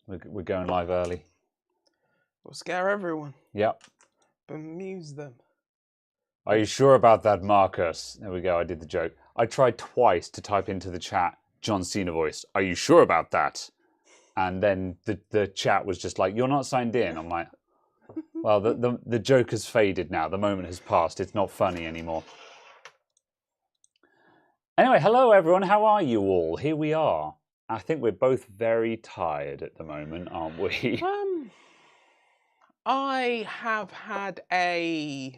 We're going live early. We'll scare everyone. Yep. Bemuse them. Are you sure about that, Marcus? There we go. I did the joke. I tried twice to type into the chat, John Cena voice. Are you sure about that? And then the chat was just like, you're not signed in. I'm like, well, the joke has faded now. The moment has passed. It's not funny anymore. Anyway, hello, everyone. How are you all? Here we are. I think we're both very tired at the moment, aren't we? I have had a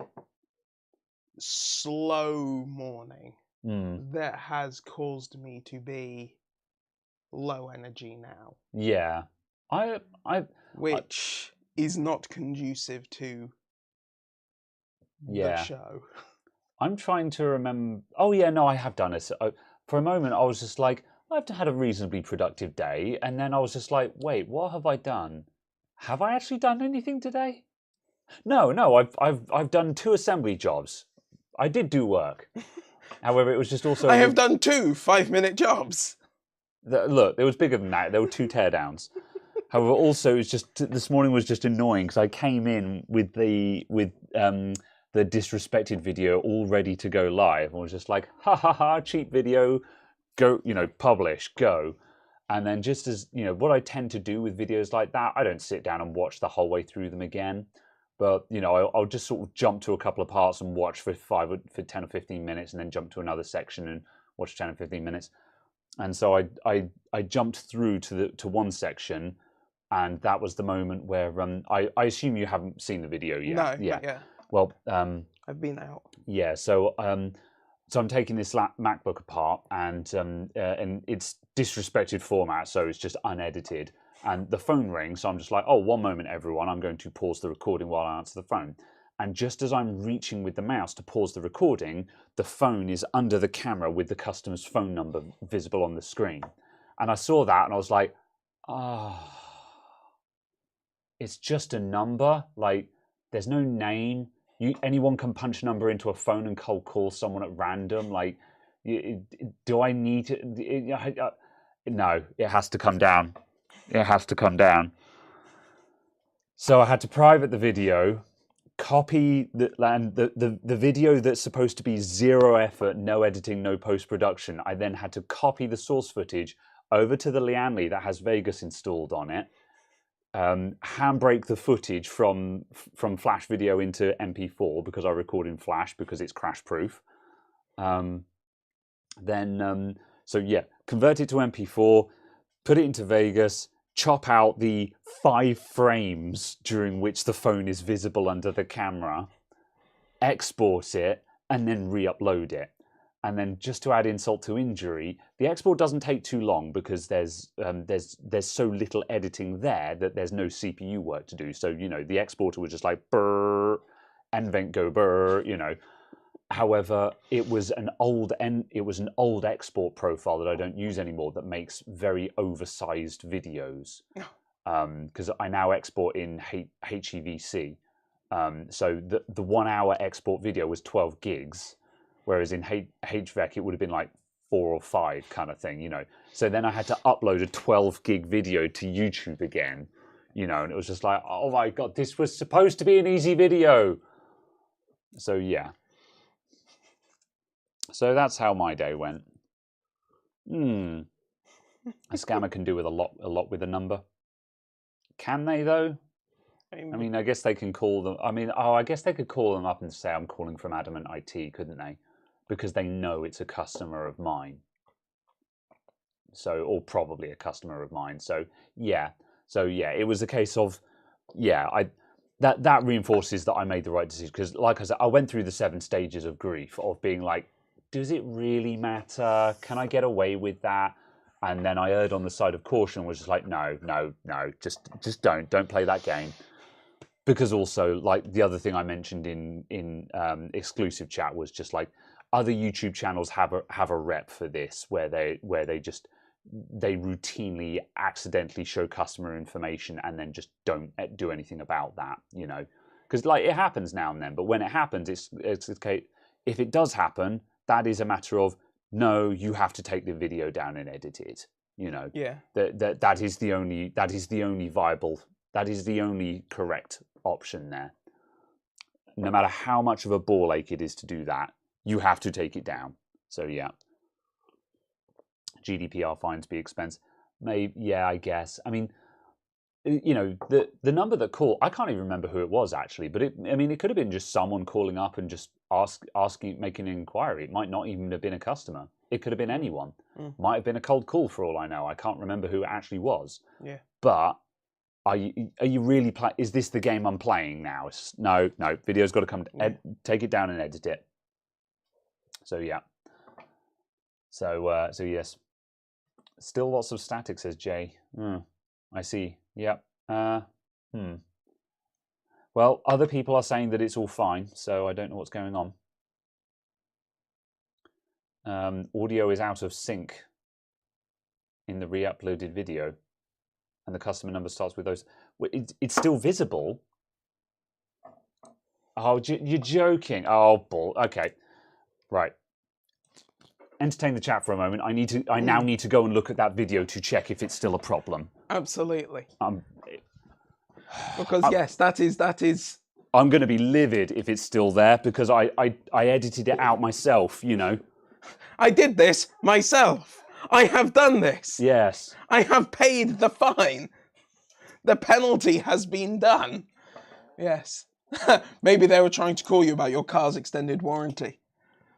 slow morning that has caused me to be low energy now. Yeah. Which is not conducive to the show. I'm trying to remember. Oh, yeah, no, I have done it. For a moment, I was just like, I've had a reasonably productive day. And then I was just like, wait, what have I done? Have I actually done anything today? No, I've done 2 assembly jobs. I did do work. However, it was just also... I have done 2 5-minute jobs. Look, it was bigger than that. There were 2 teardowns. However, also, it was just this morning was just annoying because I came in with the disrespected video all ready to go live and was just like, ha ha ha, cheap video, go, publish, go. And then just as, what I tend to do with videos like that, I don't sit down and watch the whole way through them again. But, I'll just sort of jump to a couple of parts and watch for 10 or 15 minutes and then jump to another section and watch 10 or 15 minutes. And so I jumped through to one section, and that was the moment where I assume you haven't seen the video yet. No, yeah. Yeah. Well, I've been out. Yeah, so I'm taking this MacBook apart, and it's disrespected format, so it's just unedited. And the phone rings, so I'm just like, oh, one moment, everyone. I'm going to pause the recording while I answer the phone. And just as I'm reaching with the mouse to pause the recording, the phone is under the camera with the customer's phone number visible on the screen. And I saw that, and I was like, it's just a number. Like, there's no name. Anyone can punch a number into a phone and cold call someone at random. Like, do I need to? No, it has to come down. It has to come down. So I had to private the video, copy the video that's supposed to be 0 effort, no editing, no post-production. I then had to copy the source footage over to the Lianli that has Vegas installed on it, handbrake the footage from Flash video into MP4 because I record in Flash because it's crash proof. Convert it to MP4, put it into Vegas, chop out the 5 frames during which the phone is visible under the camera, export it, and then re-upload it. And then just to add insult to injury, the export doesn't take too long because there's so little editing there that there's no CPU work to do. So, the exporter was just like, brrr, NVENC go brrr, However, it was an old export profile that I don't use anymore that makes very oversized videos. Because I now export in HEVC. So the 1 hour export video was 12 gigs. Whereas in HVEC, it would have been like 4 or 5 kind of thing, So then I had to upload a 12 gig video to YouTube again, and it was just like, oh my God, this was supposed to be an easy video. So, yeah. So that's how my day went. A scammer can do with a lot with a number. Can they, though? I mean, I guess they can call them. I guess they could call them up and say, I'm calling from Adamant IT, couldn't they? Because they know it's a customer of mine. Or probably a customer of mine. So yeah, it was a case of, that reinforces that I made the right decision. Because like I said, I went through the 7 stages of grief of being like, does it really matter? Can I get away with that? And then I erred on the side of caution and was just like, no, just don't play that game. Because also, like, the other thing I mentioned in exclusive chat was just like, other YouTube channels have a rep for this, where they routinely accidentally show customer information and then just don't do anything about that, because like it happens now and then. But when it happens, it's okay. If it does happen, that is a matter of, no, you have to take the video down and edit it. You know, Yeah. that is the only viable, that is the only correct option there. No matter how much of a ball ache it is to do that, you have to take it down. So yeah, GDPR fines be expense. Maybe, yeah, I guess. I mean, you know, the number that called, I can't even remember who it was actually, but it could have been just someone calling up and just asking, making an inquiry. It might not even have been a customer. It could have been anyone. Might have been a cold call for all I know. I can't remember who it actually was. Yeah. But are you really is this the game I'm playing now? No, video's got to come. Take it down and edit it. So yeah. So yes. Still lots of static, says Jay. I see. Yep. Well, other people are saying that it's all fine, so I don't know what's going on. Audio is out of sync in the re-uploaded video, and the customer number starts with those. It's still visible. Oh, you're joking. Oh, okay. Right. Entertain the chat for a moment. I now need to go and look at that video to check if it's still a problem. Absolutely. Because yes, that is. I'm going to be livid if it's still there because I edited it out myself. You know. I did this myself. I have done this. Yes. I have paid the fine. The penalty has been done. Yes. Maybe they were trying to call you about your car's extended warranty.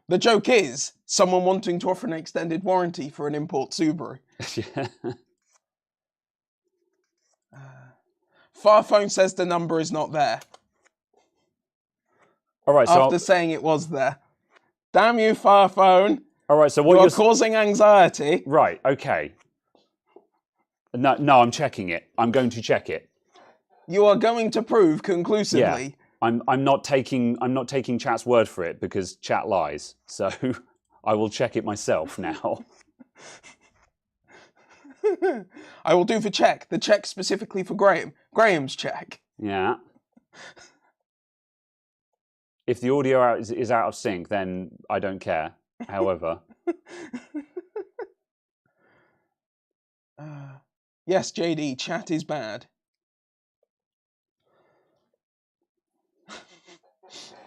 The joke is someone wanting to offer an extended warranty for an import Subaru. Yeah. Farphone says the number is not there. All right. So after saying it was there. Damn you, Farphone. All right. So what you're causing anxiety. Right. Okay. No, I'm checking it. I'm going to check it. You are going to prove conclusively. Yeah. I'm not taking chat's word for it because chat lies. So I will check it myself now. I will do the check. The check specifically for Graham. Graham's check. Yeah. If the audio is out of sync, then I don't care. However. Yes, JD, chat is bad.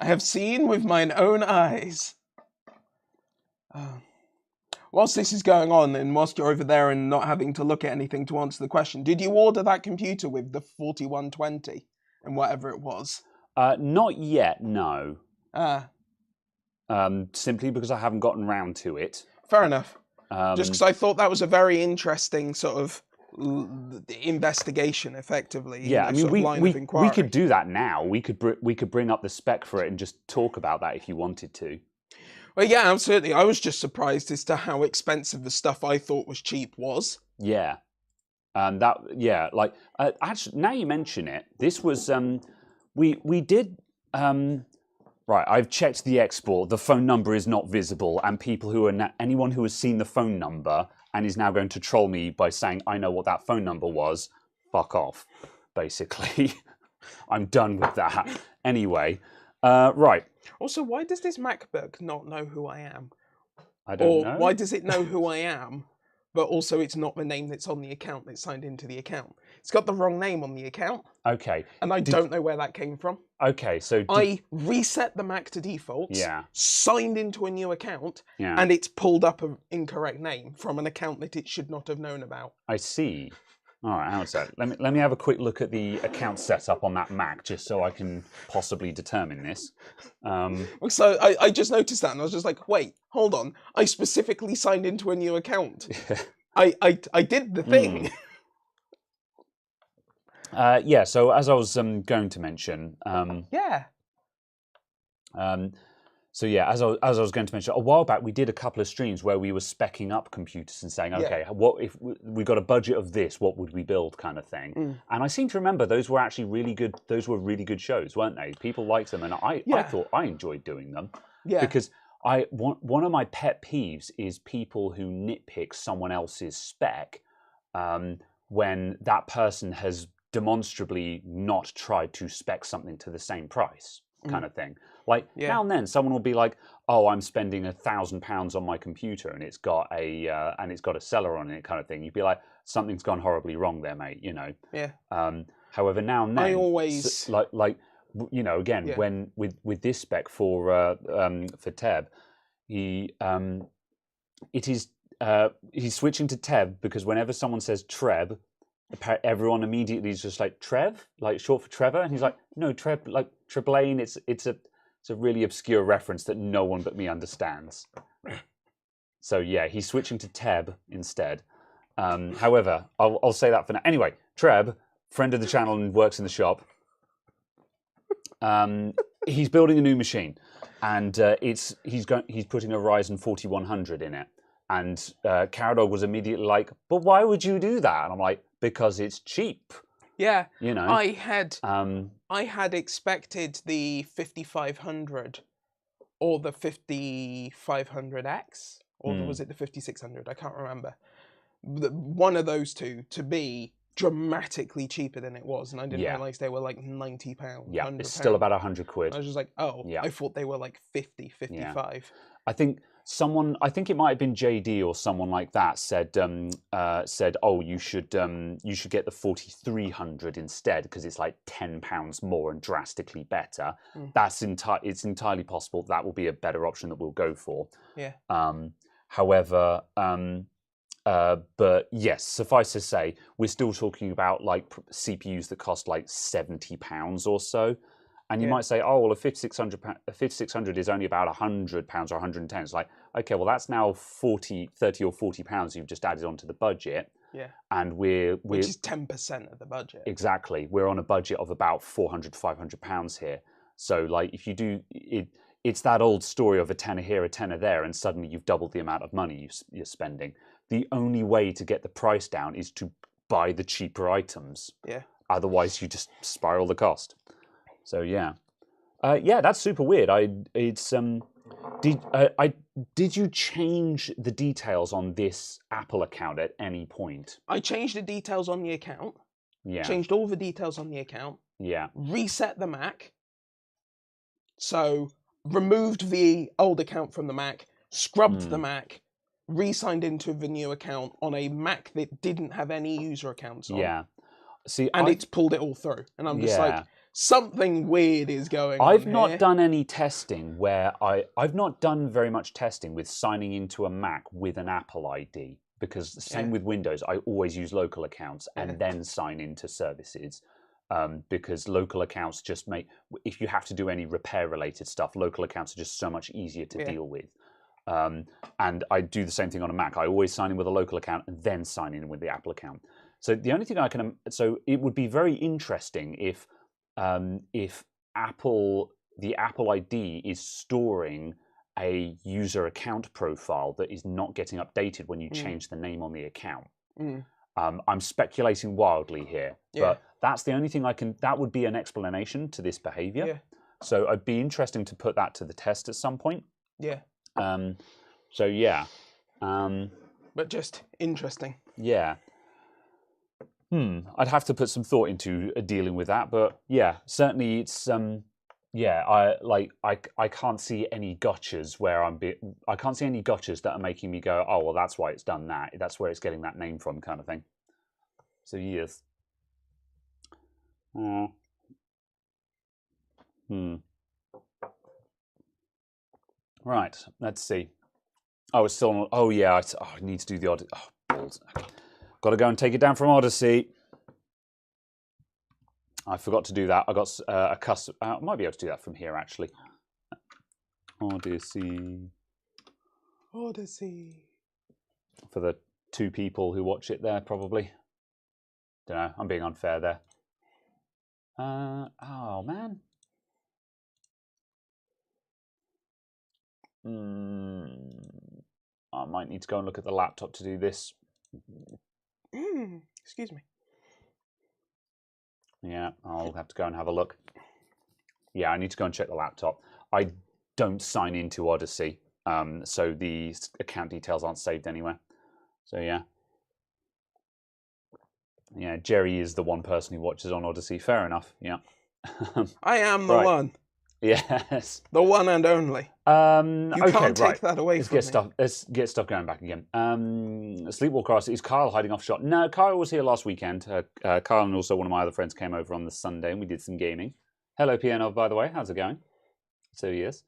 I have seen with mine own eyes. Whilst this is going on, and whilst you're over there and not having to look at anything to answer the question, did you order that computer with the 4120 and whatever it was? Not yet, no. Simply because I haven't gotten round to it. Fair enough. Just because I thought that was a very interesting sort of investigation, effectively. Yeah, I mean, we could do that now. We could bring up the spec for it and just talk about that if you wanted to. Well, yeah, absolutely. I was just surprised as to how expensive the stuff I thought was cheap was. Yeah, actually, now you mention it, this was we did. Right, I've checked the export. The phone number is not visible, and people who are anyone who has seen the phone number and is now going to troll me by saying I know what that phone number was, fuck off. Basically, I'm done with that. Anyway, right. Also, why does this MacBook not know who I am? I don't know. Or why does it know who I am, but also it's not the name that's on the account that's signed into the account? It's got the wrong name on the account. Okay. And I don't know where that came from. Okay, so I reset the Mac to defaults, signed into a new account, yeah, and it's pulled up an incorrect name from an account that it should not have known about. I see. All right, how's that? Let me have a quick look at the account setup on that Mac just so I can possibly determine this. So I just noticed that and I was just like, wait, hold on. I specifically signed into a new account. I did the thing. Yeah, so as I was going to mention... So yeah, as I was going to mention, a while back we did a couple of streams where we were speccing up computers and saying, okay, what if we got a budget of this, what would we build, kind of thing. And I seem to remember those were actually really good. Those were really good shows, weren't they? People liked them, and I thought I enjoyed doing them. Yeah. Because one of my pet peeves is people who nitpick someone else's spec when that person has demonstrably not tried to spec something to the same price. kind of thing. Like Yeah. now and then, someone will be like, "Oh, I'm spending £1,000 on my computer, and it's got a seller on it," kind of thing. You'd be like, "Something's gone horribly wrong there, mate." You know. Yeah. However, now and then, I always you know, again, Yeah. when with this spec for Teb, he's switching to Teb because whenever someone says Treb, everyone immediately is just like Trev, like short for Trevor, and he's like, no, Treb, like Treblane. It's a really obscure reference that no one but me understands. So yeah, he's switching to Teb instead. However, I'll say that for now. Anyway, Treb, friend of the channel and works in the shop. He's building a new machine, and he's putting a Ryzen 4100 in it. And Caradog was immediately like, "But why would you do that?" And I'm like, "Because it's cheap." Yeah. You know, I had expected the 5500 or the 5500X, or was it the 5600? I can't remember. One of those two to be dramatically cheaper than it was, and I didn't realize they were like £90. Yeah, £100. it's still about £100. I was just like, oh, Yeah. I thought they were like 50, 55. I think it might have been JD or someone like that said, "Oh, you should get the 4300 instead because it's like £10 more and drastically better." It's entirely possible that will be a better option that we'll go for. Yeah. However, but yes, suffice to say, we're still talking about like CPUs that cost like £70 or so. And you might say, "Oh, well, a 5600 is only about £100 or 110." It's like, okay, well, that's now 30 or £40 you've just added onto the budget. Yeah. And which is 10% of the budget. Exactly. We're on a budget of about £400 to £500 here. So, like, if you do it, it's that old story of a tenner here, a tenner there, and suddenly you've doubled the amount of money you're spending. The only way to get the price down is to buy the cheaper items. Yeah. Otherwise, you just spiral the cost. So yeah, that's super weird. Did you change the details on this Apple account at any point? I changed the details on the account. Yeah. Changed all the details on the account. Yeah. Reset the Mac. So removed the old account from the Mac, scrubbed the Mac, re-signed into the new account on a Mac that didn't have any user accounts on. Yeah. See, it's pulled it all through, and I'm just like, something weird is going on. I've not done any testing where I've not done very much testing with signing into a Mac with an Apple ID, because the same with Windows, I always use local accounts and then sign into services, because local accounts just make, if you have to do any repair related stuff, local accounts are just so much easier to deal with. And I do the same thing on a Mac. I always sign in with a local account and then sign in with the Apple account. So the only thing so it would be very interesting if the Apple ID is storing a user account profile that is not getting updated when you change the name on the account. I'm speculating wildly here, but that's the only thing that would be an explanation to this behavior. Yeah. So it'd be interesting to put that to the test at some point. Yeah. So yeah. But just interesting. Yeah. I'd have to put some thought into dealing with that, but yeah, certainly it's I can't see any gotchas where I can't see any gotchas that are making me go, "Oh, well, that's why it's done that. That's where it's getting that name from," kind of thing. So yes. Right, let's see. Oh, it's still on. Oh yeah, I need to do the Odyssey. Oh, balls. Okay. Got to go and take it down from Odyssey. I forgot to do that. I got a custom. I might be able to do that from here, actually. Odyssey. For the 2 people who watch it there, probably. Don't know. I'm being unfair there. Oh, man. I might need to go and look at the laptop to do this. Excuse me. Yeah, I'll have to go and have a look. Yeah, I need to go and check the laptop. I don't sign into Odyssey, so the account details aren't saved anywhere. So yeah. Yeah, Jerry is the one person who watches on Odyssey. Fair enough, yeah. I am the one. Yes. The one and only. You Okay, can't take right. that away Let's from get me. stuff. Let's get stuff going back again. Sleepwalker asks, is Kyle hiding off shot? No, Kyle was here last weekend. Kyle and also one of my other friends came over on the Sunday, and we did some gaming. Hello, PNO, by the way. How's it going? So he is.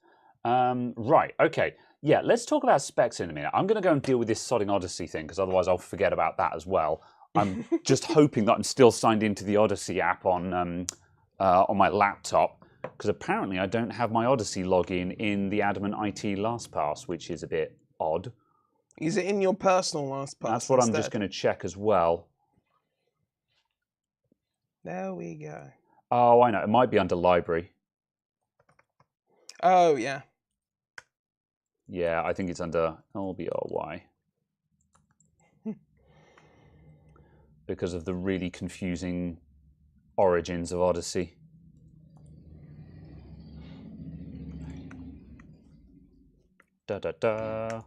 Right. Okay. Yeah. Let's talk about specs in a minute. I'm going to go and deal with this sodding Odyssey thing because otherwise I'll forget about that as well. I'm just hoping that I'm still signed into the Odyssey app on my laptop. Because apparently I don't have my Odyssey login in the Adamant IT LastPass, which is a bit odd. Is it in your personal LastPass? That's what I'm just going to check as well. There we go. Oh, I know. It might be under library. Oh, yeah. Yeah, I think it's under LBRY. Because of the really confusing origins of Odyssey. Da da da.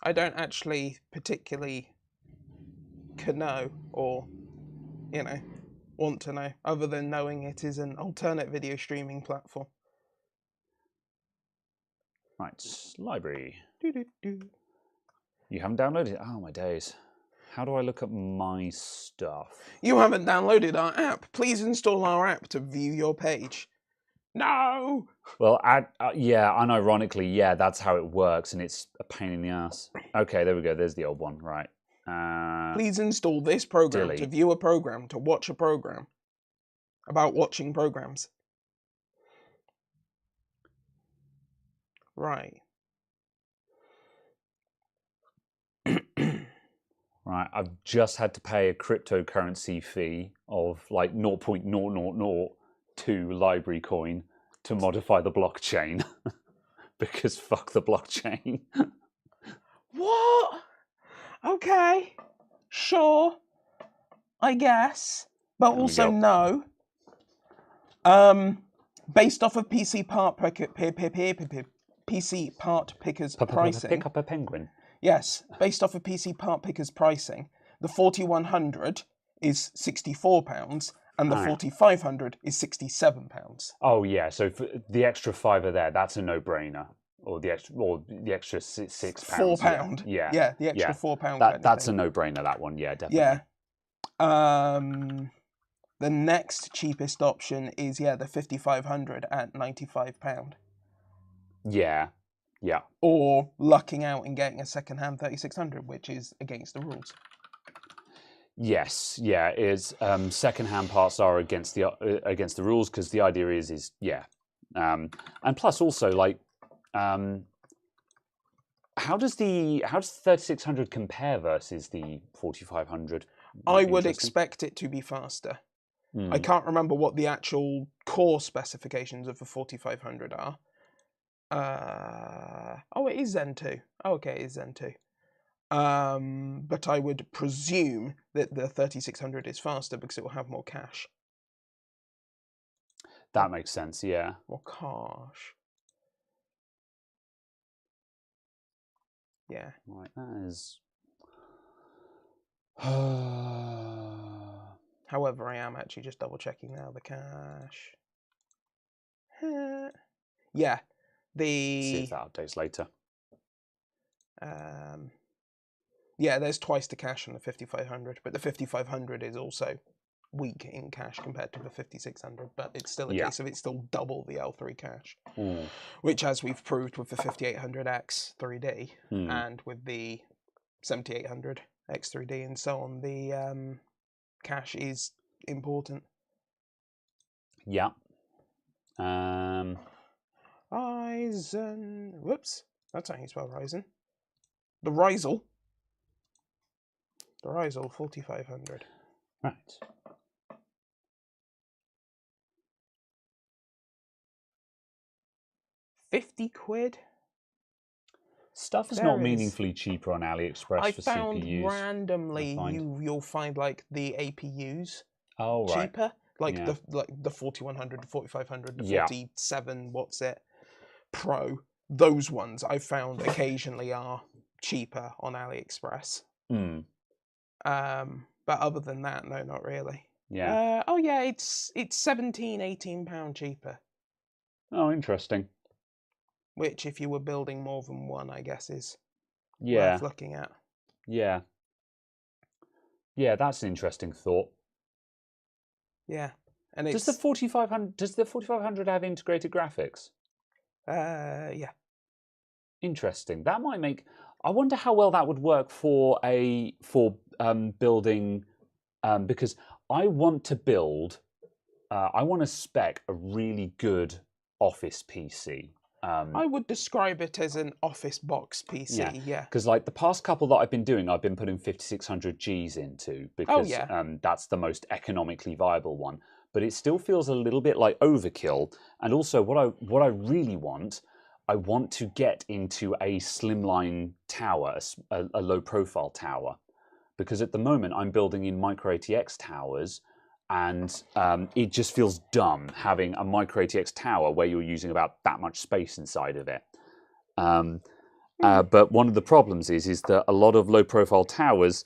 I don't actually particularly know or, want to know, other than knowing it is an alternate video streaming platform. Right, library. Doo-doo-doo. You haven't downloaded it? Oh, my days. How do I look at my stuff? You haven't downloaded our app. Please install our app to view your page. No! Well, yeah, unironically, yeah, that's how it works, and it's a pain in the ass. Okay, there we go. There's the old one, right. Please install this program to delete. view a program, to watch a program. About watching programs. Right. Right, I've just had to pay a cryptocurrency fee of like 0.0002 library coin to modify the blockchain. Because fuck the blockchain. What? Okay. Sure. I guess. But There we also go. no. Based off of PC part pickers pricing. Pick up a penguin. Yes, based off of PC part pickers pricing, the 4100 is £64 and the 4500 is £67. Oh yeah, so for the extra $5 there, that's a no-brainer. Or the extra £6. £4. Yeah, the extra £4. That's a no-brainer. That one, yeah, definitely. Yeah. The next cheapest option is the 5500 at £95. Yeah. Or lucking out and getting a second-hand 3600, which is against the rules. Yes, yeah. Is second-hand parts are against the rules because the idea is and plus also like how does the 3600 compare versus the 4500? I would expect it to be faster. I can't remember what the actual core specifications of the 4500 are. Oh, it is Zen 2. Oh, okay, it is Zen 2. But I would presume that the 3600 is faster because it will have more cache. That makes sense, yeah. More cache. Yeah. Right, that is... However, I am actually just double checking now the cache. Yeah. See if that updates later. Yeah, there's twice the cache on the 5500, but the 5500 is also weak in cache compared to the 5600, but it's still a case of it's still double the L3 cache, which, as we've proved with the 5800X 3D and with the 7800 X3D and so on, the cache is important. Yeah. Ryzen. Whoops, that's how you spell Ryzen. The Ryzel 4500. Right. £50. Stuff is not meaningfully cheaper on AliExpress for found CPUs. Randomly you'll find like the APUs right. cheaper, like the 4100, the 4500, the 47 Pro. Those ones I found occasionally are cheaper on AliExpress. But other than that, no, not really. Yeah. Oh yeah, it's £17-18 cheaper. Oh, interesting. Which, if you were building more than one, I guess is Yeah, worth looking at. yeah, yeah. That's an interesting thought. Yeah, and Does the it's 4500 have integrated graphics? yeah. Interesting. That might make. I wonder how well that would work for building, because I want to build. I want to spec a really good Office PC. I would describe it as an office box Yeah, PC. Yeah. because like the past couple that I've been doing, I've been putting 5600Gs into Oh because yeah. that's the most economically viable one. But it still feels a little bit like overkill. And also, what I really want, I want to get into a slimline tower, a low profile tower, because at the moment I'm building in micro ATX towers, and it just feels dumb having a micro ATX tower where you're using about that much space inside of it. But one of the problems is that a lot of low profile towers,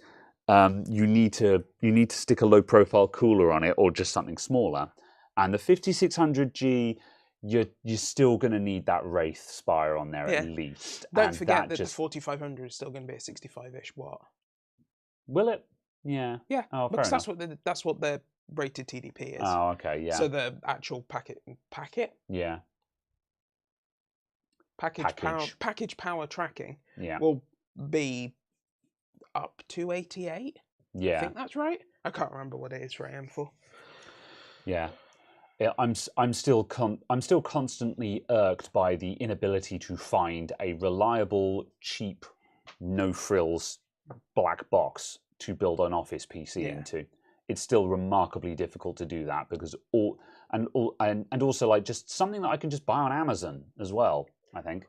you need to stick a low profile cooler on it or just something smaller. And the 5600G, you're still going to need that Wraith Spire on there Yeah. at least. Don't and forget that just the 4500 is still going to be a 65-ish watt. will it? Yeah. Yeah, Oh, fair because enough. that's what the rated TDP is. Oh, okay. Yeah. So the actual package Yeah. package power tracking Yeah. will be up to 88. I Yeah. think that's right. I can't remember what it is for AM4. Yeah. Yeah, I'm still constantly irked by the inability to find a reliable, cheap, no frills black box to build an Office PC Yeah. into. It's still remarkably difficult to do that because and also like just something that I can just buy on Amazon as well. I think,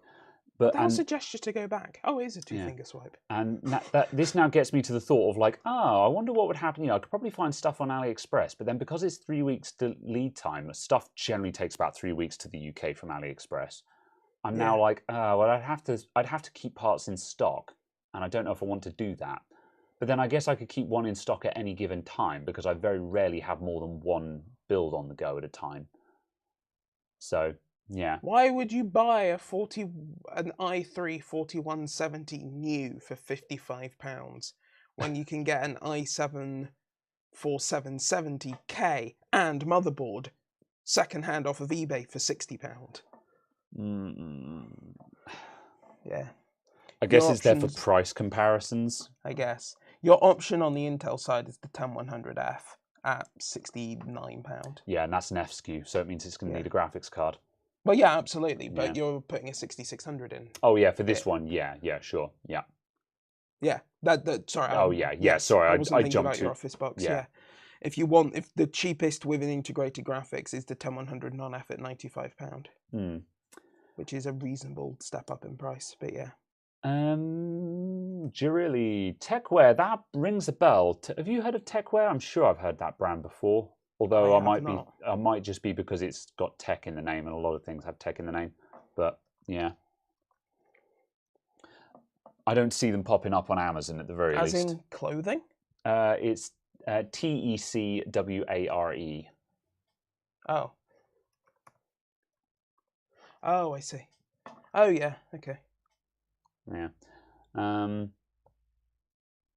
but That'll suggest you to go back. Oh, it is a two-finger swipe. And this now gets me to the thought of like, I wonder what would happen. You know, I could probably find stuff on AliExpress, but then because it's 3 weeks to lead time, stuff generally takes about 3 weeks to the UK from AliExpress. I'm now like, well, I'd have to keep parts in stock, and I don't know if I want to do that. But then I guess I could keep one in stock at any given time because I very rarely have more than one build on the go at a time. So yeah. Why would you buy an i3 4170 new for £55 when you can get an i7 4770K and motherboard secondhand off of eBay for £60? Yeah. I guess it's there for price comparisons. I guess. Your option on the Intel side is the 10100F at £69. Yeah, and that's an F SKU, so it means it's going to need a graphics card. Well, yeah, absolutely. But you're putting a 6600 in. Oh yeah, for this one, yeah, sure, yeah. Yeah, sorry. Oh yeah. Sorry, I wasn't I thinking jumped about to your Office box. yeah. Yeah. If the cheapest with an integrated graphics is the 10100 non-F at £95, which is a reasonable step up in price. But yeah. Really, Techwear, that rings a bell. Have you heard of Techwear? I'm sure I've heard that brand before. Although I might just be because it's got tech in the name, and a lot of things have tech in the name. But yeah, I don't see them popping up on Amazon at the very least. As in clothing? It's TECWARE. Oh. Oh, I see. Oh yeah. Okay. Yeah.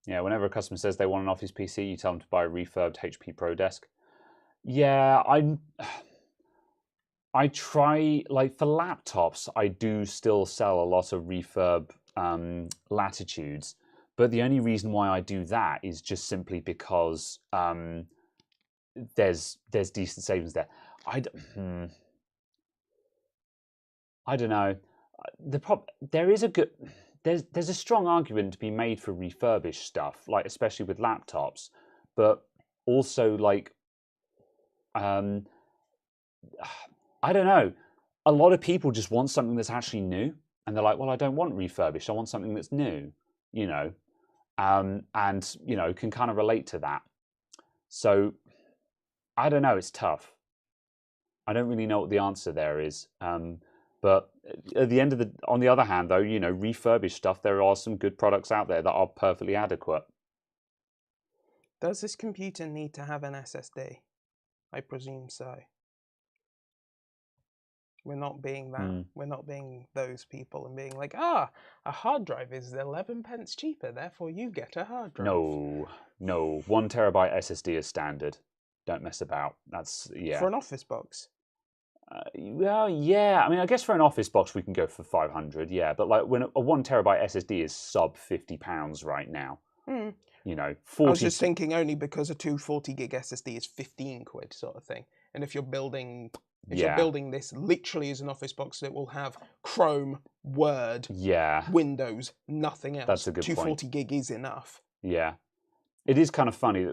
Yeah, whenever a customer says they want an Office PC, you tell them to buy a refurbed HP Pro Desk. Yeah, I try, like for laptops, I do still sell a lot of refurb Latitudes, but the only reason why I do that is just simply because there's decent savings there. I don't know. There is a good there's a strong argument to be made for refurbished stuff, like especially with laptops, but also like I don't know. A lot of people just want something that's actually new, and they're like, "Well, I don't want refurbished. I want something that's new," you know, and you know can kind of relate to that. So I don't know. It's tough. I don't really know what the answer there is. But at the end of on the other hand, though, you know, refurbished stuff, there are some good products out there that are perfectly adequate. Does this computer need to have an SSD? I presume so. We're not being that. We're not being those people and being like, a hard drive is 11 pence cheaper, therefore you get a hard drive. No. 1 terabyte SSD is standard. Don't mess about. That's, yeah. For an Office box? Well, yeah. I mean, I guess for an Office box we can go for 500, yeah. But like when a 1 terabyte SSD is sub £50 right now. You know, 40... I was just thinking only because a 240 gig SSD is 15 quid sort of thing. And if you're building this literally as an Office box that will have Chrome, Word, Windows, nothing else. That's a good 240 gig is enough. Yeah. It is kind of funny.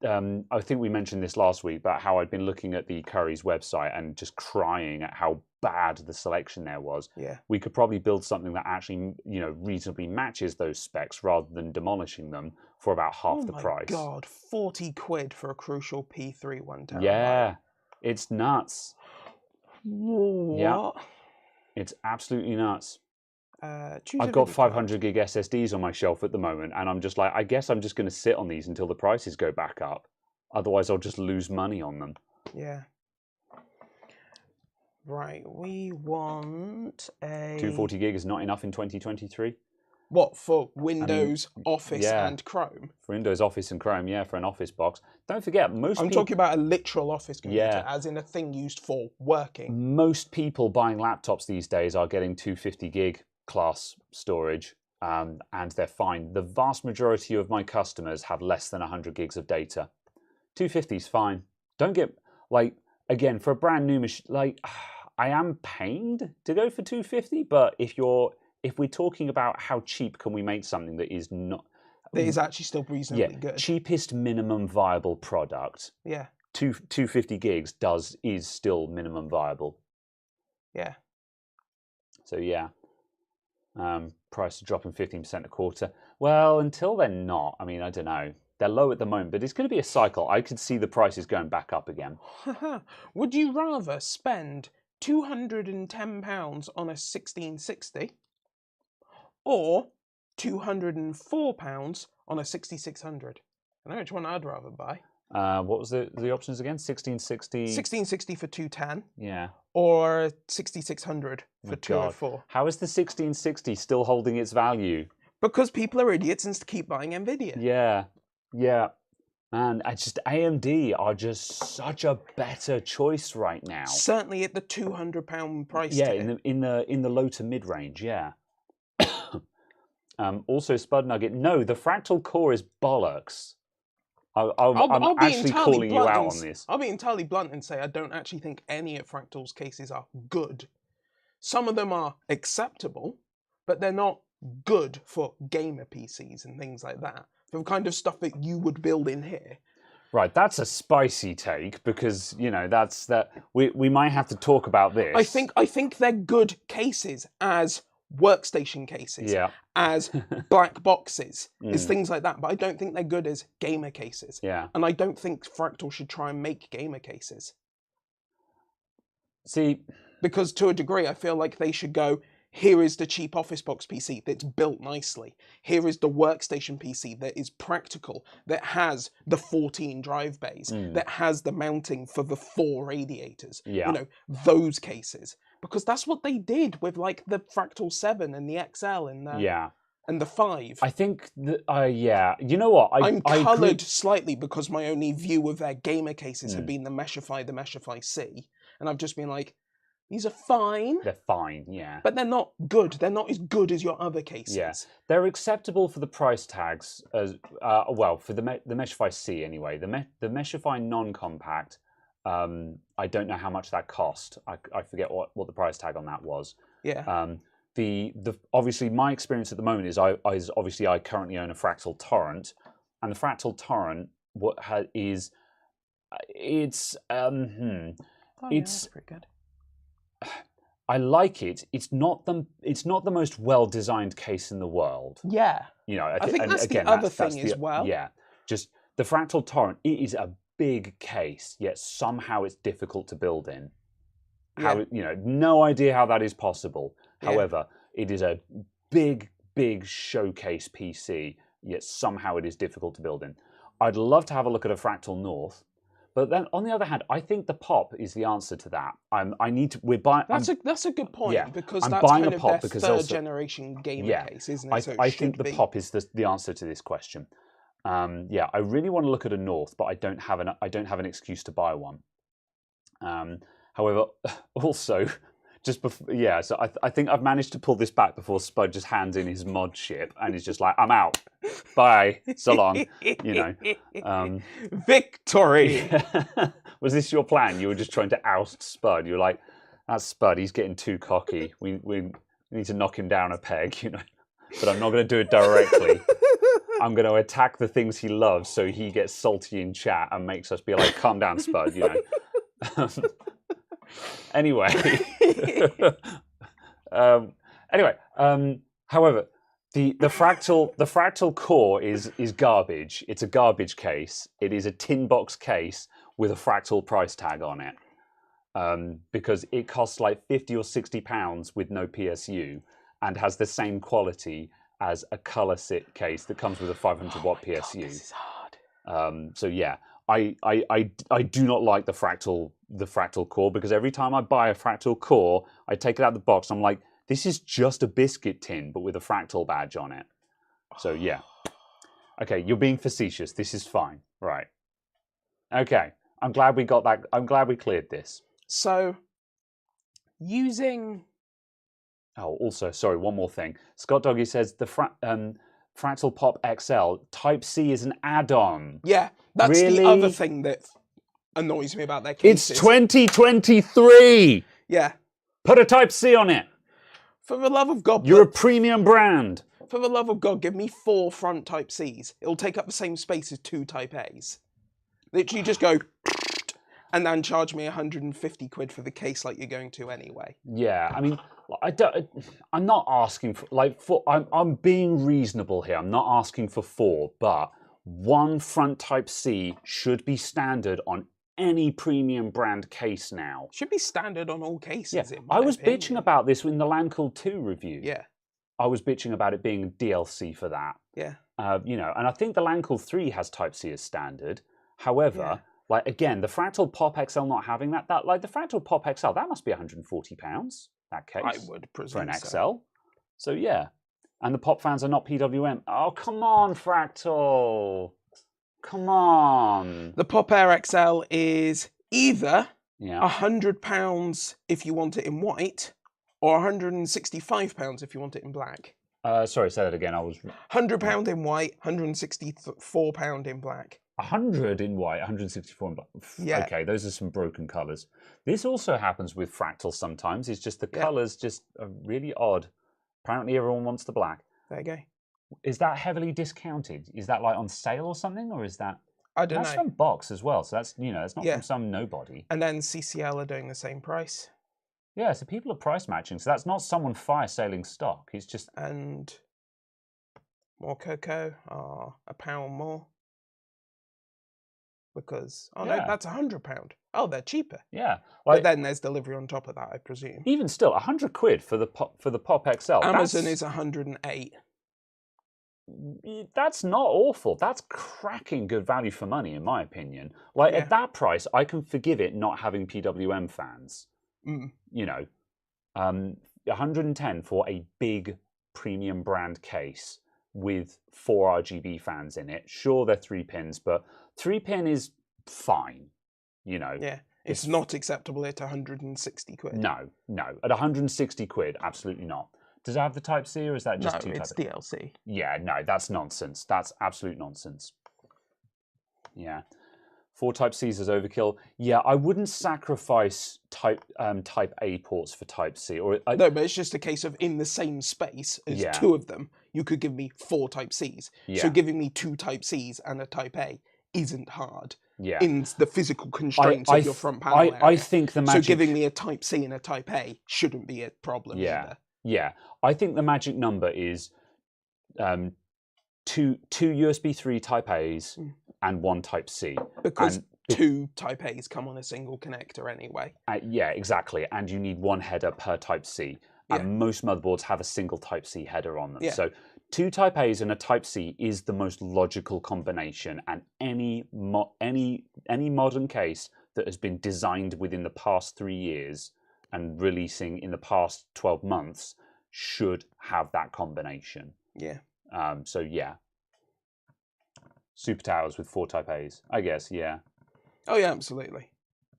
I think we mentioned this last week about how I'd been looking at the Curry's website and just crying at how bad the selection there was. Yeah. We could probably build something that actually, reasonably matches those specs rather than demolishing them for about half the price. Oh my God, 40 quid for a Crucial P3 1 terabyte. Yeah, it's nuts. What? Yeah, it's absolutely nuts. Choose I've got 500 gig SSDs on my shelf at the moment, and I'm just like, I guess I'm just going to sit on these until the prices go back up. Otherwise, I'll just lose money on them. Yeah. Right, we want a... 240 gig is not enough in 2023. What, for Windows, Office, and Chrome? For Windows, Office, and Chrome, yeah, for an Office box. Don't forget, I'm talking about a literal Office computer, as in a thing used for working. Most people buying laptops these days are getting 250 gig class storage, and they're fine. The vast majority of my customers have less than 100 gigs of data. 250 is fine. Don't get, like, again, for a brand new machine, like, I am pained to go for 250, but if we're talking about how cheap can we make something that is not... That is actually still reasonably good. Cheapest minimum viable product. Yeah. 250 gigs is still minimum viable. Yeah. So yeah. Price dropping 15% a quarter. Well, until they're not. I mean, I don't know. They're low at the moment, but it's going to be a cycle. I could see the prices going back up again. Would you rather spend £210 on a 1660 or £204 on a 6600? I know which one I'd rather buy. What was the options again? 1660? 1660 for 210. Yeah. Or 6600 for 204. How is the 1660 still holding its value? Because people are idiots and keep buying Nvidia. Yeah. Yeah. Man, AMD are just such a better choice right now. Certainly at the £200 price tag. in the low to mid range, yeah. Also, Spud Nugget, no, the Fractal Core is bollocks. I'm actually calling you out on this. I'll be entirely blunt and say I don't actually think any of Fractal's cases are good. Some of them are acceptable, but they're not good for gamer PCs and things like that. For the kind of stuff that you would build in here. Right, that's a spicy take because, we might have to talk about this. I think they're good cases as workstation cases, as black boxes, as things like that. But I don't think they're good as gamer cases. Yeah. And I don't think Fractal should try and make gamer cases. See, because to a degree, I feel like they should go, here is the cheap Office box PC that's built nicely. Here is the workstation PC that is practical, that has the 14 drive bays, that has the mounting for the 4 radiators. Yeah. Those cases. Because that's what they did with like the Fractal 7 and the XL and the 5. I think you know what? I'm coloured slightly because my only view of their gamer cases have been the Meshify C. And I've just been like, these are fine. They're fine, yeah. But they're not good. They're not as good as your other cases. Yeah. They're acceptable for the price tags, as for the Meshify C anyway. The Meshify non-compact, I don't know how much that cost. I forget what the price tag on that was. Yeah. The obviously my experience at the moment is I currently own a Fractal Torrent, and the Fractal Torrent it's pretty good. I like it. It's not the most well designed case in the world. Yeah. I think that's the other thing as well. Yeah. Just the Fractal Torrent. It is a big case, yet somehow it's difficult to build in. No idea how that is possible. Yeah. However, it is a big showcase PC, yet somehow it is difficult to build in. I'd love to have a look at a Fractal North, But then, on the other hand, I think the pop is the answer to that. I need to. We're buying. That's a good point, yeah, because I'm that's buying kind a of pop their because third also- generation gamer Yeah, case, isn't it? So it I should think the be. pop is the answer to this question. Yeah, I really want to look at a North, but I don't have an excuse to buy one. However, also, just before, yeah, so I think I've managed to pull this back before Spud just hands in his mod ship and he's just like, I'm out, bye, so long, you know. Victory. Was this your plan? You were just trying to oust Spud. You were like, that's Spud. He's getting too cocky. We need to knock him down a peg, you know. But I'm not going to do it directly. I'm going to attack the things he loves, so he gets salty in chat and makes us be like, "Calm down, Spud," you know. Anyway, however, the fractal core is garbage. It's a garbage case. It is a tin box case with a fractal price tag on it, because it costs like £50 or £60 with no PSU and has the same quality as a color sit case that comes with a 500-watt PSU. God, this is hard. So yeah, I do not like the fractal core, because every time I buy a fractal core, I take it out of the box. I'm like, this is just a biscuit tin, but with a fractal badge on it. So yeah. Okay, you're being facetious. This is fine. Right. Okay. I'm glad we got that. I'm glad we cleared this. So, using... Oh, also, sorry, one more thing. Scott Doggy says the Fractal Pop XL Type-C is an add-on. Yeah, that's Really? the other thing that annoys me about their cases. It's 2023! Yeah. Put a Type-C on it! For the love of God, You're a premium brand. For the love of God, give me 4 front Type-Cs. It'll take up the same space as 2 Type-As. Literally just go... and then charge me 150 quid for the case like you're going to anyway. Yeah, I mean, I'm not asking for, I'm being reasonable here. I'm not asking for 4, but 1 front Type-C should be standard on any premium brand case now. Should be standard on all cases. Yeah. In my I was opinion. bitching about this in the Land Cool 2 review. Yeah. I was bitching about it being a DLC for that. Yeah. You know, and I think the Land Cool 3 has Type-C as standard. However, like again, the Fractal Pop XL not having that like the Fractal Pop XL, that must be £140, that case. I would presume for an XL. so. So yeah. And the Pop fans are not PWM. Oh, come on, Fractal. Come on. The Pop Air XL is either Yeah. £100 if you want it in white, or £165 if you want it in black. Sorry, say that again. I was £100 in white, £164 in black. 100 in white, 164 in black. Yeah. Okay, those are some broken colours. This also happens with Fractal sometimes. It's just the colours just are really odd. Apparently everyone wants the black. There you go. Is that heavily discounted? Is that like on sale or something? Or is that... I don't know. That's from Box as well. So that's, you know, it's not from some nobody. And then CCL are doing the same price. Yeah, so people are price matching. So that's not someone fire sailing stock. It's just... And more cocoa are £1 more. Because, no, that's £100. Oh, they're cheaper. Yeah. But then there's delivery on top of that, I presume. Even still, 100 quid for the Pop XL. Amazon is 108. That's not awful. That's cracking good value for money, in my opinion. Like at that price, I can forgive it not having PWM fans. You know, 110 for a big premium brand case with 4 RGB fans in it. Sure, they're 3 pins, but 3-pin is fine. You know. Yeah, it's not acceptable at 160 quid. No. At 160 quid, absolutely not. Does it have the Type-C, or is that just No, it's DLC. Yeah, no, that's nonsense. That's absolute nonsense. Yeah. 4 Type-Cs is overkill. Yeah, I wouldn't sacrifice Type A ports for Type-C. No, but it's just a case of in the same space as 2 of them, you could give me 4 Type-Cs. So giving me 2 Type-Cs and a Type A isn't hard. Yeah. In the physical constraints of your front panel area. I think the magic... So giving me a Type-C and a Type A shouldn't be a problem either. Yeah, I think the magic number is 2 USB 3 Type A's and 1 Type-C. Because 2 Type A's come on a single connector anyway. Yeah, exactly. And you need 1 header per Type-C. and most motherboards have a single Type-C header on them. Yeah. So 2 Type-A's and a Type-C is the most logical combination, and any modern case that has been designed within the past 3 years and releasing in the past 12 months should have that combination. Yeah. So yeah. Super towers with 4 Type-A's, I guess, yeah. Oh yeah, absolutely.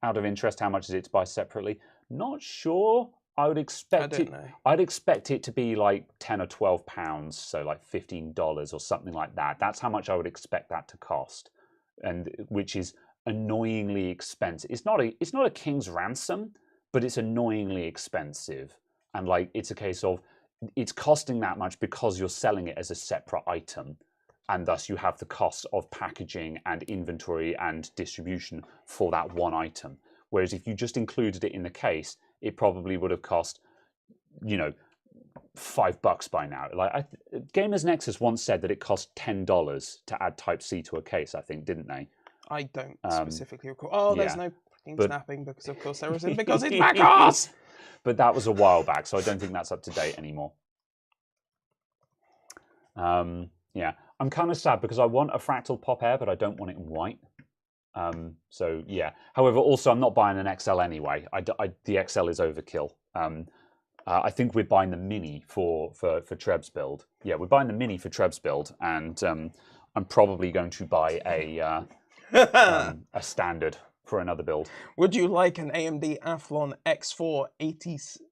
Out of interest, how much is it to buy separately? Not sure. I would expect don't know. I'd expect it to be like £10 or £12, so like $15 or something like that. That's how much I would expect that to cost, and which is annoyingly expensive. It's not a king's ransom, but it's annoyingly expensive. And like it's a case of it's costing that much because you're selling it as a separate item, and thus you have the cost of packaging and inventory and distribution for that one item. Whereas if you just included it in the case, it probably would have cost, you know, $5 by now. Like Gamers Nexus once said that it cost $10 to add Type-C to a case, I think, didn't they? I don't specifically recall. Oh, there's yeah. no freaking snapping because of course there isn't, because it's macOS! But that was a while back, so I don't think that's up to date anymore. Yeah, I'm kind of sad because I want a fractal pop air, but I don't want it in white. So yeah. However, also I'm not buying an XL anyway. The XL is overkill. I think we're buying the Mini for Treb's build. Yeah, we're buying the Mini for Treb's build, and I'm probably going to buy a standard for another build. Would you like an AMD Athlon X4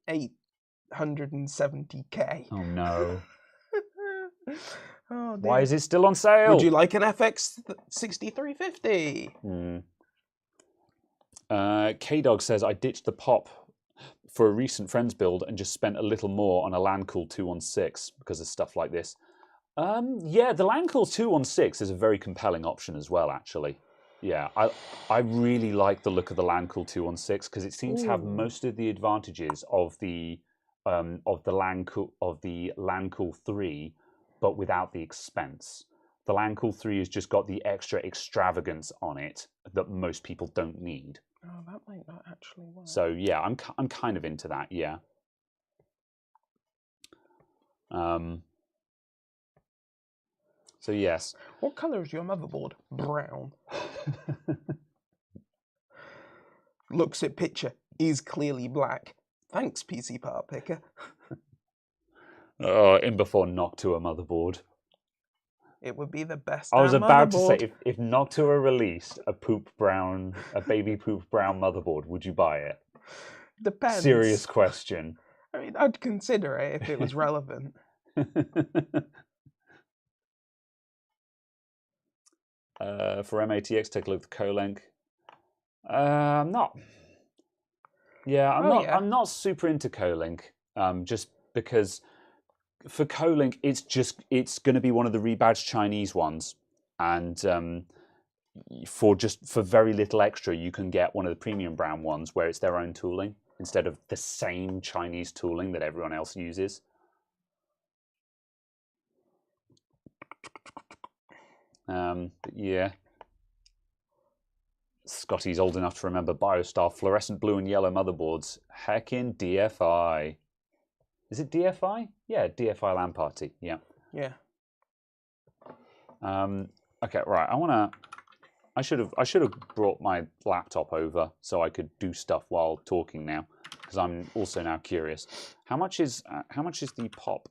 8870K? Oh no. Oh, why is it still on sale? Would you like an FX 6350? K-Dog says, I ditched the pop for a recent friend's build and just spent a little more on a LAN-Cool 216 because of stuff like this. Yeah, the LAN-Cool 216 is a very compelling option as well, actually. Yeah, I really like the look of the LAN-Cool 216 because it seems to have most of the advantages of the LAN-Cool 3, but without the expense. The LAN-Cool 3 has just got the extra extravagance on it that most people don't need. Oh, that might not actually work. So yeah, I'm kind of into that. Yeah. So yes. What colour is your motherboard? Brown. Looks at picture. Is clearly black. Thanks, PC Part Picker. In before Noctua motherboard. It would be the best. I was about to say, if Noctua released a baby poop brown motherboard, would you buy it? Depends. Serious question. I mean, I'd consider it if it was relevant. For MATX, take a look at the Colink. I'm not. Yeah, I'm not super into Colink. Just because for Colink, it's going to be one of the rebadged Chinese ones, and for very little extra, you can get one of the premium brown ones where it's their own tooling instead of the same Chinese tooling that everyone else uses. But yeah, Scotty's old enough to remember BioStar fluorescent blue and yellow motherboards. Heckin' DFI. Is it DFI? Yeah, DFI LAN party. Yeah. Yeah. Okay, right. I should have brought my laptop over so I could do stuff while talking now, because I'm also now curious. How much is the Pop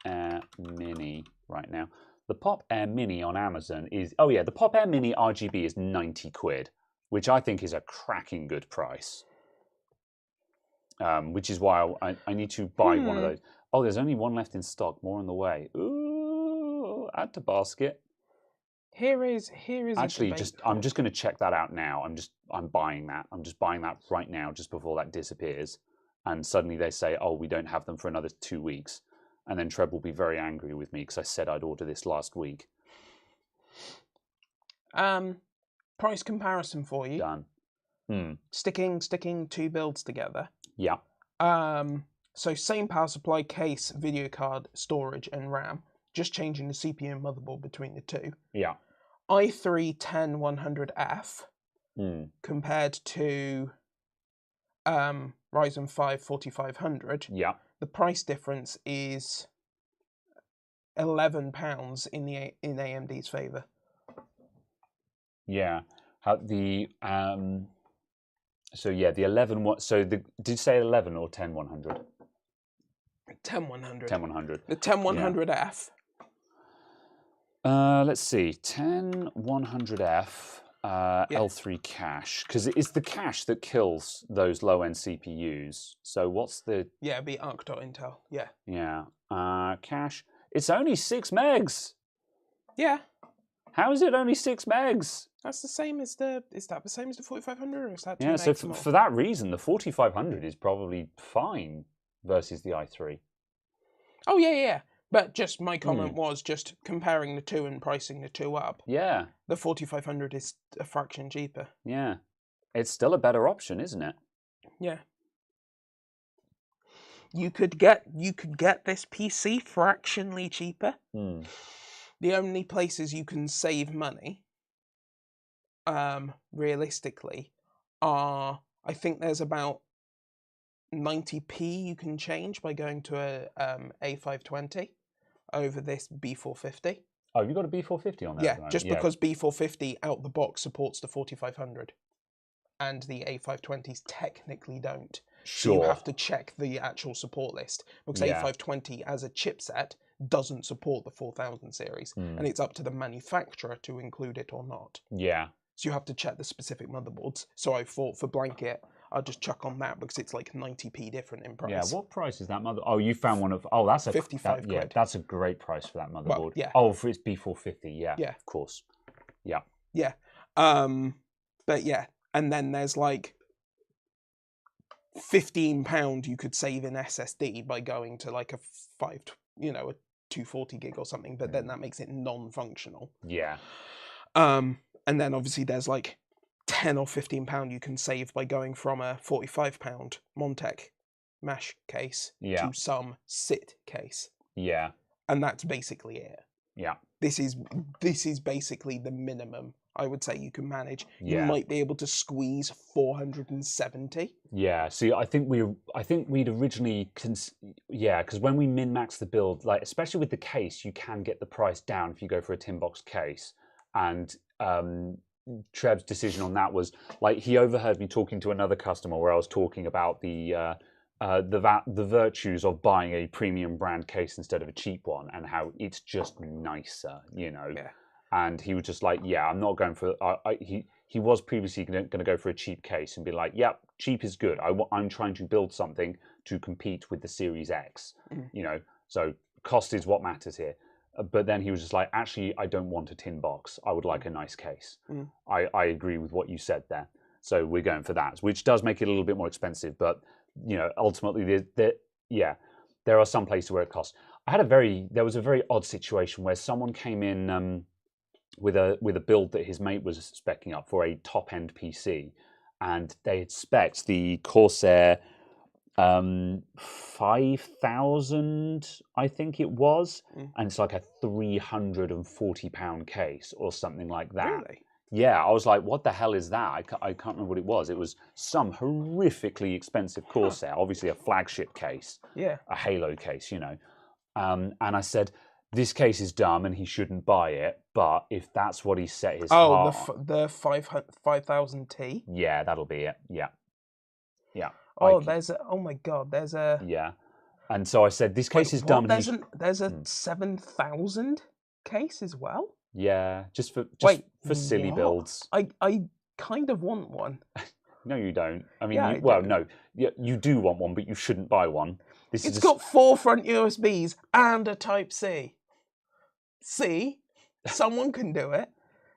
Air Mini right now? The Pop Air Mini on Amazon is the Pop Air Mini RGB is 90 quid, which I think is a cracking good price. Which is why I need to buy one of those. Oh, there's only one left in stock. More on the way. Ooh, add to basket. Here is actually I'm just going to check that out now. I'm buying that. I'm just buying that right now, just before that disappears. And suddenly they say, oh, we don't have them for another 2 weeks. And then Treb will be very angry with me because I said I'd order this last week. Price comparison for you. Done. Sticking 2 builds together. Yeah. So same power supply, case, video card, storage, and RAM. Just changing the CPU and motherboard between the two. Yeah. i3 10100F compared to Ryzen 5 4500. Yeah. the price difference is £11 in AMD's favour. Yeah. So yeah, the 11. So did you say 11 or 10-100? 10100. 10-100. The 10100F. Let's see, 10100F L3 cache, because it's the cache that kills those low-end CPUs. So what's the? Yeah, it'd be Arc.Intel. Yeah. Yeah. Cache. It's only 6 megs. Yeah. How is it only 6 megs? That's the same as the. Is that the same as the 4500, or is that 2 Yeah. So megs more? for that reason, the 4500 is probably fine versus the i3. Oh yeah. But just my comment was just comparing the two and pricing the two up. Yeah. The 4500 is a fraction cheaper. Yeah. It's still a better option, isn't it? Yeah. You could get this PC fractionally cheaper. The only places you can save money, realistically, are, I think there's about 90p you can change by going to a A520 over this B450. Oh, you got a B450 on there? Yeah, just because B450 out the box supports the 4500, and the A520s technically don't. Sure. So you have to check the actual support list, because A520 as a chipset doesn't support the 4000 series, and it's up to the manufacturer to include it or not. Yeah. So you have to check the specific motherboards. So I thought for blanket, I'll just chuck on that because it's like 90p different in price. Yeah, what price is that mother? Oh, you found one of. Oh, that's a 55 Yeah, quid. that's a great price for that motherboard. Well, yeah. Oh, for its B450. Yeah. Yeah. Of course. Yeah. Yeah. But yeah, and then there's like £15 you could save in SSD by going to like a a 240 gig or something, but then that makes it non-functional. Yeah. And then obviously there's like £10 or £15 you can save by going from a £45 Montech mesh case to some SIT case. Yeah. And that's basically it. Yeah. This is basically the minimum I would say you can manage. Yeah. You might be able to squeeze 470. Yeah. See, I think we'd originally because when we min-max the build, like especially with the case, you can get the price down if you go for a tin box case. And Treb's decision on that was like he overheard me talking to another customer where I was talking about the virtues of buying a premium brand case instead of a cheap one, and how it's just nicer, Yeah. And he was just like, yeah, I'm not going for. He was previously going to go for a cheap case and be like, yep, cheap is good. I'm trying to build something to compete with the Series X, So cost is what matters here. But then he was just like, actually, I don't want a tin box. I would like a nice case. I agree with what you said there. So we're going for that, which does make it a little bit more expensive. But ultimately, there are some places where it costs. There was a very odd situation where someone came in with a build that his mate was speccing up for a top end PC, and they had specced the Corsair 5000, I think it was, and it's like a £340 case or something like that. Really? Yeah, I was like, what the hell is that? I can't remember what it was. It was some horrifically expensive Corsair, obviously a flagship case, a Halo case, And I said, this case is dumb and he shouldn't buy it, but if that's what he set his heart on... the 5000T? Yeah, that'll be it. Yeah. Yeah. Oh, oh my God, there's a... Yeah. And so I said, this case is dumb. There's a 7000 case as well? Yeah, just for silly builds. I kind of want one. No, you don't. I mean, no, you do want one, but you shouldn't buy one. It's got 4 front USBs and a Type-C. See? Someone can do it.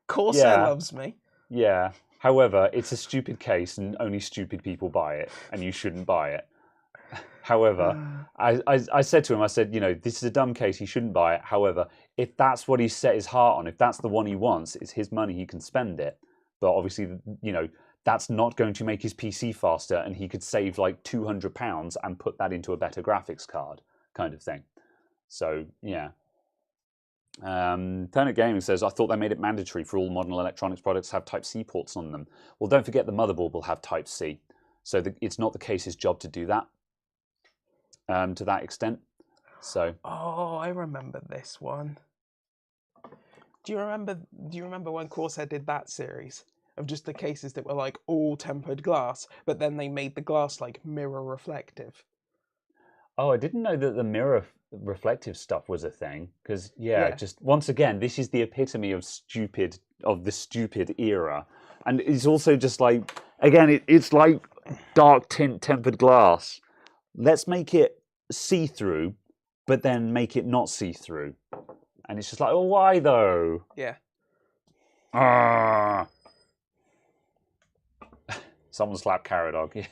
Corsair loves me. Yeah. However, it's a stupid case and only stupid people buy it, and you shouldn't buy it. However, I said to him, this is a dumb case, he shouldn't buy it. However, if that's what he set his heart on, if that's the one he wants, it's his money, he can spend it. But obviously, that's not going to make his PC faster, and he could save like £200 and put that into a better graphics card, kind of thing. So, yeah. Turnip Gaming says, I thought they made it mandatory for all modern electronics products to have Type-C ports on them. Well, don't forget the motherboard will have Type-C. So it's not the case's job to do that. to that extent. So. Oh, I remember this one. Do you remember when Corsair did that series of just the cases that were like all tempered glass, but then they made the glass like mirror reflective? Oh, I didn't know that the mirror reflective stuff was a thing. Because Yeah. just once again, this is the epitome of the stupid era, and it's also just like again, it's like dark tint tempered glass. Let's make it see through, but then make it not see through, and it's just like, oh, why though? Yeah. Ah. Someone slap Carrot Dog. Yeah.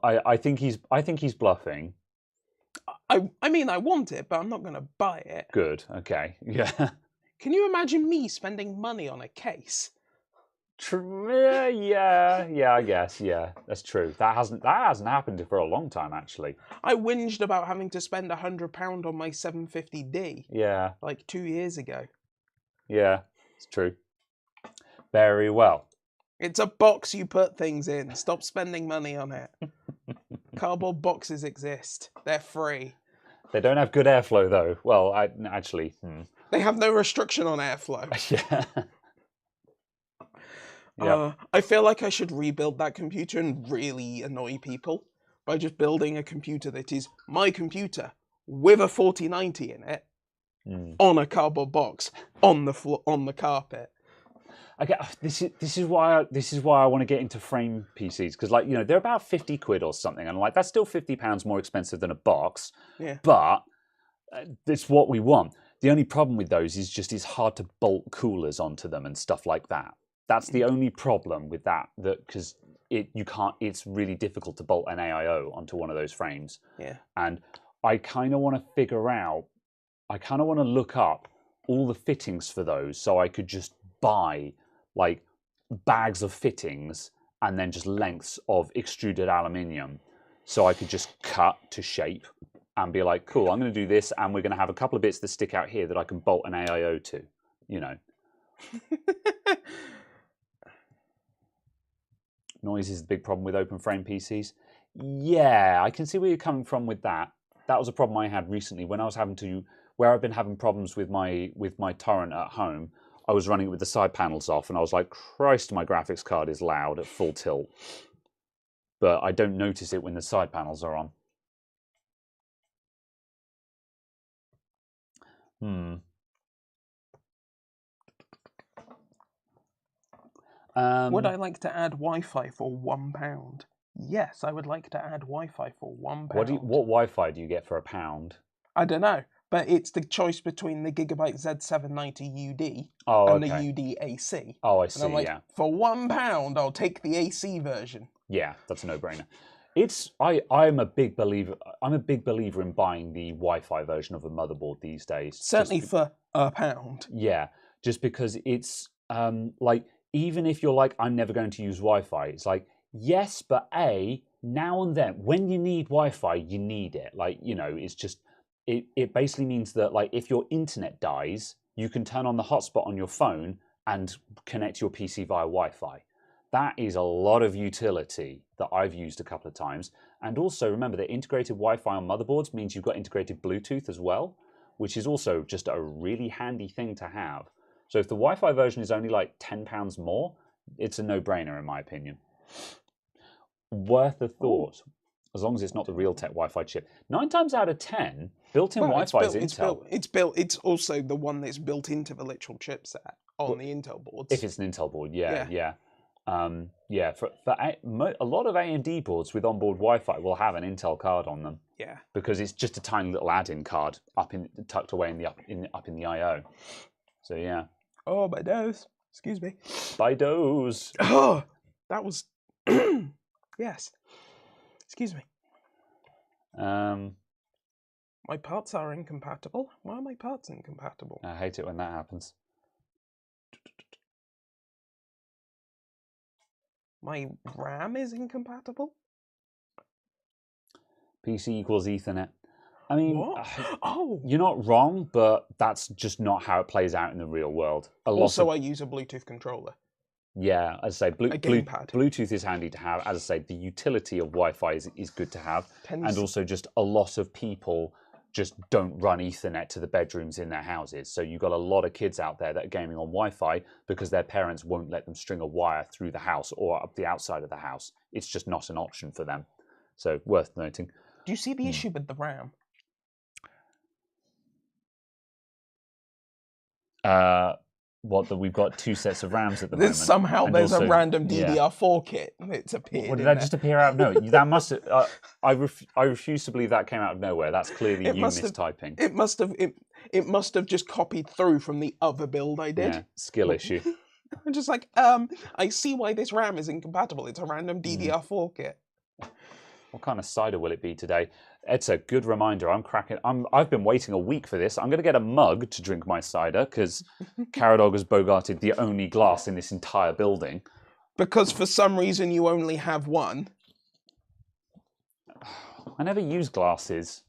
I think he's bluffing. I mean, I want it, but I'm not going to buy it. Good. Okay. Yeah. Can you imagine me spending money on a case? Yeah. I guess. Yeah, that's true. That hasn't happened for a long time, actually. I whinged about having to spend £100 on my 750D. Yeah. Like 2 years ago. Yeah, it's true. Very well. It's a box you put things in. Stop spending money on it. Cardboard boxes exist. They're free. They don't have good airflow, though. Well, actually. They have no restriction on airflow. Yeah. Yep. I feel like I should rebuild that computer and really annoy people by just building a computer that is my computer with a 4090 in it on a cardboard box on the floor, on the carpet. Okay, this is why I want to get into frame PCs, because like, you know, they're about 50 quid or something, and like that's still £50 more expensive than a box. Yeah. But it's what we want. The only problem with those is just it's hard to bolt coolers onto them and stuff like that. That's the only problem with that because it's really difficult to bolt an AIO onto one of those frames. Yeah. And I kind of want to look up all the fittings for those so I could just buy like bags of fittings and then just lengths of extruded aluminium so I could just cut to shape and be like, cool, I'm going to do this, and we're going to have a couple of bits that stick out here that I can bolt an AIO to, you know. Noise is the big problem with open frame PCs. Yeah, I can see where you're coming from with that. That was a problem I had recently when I was where I've been having problems with my torrent at home. I was running it with the side panels off, and I was like, Christ, my graphics card is loud at full tilt. But I don't notice it when the side panels are on. Would I like to add Wi-Fi for £1? Yes, I would like to add Wi-Fi for £1. What Wi-Fi do you get for £1? I don't know, but it's the choice between the Gigabyte Z790 UD and the UD AC. Oh, I see. And I'm like, yeah. for £1, I'll take the AC version. Yeah, that's a no-brainer. I'm a big believer. I'm a big believer in buying the Wi-Fi version of a motherboard these days. Certainly for £1. Yeah, just because it's like, even if you're like, I'm never going to use Wi-Fi, it's like, yes, but now and then, when you need Wi-Fi, you need it. Like, you know, it's just, it basically means that like, if your internet dies, you can turn on the hotspot on your phone and connect your PC via Wi-Fi. That is a lot of utility that I've used a couple of times. And also remember that integrated Wi-Fi on motherboards means you've got integrated Bluetooth as well, which is also just a really handy thing to have. So if the Wi-Fi version is only like £10 more, it's a no-brainer in my opinion. Worth a thought, as long as it's not the Realtek Wi-Fi chip. 9 times out of 10, built-in Wi-Fi is Intel. It's also the one that's built into the literal chipset on the Intel boards. If it's an Intel board, yeah. For a lot of AMD boards with onboard Wi-Fi will have an Intel card on them. Yeah. Because it's just a tiny little add-in card tucked away in the I/O. So yeah. Oh, my nose. Excuse me. By nose. Oh, that was. Yes. Excuse me. My parts are incompatible. Why are my parts incompatible? I hate it when that happens. My RAM is incompatible? PC equals Ethernet. I mean, what? You're not wrong, but that's just not how it plays out in the real world. Also, I use a Bluetooth controller. Yeah, as I say, a gamepad. Bluetooth is handy to have. As I say, the utility of Wi-Fi is good to have, and also just a lot of people just don't run Ethernet to the bedrooms in their houses. So you've got a lot of kids out there that are gaming on Wi-Fi because their parents won't let them string a wire through the house or up the outside of the house. It's just not an option for them. So worth noting. Do you see the issue with the RAM? What, that we've got 2 sets of RAMs at the moment. Somehow and there's also, a random DDR4 kit that's appeared. What, did that just appear out of nowhere? That must. I refuse to believe that came out of nowhere. That's clearly you mistyping. It must have just copied through from the other build I did. Yeah, skill issue. I'm just like, I see why this RAM is incompatible. It's a random DDR4 kit. What kind of cider will it be today? It's a good reminder. I've been waiting a week for this. I'm going to get a mug to drink my cider because Caradog has bogarted the only glass in this entire building. Because for some reason you only have one. I never use glasses,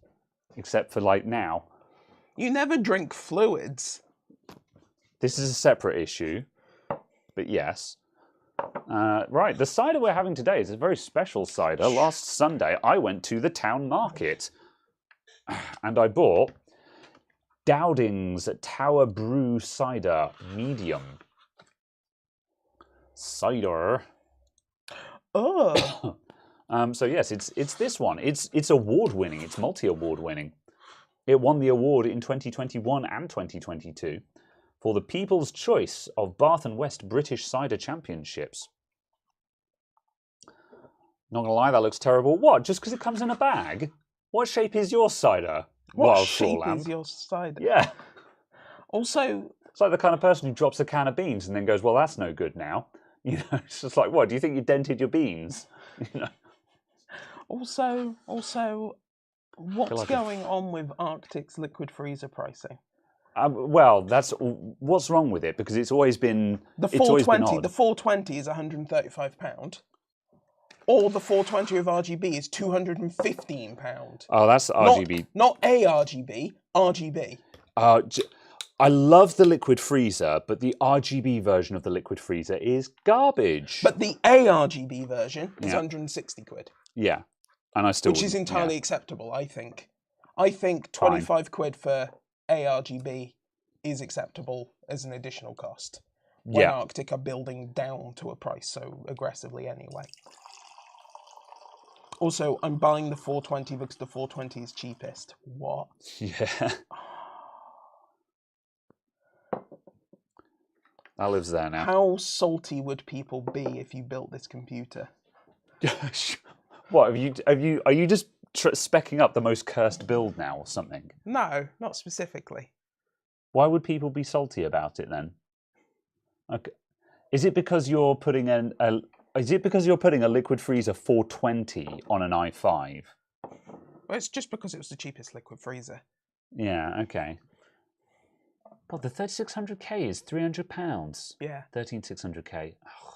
except for like now. You never drink fluids. This is a separate issue, but yes. Right, the cider we're having today is a very special cider. Last Sunday, I went to the town market and I bought Dowding's Tower Brew Cider Medium. Cider. Oh. So yes, it's this one. It's award-winning. It's multi-award-winning. It won the award in 2021 and 2022 for the People's Choice of Bath and West British Cider Championships. Not gonna lie, that looks terrible. What? Just because it comes in a bag? What shape is your cider? What shape is your cider? Yeah. Also, it's like the kind of person who drops a can of beans and then goes, "Well, that's no good now." You know, it's just like, what? Do you think you dented your beans? You know. Also, what's going on with Arctic's liquid freezer pricing? Well, that's what's wrong with it, because it's always been the 420. The 420 is £135, or the 420 of RGB is £215. Oh, that's RGB. Not a RGB, RGB. I love the liquid freezer, but the RGB version of the liquid freezer is garbage. But the ARGB version is 160 quid. Yeah, and which is entirely acceptable, I think. I think 25 quid for ARGB is acceptable as an additional cost when Arctic are building down to a price so aggressively anyway. Also, I'm buying the 420 because the 420 is cheapest. What? Yeah. That lives there now. How salty would people be if you built this computer? What are you just speccing up the most cursed build now or something? No, not specifically. Why would people be salty about it then? Okay. Is it because you're putting a liquid freezer 420 on an i5? Well, it's just because it was the cheapest liquid freezer. Yeah, okay. Well, the 3600K is £300. Yeah. 13600K. Oh.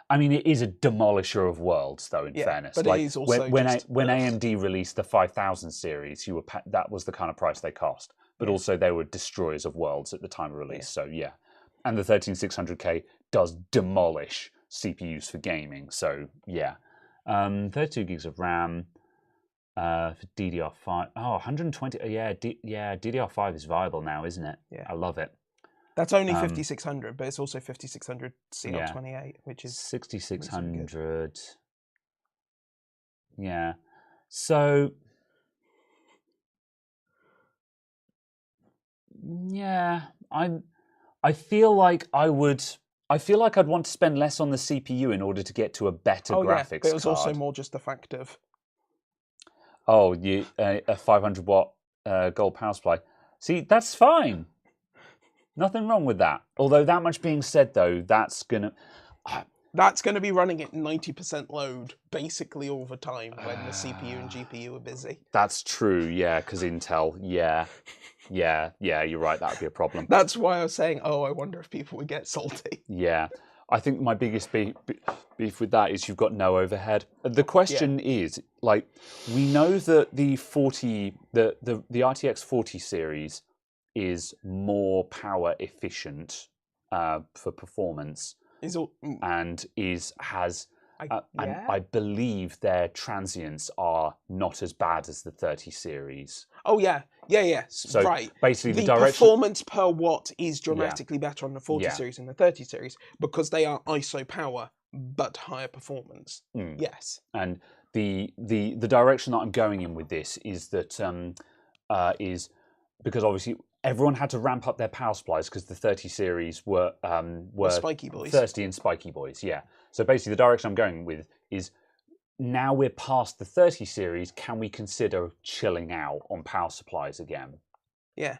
I mean, it is a demolisher of worlds, though. In fairness, but it is also when AMD released the 5000 series, that was the kind of price they cost. But also, they were destroyers of worlds at the time of release. So yeah, and the 13600K does demolish CPUs for gaming. So yeah, 32 gigs of RAM for DDR5. Oh, 120. Yeah, DDR5 is viable now, isn't it? Yeah, I love it. That's only 5600, but it's also 5600 CL28, which is 6600. Yeah, so yeah, I feel like I'd want to spend less on the CPU in order to get to a better graphics card. But it was also more just the fact of a 500 watt gold power supply. See, that's fine. Nothing wrong with that. Although that much being said, though, that's gonna be running at 90% load basically all the time when the CPU and GPU are busy. That's true, yeah, because Intel, yeah, you're right, that would be a problem. That's why I was saying, I wonder if people would get salty. Yeah, I think my biggest beef with that is you've got no overhead. The question is, like, we know that the RTX 40 series is more power efficient for performance, Is all, and has. And yeah. I believe their transients are not as bad as the 30 series. Oh yeah. So right. basically, the The direction. performance per watt is dramatically better on the 40 Yeah. series and the 30 series because they are ISO power but higher performance. Yes. And the direction that I'm going in with this is that is because obviously everyone had to ramp up their power supplies because the 30 series were spiky boys. thirsty and spiky boys. Yeah. So basically, the direction I'm going with is now we're past the 30 series. Can we consider chilling out on power supplies again? Yeah.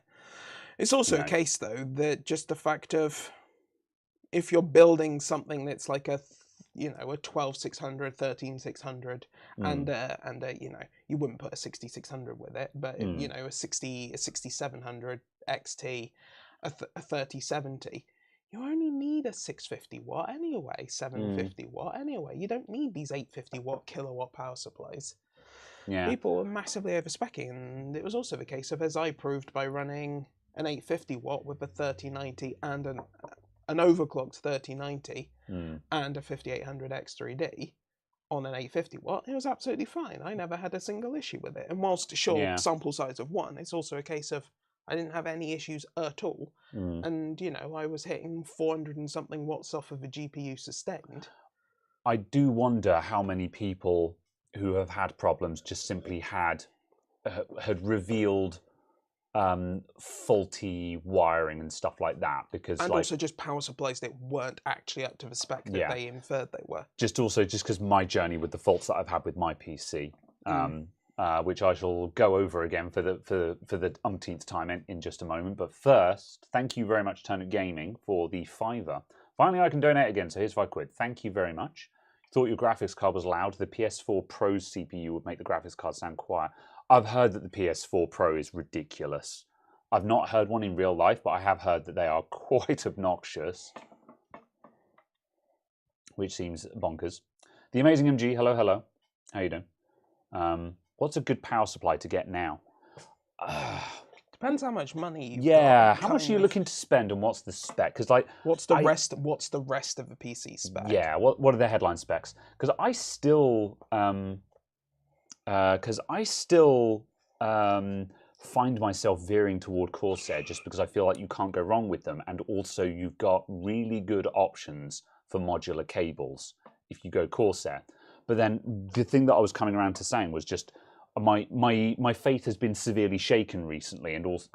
It's also a case though that just the fact of if you're building something that's like a 12600, 13600, and you wouldn't put a 6600 with it, but a 6700 XT, a 3070, you only need a 650 watt anyway, 750 watt anyway. You don't need these 850 watt kilowatt power supplies. Yeah. People were massively overspeccing, and it was also the case of, as I proved by running an 850 watt with a 3090 and an overclocked 3090 and a 5800 X3D on an 850 watt, it was absolutely fine. I never had a single issue with it. And whilst sample size of 1, it's also a case of I didn't have any issues at all. And, I was hitting 400 and something watts off of a GPU sustained. I do wonder how many people who have had problems just simply had revealed faulty wiring and stuff like that, because and also just power supplies that weren't actually up to the spec that they inferred they were. Just because my journey with the faults that I've had with my PC, which I shall go over again for the umpteenth time in just a moment. But first, thank you very much, Turnip Gaming, for the £5. Finally, I can donate again, so here's £5. Thank you very much. Thought your graphics card was loud. The PS4 Pro's CPU would make the graphics card sound quiet. I've heard that the PS4 Pro is ridiculous. I've not heard one in real life, but I have heard that they are quite obnoxious, which seems bonkers. The Amazing MG, hello, hello. How you doing? What's a good power supply to get now? Depends how much money you've got. How much are you looking to spend, and what's the spec? Because what's the rest of the PC spec? Yeah, what are the headline specs? Because I still find myself veering toward Corsair just because I feel like you can't go wrong with them, and also you've got really good options for modular cables if you go Corsair. But then the thing that I was coming around to saying was just my faith has been severely shaken recently, and also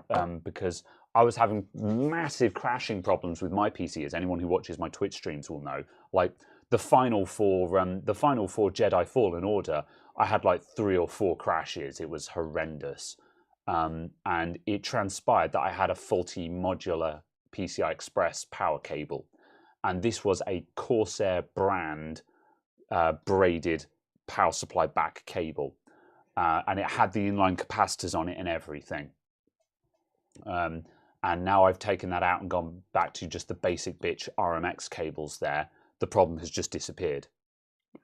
because I was having massive crashing problems with my PC, as anyone who watches my Twitch streams will know. Like the final four Jedi Fallen Order, I had like 3 or 4 crashes. It was horrendous, and it transpired that I had a faulty modular PCI Express power cable, and this was a Corsair brand braided power supply back cable. And it had the inline capacitors on it and everything. And now I've taken that out and gone back to just the basic bitch RMX cables there. The problem has just disappeared.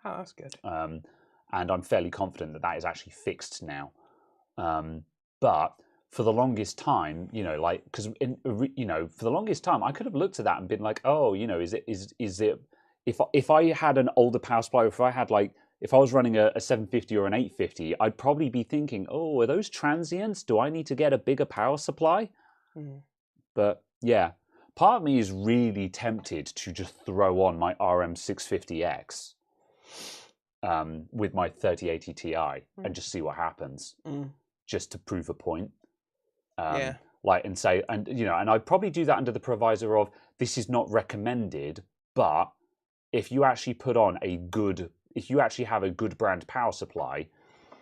Oh, that's good. And I'm fairly confident that is actually fixed now. But for the longest time, for the longest time, I could have looked at that and been like, oh, is it if I had an older power supply, if I was running a 750 or an 850, I'd probably be thinking, oh, are those transients? Do I need to get a bigger power supply? But yeah, part of me is really tempted to just throw on my RM650X with my 3080 Ti and just see what happens, just to prove a point. And I'd probably do that under the proviso of this is not recommended, but if you actually have a good brand power supply,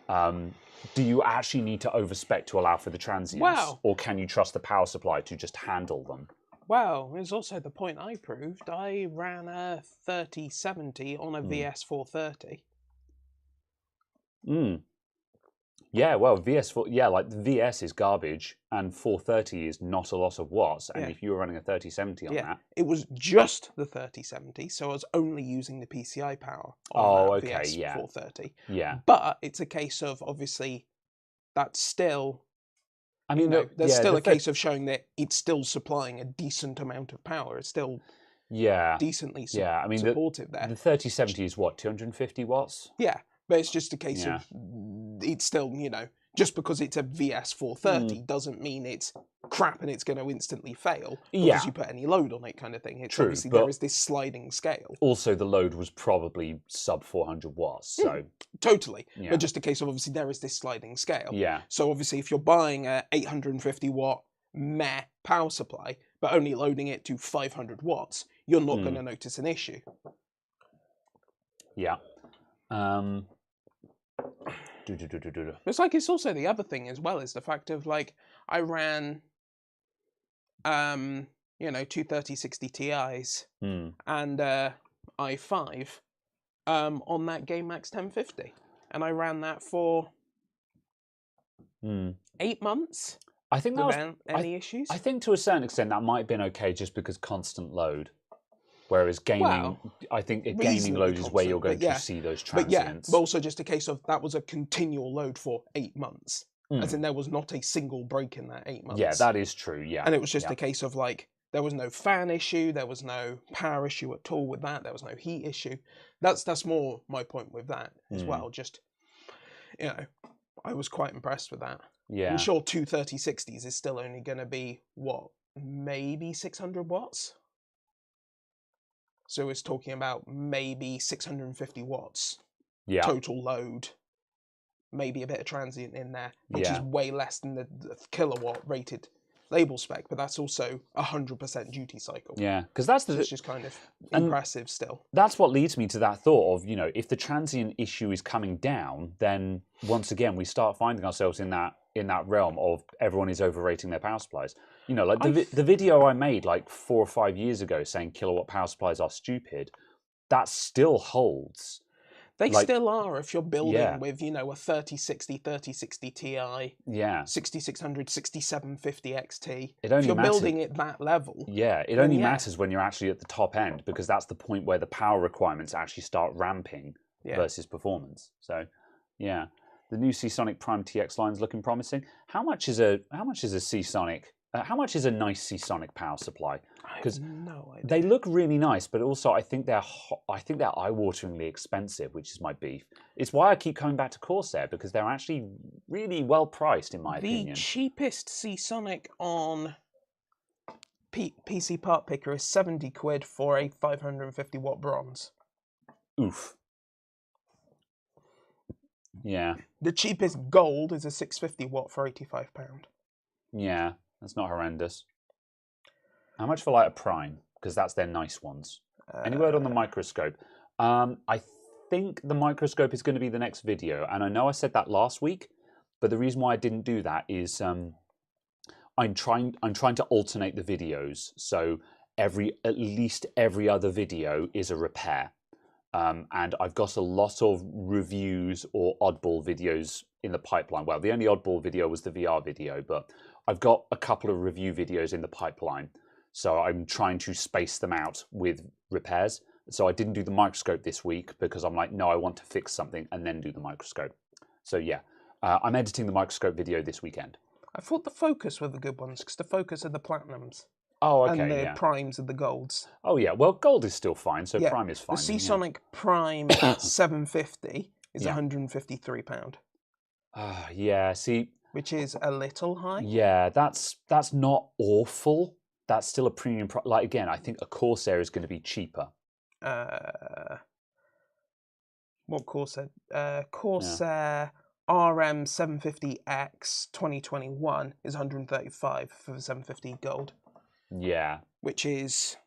do you actually need to overspec to allow for the transients? Or can you trust the power supply to just handle them? Well, it's also the point I proved. I ran a 3070 on a VS430. Yeah, well, the VS is garbage, and 430 is not a lot of watts. And if you were running a 3070 on that, it was just the 3070, so I was only using the PCI power on that VS430. Yeah, but it's a case of obviously that's still. There's still a case of showing that it's still supplying a decent amount of power. It's still decently I mean, supportive there. the 3070 is what, 250 watts? Yeah, but it's just a case of it's still, just because it's a VS430 doesn't mean it's crap and it's going to instantly fail because you put any load on it, kind of thing. It's True, obviously but there is this sliding scale. Also, the load was probably sub 400 watts, so totally. But just a case of obviously there is this sliding scale. Yeah. So obviously, if you're buying a 850 watt meh power supply but only loading it to 500 watts, you're not going to notice an issue. Yeah. It's also the other thing as well is the fact of like I ran, two 3060 Ti's and i5 on that Game Max 1050, and I ran that for 8 months. I think that without any issues. I think to a certain extent that might have been okay just because constant load. Whereas gaming, I think gaming load is where you're going to see those transients. But also just a case of that was a continual load for 8 months. As in there was not a single break in that 8 months. Yeah, that is true, yeah. And it was just a case of like, there was no fan issue, there was no power issue at all with that, there was no heat issue. That's more my point with that as well. Just, I was quite impressed with that. Yeah. I'm sure two 3060s is still only going to be, maybe 600 watts? So it's talking about maybe 650 watts total load, maybe a bit of transient in there, which is way less than the kilowatt rated label spec, but that's also 100% duty cycle. Yeah, because that's it's just kind of impressive still. That's what leads me to that thought of, if the transient issue is coming down, then once again we start finding ourselves in that realm of everyone is overrating their power supplies. Like the video I made like 4 or 5 years ago saying kilowatt power supplies are stupid, that still holds. They still are if you're building with, a 3060, 3060 Ti, 6600, 6750 XT. If you're building at that level. Yeah, it only matters when you're actually at the top end, because that's the point where the power requirements actually start ramping versus performance. So, yeah. The new Seasonic Prime TX line is looking promising. How much is a Seasonic? How much is a nice Seasonic power supply? Because no idea. They look really nice, but also I think they're eye-wateringly expensive, which is my beef. It's why I keep coming back to Corsair, because they're actually really well priced in my opinion. The cheapest Seasonic on PC Part Picker is 70 quid for a 550 watt bronze. Oof. Yeah. The cheapest gold is a 650 watt for £85. Yeah, that's not horrendous. How much for like a Prime? Because that's their nice ones. Any word on the microscope? I think the microscope is going to be the next video, and I know I said that last week, but the reason why I didn't do that is I'm trying to alternate the videos, so at least every other video is a repair. And I've got a lot of reviews or oddball videos in the pipeline. Well, the only oddball video was the VR video, but I've got a couple of review videos in the pipeline. So I'm trying to space them out with repairs. So I didn't do the microscope this week because I'm like, no, I want to fix something and then do the microscope. So yeah, I'm editing the microscope video this weekend. I thought the Focus were the good ones, because the Focus are the Platinums. Oh, okay, and the Primes are the Golds. Oh, yeah. Well, Gold is still fine, so Prime is fine. The Seasonic Prime 750 is £153. Yeah, see... Which is a little high. Yeah, that's not awful. That's still a premium price. Like, again, I think a Corsair is going to be cheaper. What Corsair? Corsair RM 750X 2021 is 135 for the 750 Gold. Yeah. Which is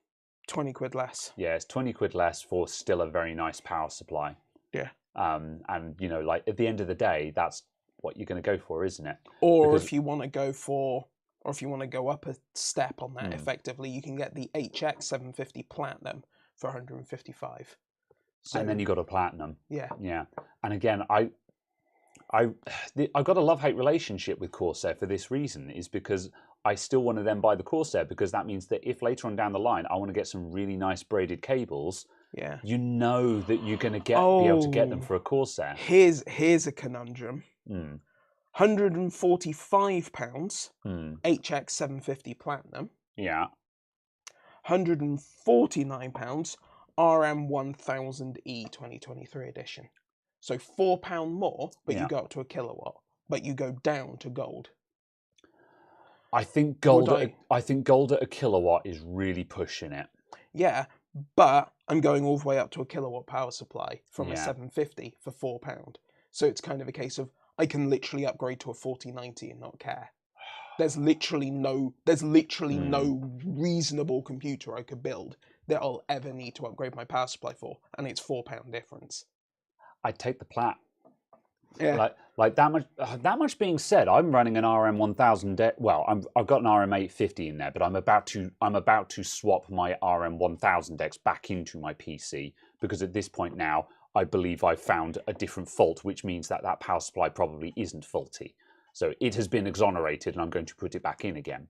20 quid less. Yeah, it's 20 quid less for still a very nice power supply. Yeah. And, like, at the end of the day, that's what you're going to go for, isn't it? Or if you want to go up a step on that effectively, you can get the HX 750 Platinum for 155. So, and then you got a Platinum. Yeah. Yeah. And again, I've got a love-hate relationship with Corsair for this reason, is because I still want to then buy the Corsair, because that means that if later on down the line I want to get some really nice braided cables, you know that you're going to be able to get them for a Corsair. Here's a conundrum. £145 HX 750 Platinum. Yeah. £149 RM1000E 2023 edition. So £4 more, but you go up to a kilowatt, but you go down to gold. I think gold. I think gold at a kilowatt is really pushing it. Yeah, but I'm going all the way up to a kilowatt power supply from a 750 for £4. So it's kind of a case of I can literally upgrade to a 4090 and not care. There's literally no reasonable computer I could build that I'll ever need to upgrade my power supply for, and it's £4 difference. I'd take the plat. Yeah. Like that much. That much being said, I'm running an RM1000. Well, I've got an RM850 in there, but I'm about to swap my RM1000X back into my PC because at this point now, I believe I've found a different fault, which means that that power supply probably isn't faulty. So it has been exonerated, and I'm going to put it back in again.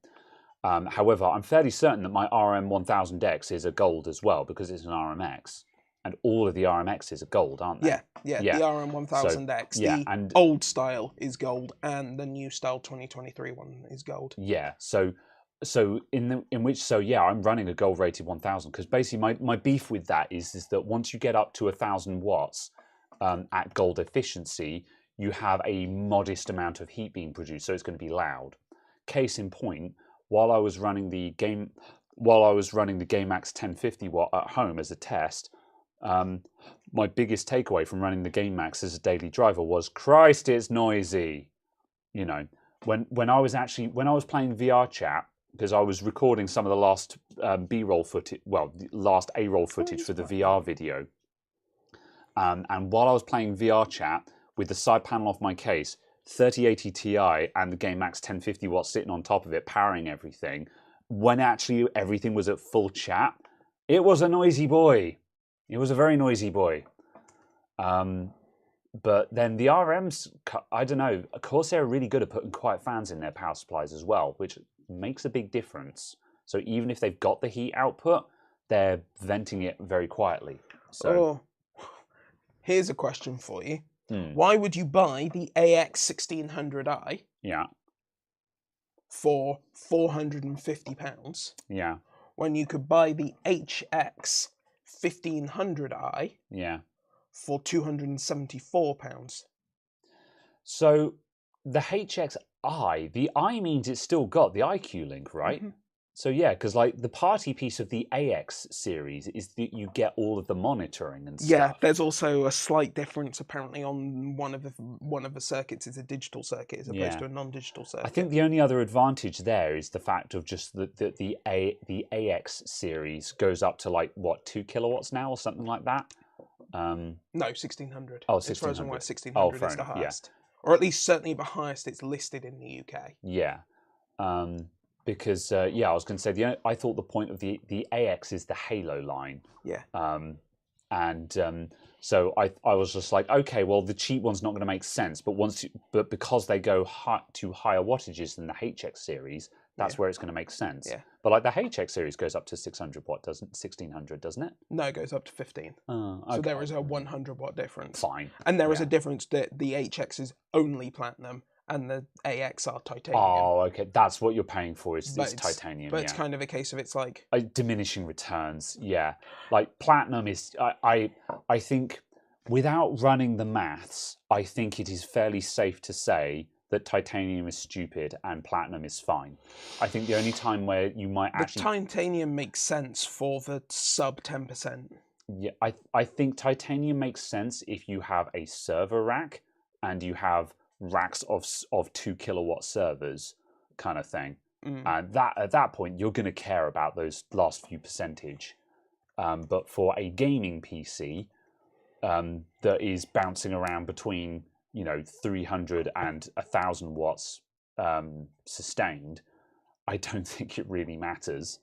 However, I'm fairly certain that my RM1000X is a gold as well because it's an RMX. And all of the RMXs are gold, aren't they? Yeah. The RM1000X, the old style is gold, and the new style 2023 one is gold. Yeah. So I'm running a gold rated 1000 because basically my beef with that is that once you get up to 1000 watts at gold efficiency, you have a modest amount of heat being produced, so it's going to be loud. Case in point, while I was running the GameMax 1050 watt at home as a test. My biggest takeaway from running the GameMax as a daily driver was, Christ, it's noisy. You know, when I was playing VR chat, because I was recording some of the last B-roll footage, the last A-roll footage for the VR video. And while I was playing VR chat with the side panel off my case, 3080 Ti and the GameMax 1050 watts sitting on top of it, powering everything, when actually everything was at full chat, it was a noisy boy. It was a very noisy boy. But then the RMs, I don't know, of course they're really good at putting quiet fans in their power supplies as well, which makes a big difference. So even if they've got the heat output, they're venting it very quietly. So here's a question for you. Why would you buy the AX1600i for £450 when you could buy the HX1500i for £274? So the HXI, the I means it's still got the IQ link, right? So yeah, because like the party piece of the AX series is that you get all of the monitoring and stuff. Yeah, there's also a slight difference apparently on one of the circuits is a digital circuit as opposed to a non-digital circuit. I think the only other advantage there is the fact of just that the AX series goes up to like what 2 kilowatts now or something like that. No, 1600. Oh, 1600. It's frozen where 1600 is the highest, or at least certainly the highest it's listed in the UK. Yeah. Because I was going to say I thought the point of the AX is the Halo line. Yeah. So I was just like, okay, well the cheap one's not going to make sense, but because they go to higher wattages than the HX series, that's where it's going to make sense. Yeah. But like the HX series goes up to 600 watt, 1600, doesn't it? No, it goes up to 15. Oh, okay. So there is a 100 watt difference. Fine. And there is a difference that the HX is only platinum and the AX are titanium. Oh, okay. That's what you're paying for is titanium. But it's kind of a case of it's like diminishing returns. Yeah, like platinum is. I think without running the maths, I think it is fairly safe to say that titanium is stupid and platinum is fine. I think the only time where you might actually titanium makes sense for the sub 10%. Yeah, I think titanium makes sense if you have a server rack and you have racks of 2 kilowatt servers kind of thing. And at that point you're going to care about those last few percentage. But for a gaming PC that is bouncing around between 300 and 1000 watts sustained, I don't think it really matters.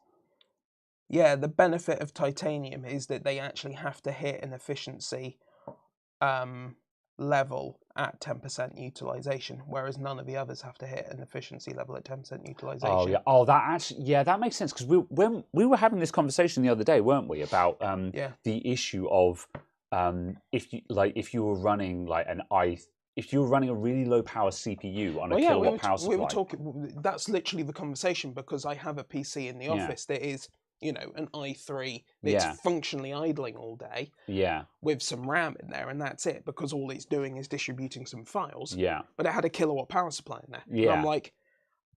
Yeah, the benefit of titanium is that they actually have to hit an efficiency level at 10% utilization, whereas none of the others have to hit an efficiency level at 10% utilization. Oh yeah. Oh, that makes sense because we were having this conversation the other day, weren't we, about the issue of if you were running if you were running a really low power CPU on a kilowatt power supply. We were talking. That's literally the conversation because I have a PC in the office that is you know, an i3 Yeah. that's functionally idling all day Yeah. with some RAM in there, and that's it, because all it's doing is distributing some files. Yeah. But it had a kilowatt power supply in there. And Yeah. I'm like,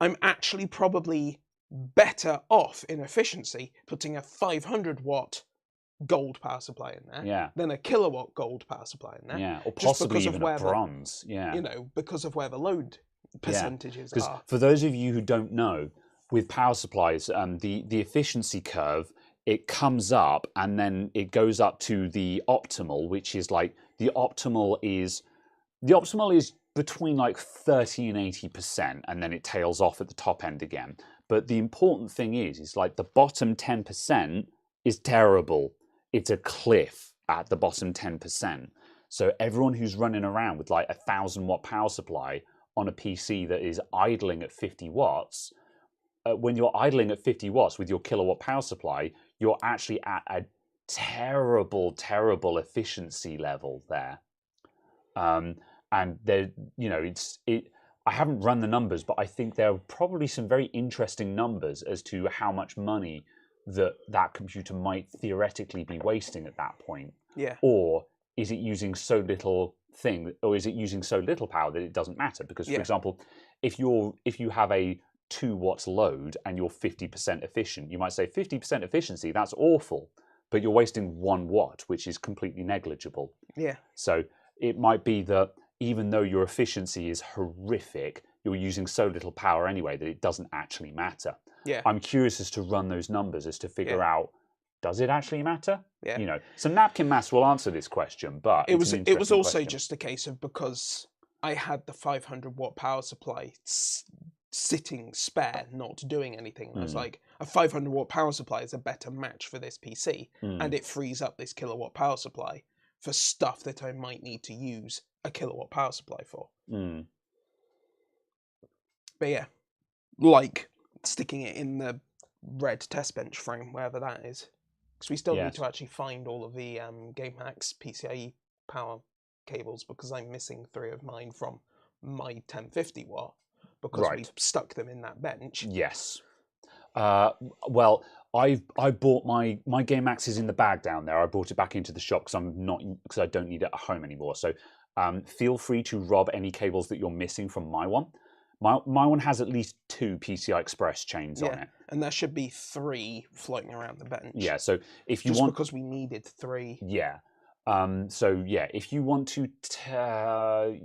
I'm actually probably better off in efficiency putting a 500-watt gold power supply in there Yeah. than a kilowatt gold power supply in there. Yeah. Or just possibly because of even a where the- bronze. Yeah. You know, because of where the load percentages Because are. for those of you who don't know, with power supplies, the efficiency curve, it comes up and then it goes up to the optimal, which is like the optimal is between like 30 and 80%, and then it tails off at the top end again. But the important thing is like the bottom 10% is terrible. It's a cliff at the bottom 10%. So everyone who's running around with like 1,000-watt power supply on a PC that is idling at 50 watts, when you're idling at 50 watts with your kilowatt power supply, you're actually at a terrible, terrible efficiency level there. And there, you know, I haven't run the numbers, but I think there are probably some very interesting numbers as to how much money that computer might theoretically be wasting at that point. Yeah. Or is it using so little power that it doesn't matter? Because, for example, if you have a 2 watts load and you're 50% efficient, you might say 50% efficiency, that's awful, but you're wasting 1 watt, which is completely negligible. Yeah. So it might be that even though your efficiency is horrific, you're using so little power anyway that it doesn't actually matter. Yeah. I'm curious as to run those numbers as to figure out, does it actually matter? Yeah. You know, so Napkin Maths will answer this question, but it was also question. just a case of, because I had the 500-watt power supply sitting spare, not doing anything. I was like, a 500-watt power supply is a better match for this PC, and it frees up this kilowatt power supply for stuff that I might need to use a kilowatt power supply for. But yeah, like sticking it in the red test bench frame, wherever that is. Because we still need to actually find all of the GameHacks PCIe power cables, because I'm missing 3 of mine from my 1050 watt, because we stuck them in that bench. Yes. Well, I bought my GameHacks is in the bag down there. I brought it back into the shop because I don't need it at home anymore. So feel free to rob any cables that you're missing from my one. My one has at least 2 PCI Express chains on it. And there should be 3 floating around the bench. Yeah, so if you just want... because we needed 3. Yeah. So yeah, if you want to... I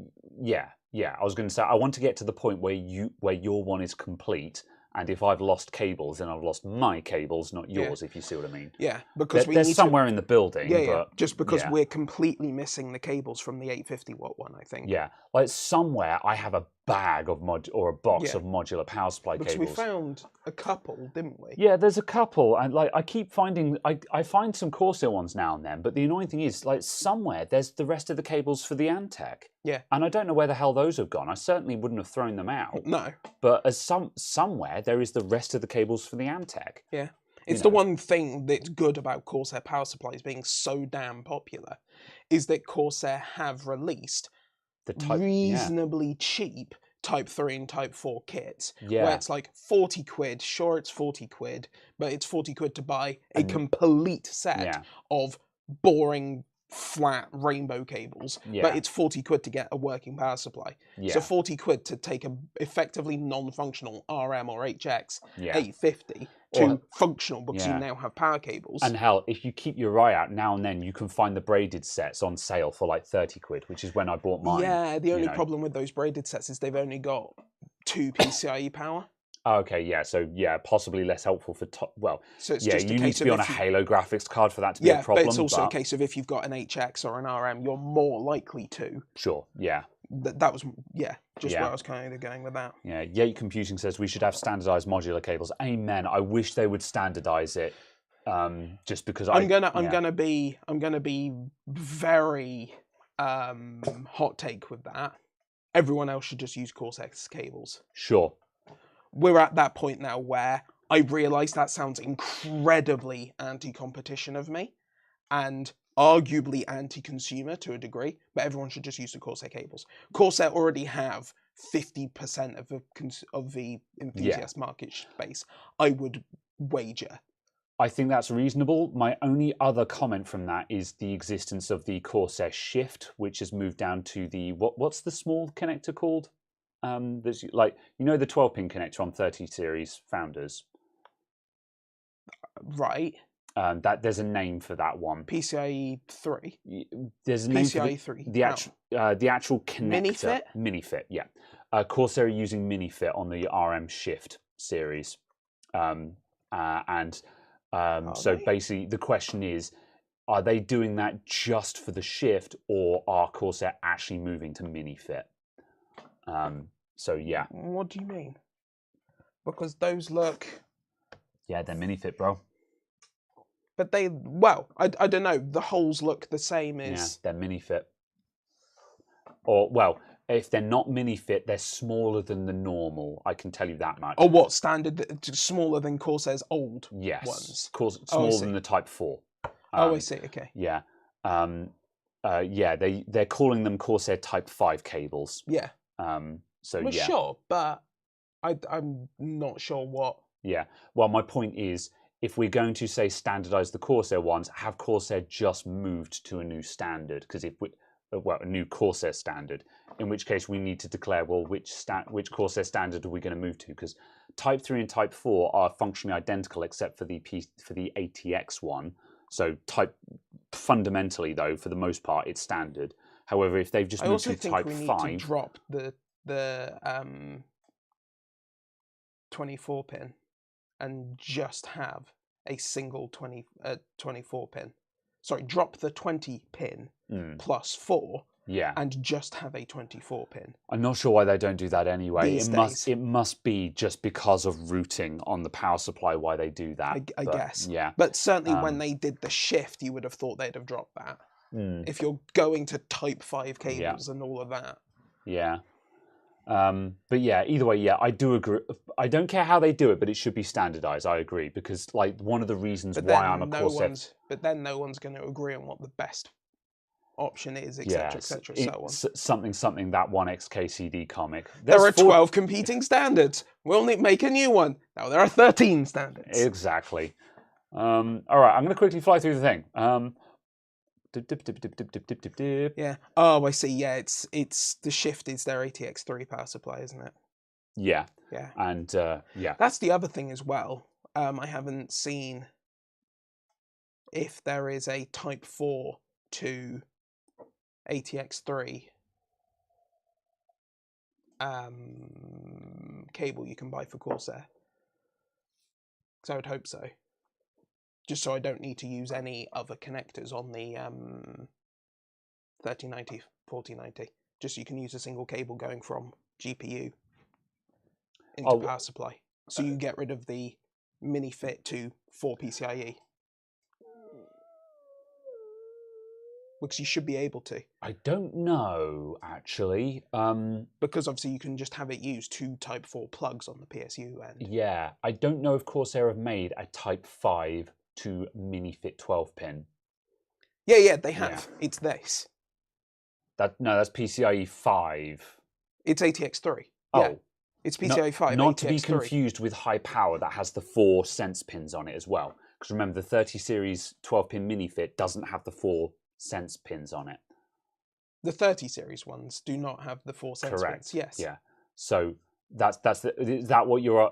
was going to say, I want to get to the point where your one is complete, and if I've lost cables, then I've lost my cables, not yours, if you see what I mean. Yeah, because they're somewhere in the building. But, just because we're completely missing the cables from the 850-watt one, I think. Yeah, like somewhere I have a bag of or a box of modular power supply cables. Because we found a couple, didn't we? Yeah, there's a couple, and like I keep finding, I find some Corsair ones now and then, but the annoying thing is, like somewhere there's the rest of the cables for the Antec. Yeah. And I don't know where the hell those have gone. I certainly wouldn't have thrown them out. No. But as somewhere there is the rest of the cables for the Antec. Yeah. It's the one thing that's good about Corsair power supplies being so damn popular, is that Corsair have released the reasonably cheap Type 3 and Type 4 kits, where it's like 40 quid, sure it's 40 quid, but it's 40 quid to buy a complete set of boring flat rainbow cables, but it's 40 quid to get a working power supply. So 40 quid to take a effectively non-functional RM or HX 850 to functional, because you now have power cables. And hell, if you keep your eye out now and then, you can find the braided sets on sale for like 30 quid, which is when I bought mine. Yeah, the only problem with those braided sets is they've only got 2 PCIe power. Okay, yeah, so yeah, possibly less helpful for so it's just you need to be on a Halo graphics card for that to be a problem. But it's also a case of, if you've got an HX or an RM, you're more likely to. Sure, yeah. That was, where I was kind of going with that. Yeah, Yate Computing says we should have standardized modular cables. Amen. I wish they would standardize it, just because I'm gonna be very hot take with that. Everyone else should just use Corsair cables. Sure. We're at that point now where I realise that sounds incredibly anti-competition of me, and arguably anti-consumer to a degree, but everyone should just use the Corsair cables. Corsair already have 50% of the enthusiast market space. I would wager I think that's reasonable. My only other comment from that is the existence of the Corsair Shift, which has moved down to the what's the small connector called? There's like the 12-pin connector on 30 series Founders. Right. That there's a name for that one. PCIe 3. There's a name for PCIe 3. the actual connector. MiniFit. MiniFit, yeah. Corsair are using MiniFit on the RM Shift series, so basically the question is, are they doing that just for the Shift, or are Corsair actually moving to MiniFit? So yeah. What do you mean? Because those look. Yeah, they're MiniFit, bro. But I don't know. The holes look the same as. Yeah, they're MiniFit. Or well, if they're not MiniFit, they're smaller than the normal. I can tell you that much. Oh, what standard? Smaller than Corsair's old ones. Smaller than the Type 4. I see. Okay. Yeah. They're calling them Corsair Type 5 cables. Yeah. Sure, but I'm not sure what. Yeah. Well, my point is, if we're going to say standardize the Corsair ones, have Corsair just moved to a new standard? Because a new Corsair standard, in which case we need to declare, well, which Corsair standard are we going to move to? Because Type 3 and Type 4 are functionally identical except for the ATX one. So fundamentally, though, for the most part, it's standard. However, if they've just moved to Type 5... I also think we need to drop the 24 pin and just have a single 24 pin. Sorry, drop the 20 pin plus 4 and just have a 24 pin. I'm not sure why they don't do that anyway. It must be just because of routing on the power supply why they do that. I guess. Yeah. But certainly when they did the Shift, you would have thought they'd have dropped that. If you're going to Type 5 cables and all of that. Yeah. But yeah, either way, yeah, I do agree. I don't care how they do it, but it should be standardized. I agree, because like one of the reasons why I'm a Corsair. But then no one's going to agree on what the best option is, etc., etc., so on. Something that one XKCD comic. There are 12 competing standards. We'll make a new one. Now there are 13 standards. Exactly. All right, I'm going to quickly fly through the thing. Yeah. Oh, I see. Yeah, it's the Shift is their ATX 3 power supply, isn't it? Yeah. Yeah. And yeah. That's the other thing as well. I haven't seen if there is a Type 4 to ATX 3 cable you can buy for Corsair. So I would hope so. Just so I don't need to use any other connectors on the 3090, 4090. Just so you can use a single cable going from GPU into power supply. So you get rid of the MiniFit to 4 PCIe. Because you should be able to. I don't know, actually. Because obviously you can just have it use 2 Type 4 plugs on the PSU end. Yeah, I don't know if Corsair have made a Type 5 to MiniFit 12-pin. Yeah, they have. Yeah. It's this. That's PCIe 5. It's ATX 3. Oh. Yeah. It's PCIe 5. Not ATX to be confused with high power that has the 4 sense pins on it as well. Because remember, the 30 series 12-pin MiniFit doesn't have the 4 sense pins on it. The 30 series ones do not have the 4 sense pins. Yes. Yeah. So is that what you're?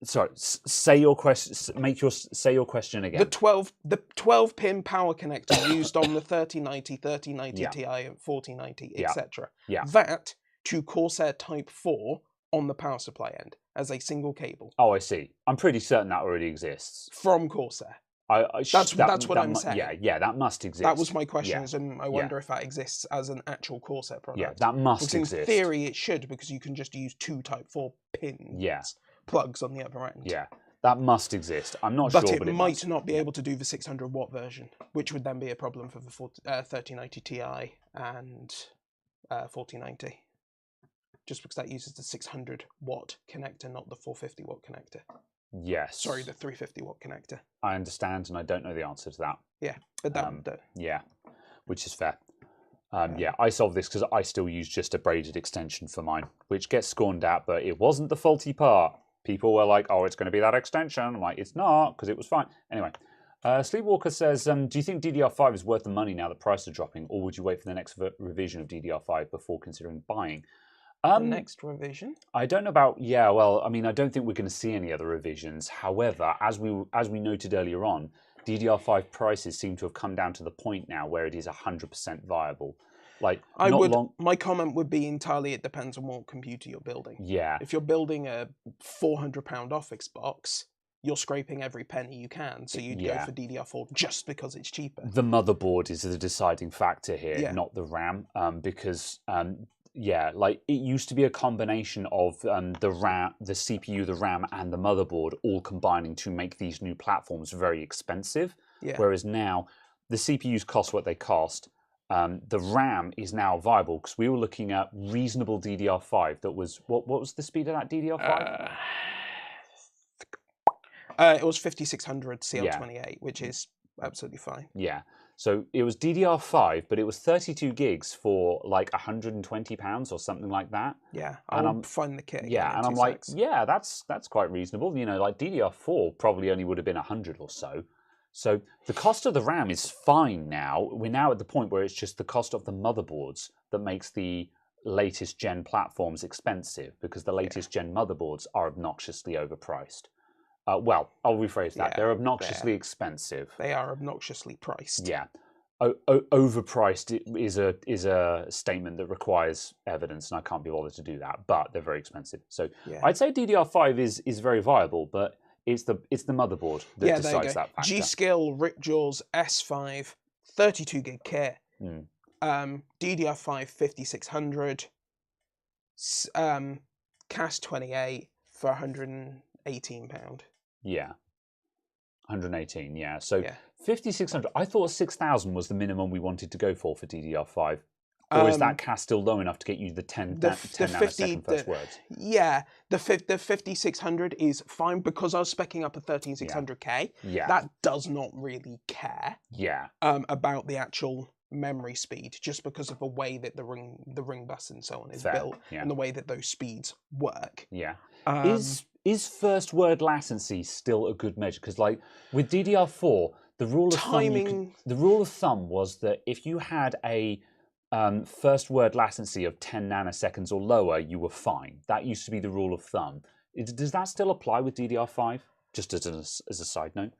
Sorry. Say your question. Say your question again. The 12-pin power connector used on the 3090, 3090 Ti, and 4090, etc. Yeah. That to Corsair Type 4 on the power supply end as a single cable. Oh, I see. I'm pretty certain that already exists from Corsair. That's what I'm saying. Yeah, that must exist. That was my question, and I wonder if that exists as an actual Corsair product. Yeah, that must exist. In theory, it should, because you can just use 2 Type 4 pins, plugs on the other end. Yeah, that must exist. I'm not sure, but it might not be able to do the 600 watt version, which would then be a problem for the 3090 Ti and 4090. Just because that uses the 600 watt connector, not the 450 watt connector. Yes. Sorry, the 350 watt connector. I understand, and I don't know the answer to that. Yeah, but that... yeah, which is fair. Yeah, I solved this because I still use just a braided extension for mine, which gets scorned at, but it wasn't the faulty part. people were like, "Oh, it's going to be that extension." I'm like, "It's not, because it was fine." Anyway, Sleepwalker says, "Do you think DDR5 is worth the money now that prices are dropping, or would you wait for the next revision of DDR5 before considering buying?" The next revision? I don't know about. Yeah, well, I mean, I don't think we're going to see any other revisions. However, as we noted earlier on, DDR5 prices seem to have come down to the point now where it is 100% viable. Like, my comment would be entirely it depends on what computer you're building. Yeah. If you're building a £400 office box, you're scraping every penny you can, so you'd go for DDR4 just because it's cheaper. The motherboard is the deciding factor here, Yeah. not the RAM, because like it used to be a combination of the RAM, the CPU, the RAM, and the motherboard all combining to make these new platforms very expensive. Yeah. Whereas now the CPUs cost what they cost. The RAM is now viable because we were looking at reasonable DDR5 that was what was the speed of that DDR5? It was 5600 CL28, which is absolutely fine. Yeah. So it was DDR5, but it was 32 gigs for like £120 or something like that. Yeah, I'll find the kit. Yeah, and I'm like, yeah, that's quite reasonable. You know, like DDR4 probably only would have been 100 or so. So the cost of the RAM is fine now. We're now at the point where it's just the cost of the motherboards that makes the latest gen platforms expensive, because the latest gen motherboards are obnoxiously overpriced. Well, I'll rephrase that. They're obnoxiously expensive. They are obnoxiously priced. Yeah. Overpriced is a statement that requires evidence, and I can't be bothered to do that, but they're very expensive. So I'd say DDR5 is very viable, but it's the motherboard that decides that factor. G-Skill Ripjaw's S5 32 gig kit. DDR5 5600. CAS 28 for £118. Yeah. 118, yeah. So 5600. I thought 6000 was the minimum we wanted to go for DDR5. Or is that CAS still low enough to get you the 10 nanosecond first words? Yeah, the 5600 is fine because I was speccing up a 13600K. Yeah. That does not really care. Yeah. About the actual memory speed, just because of the way that the ring bus and so on is built, and the way that those speeds work. Yeah. Is first word latency still a good measure? Because like with DDR4, the rule of thumb was that if you had a first word latency of 10 nanoseconds or lower, you were fine. That used to be the rule of thumb. Does that still apply with DDR5? Just as a side note.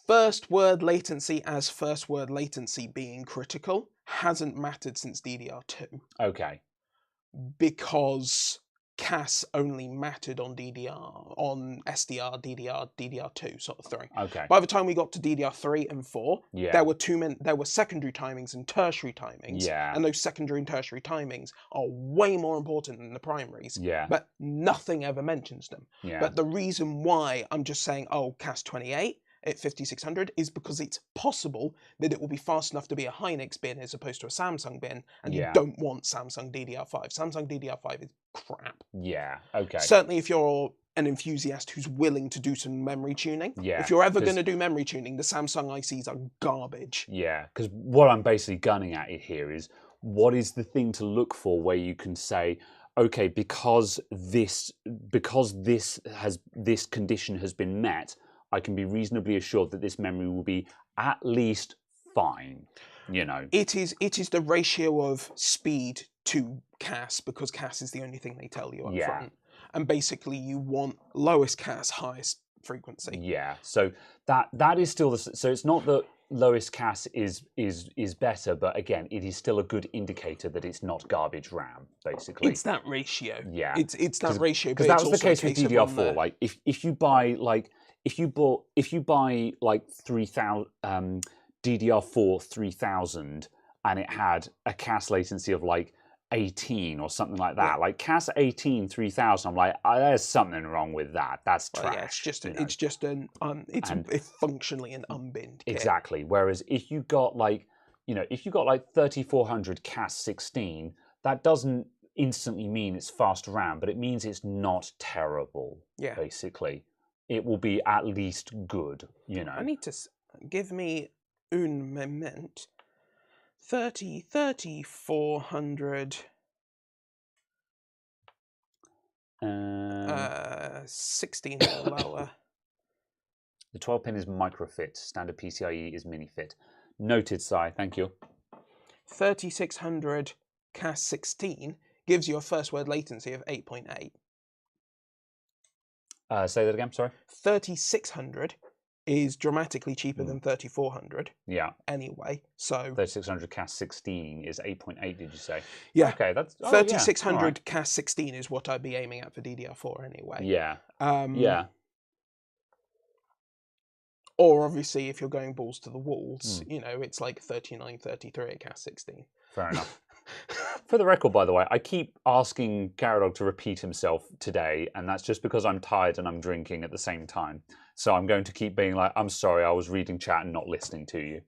First word latency as first word latency being critical hasn't mattered since DDR2. Okay. Because CAS only mattered on SDR, DDR, DDR2 sort of thing. Okay. By the time we got to DDR3 and 4, there were secondary timings and tertiary timings. Yeah. And those secondary and tertiary timings are way more important than the primaries. Yeah. But nothing ever mentions them. Yeah. But the reason why I'm just saying, CAS 28 at 5600 is because it's possible that it will be fast enough to be a Hynix bin as opposed to a Samsung bin, and you don't want Samsung DDR5. Samsung DDR5 is crap. Yeah, okay. Certainly if you're an enthusiast who's willing to do some memory tuning. Yeah. If you're ever going to do memory tuning, the Samsung ICs are garbage. Yeah, because what I'm basically gunning at it here is, what is the thing to look for where you can say, okay, because this condition has been met, I can be reasonably assured that this memory will be at least fine, you know. It is the ratio of speed to CAS, because CAS is the only thing they tell you up front. And basically you want lowest CAS, highest frequency. Yeah, so that is still so it's not that lowest CAS is better, but again, it is still a good indicator that it's not garbage RAM, basically. It's that ratio. Yeah. It's that ratio, because that was the case with DDR4. Like if you buy like 3000 DDR4 3000 and it had a CAS latency of like 18 or something like that, like CAS 18 3000, I'm like, there's something wrong with that. That's trash. It's functionally an unbinned kit. Exactly. Whereas if you got like 3400 CAS 16, that doesn't instantly mean it's fast RAM, but it means it's not terrible. Yeah. Basically, it will be at least good. You know. I need to give me un moment. 3400. 16 or lower. The 12-pin is microfit. Standard PCIe is mini-fit. Noted, Si. Thank you. 3600 CAS 16 gives you a first word latency of 8.8. Say that again, sorry. 3600 is dramatically cheaper than 3400. Yeah. Anyway, so 3600 CAS 16 is 8.8, did you say? yeah. Okay, that's 3600 yeah. Right. CAS 16 is what I'd be aiming at for DDR4 anyway. Yeah. Yeah. Or obviously, if you're going balls to the walls, you know, it's like 3933 at CAS 16. Fair enough. For the record, by the way, I keep asking Caradog to repeat himself today, and that's just because I'm tired and I'm drinking at the same time. So I'm going to keep being like, I'm sorry, I was reading chat and not listening to you.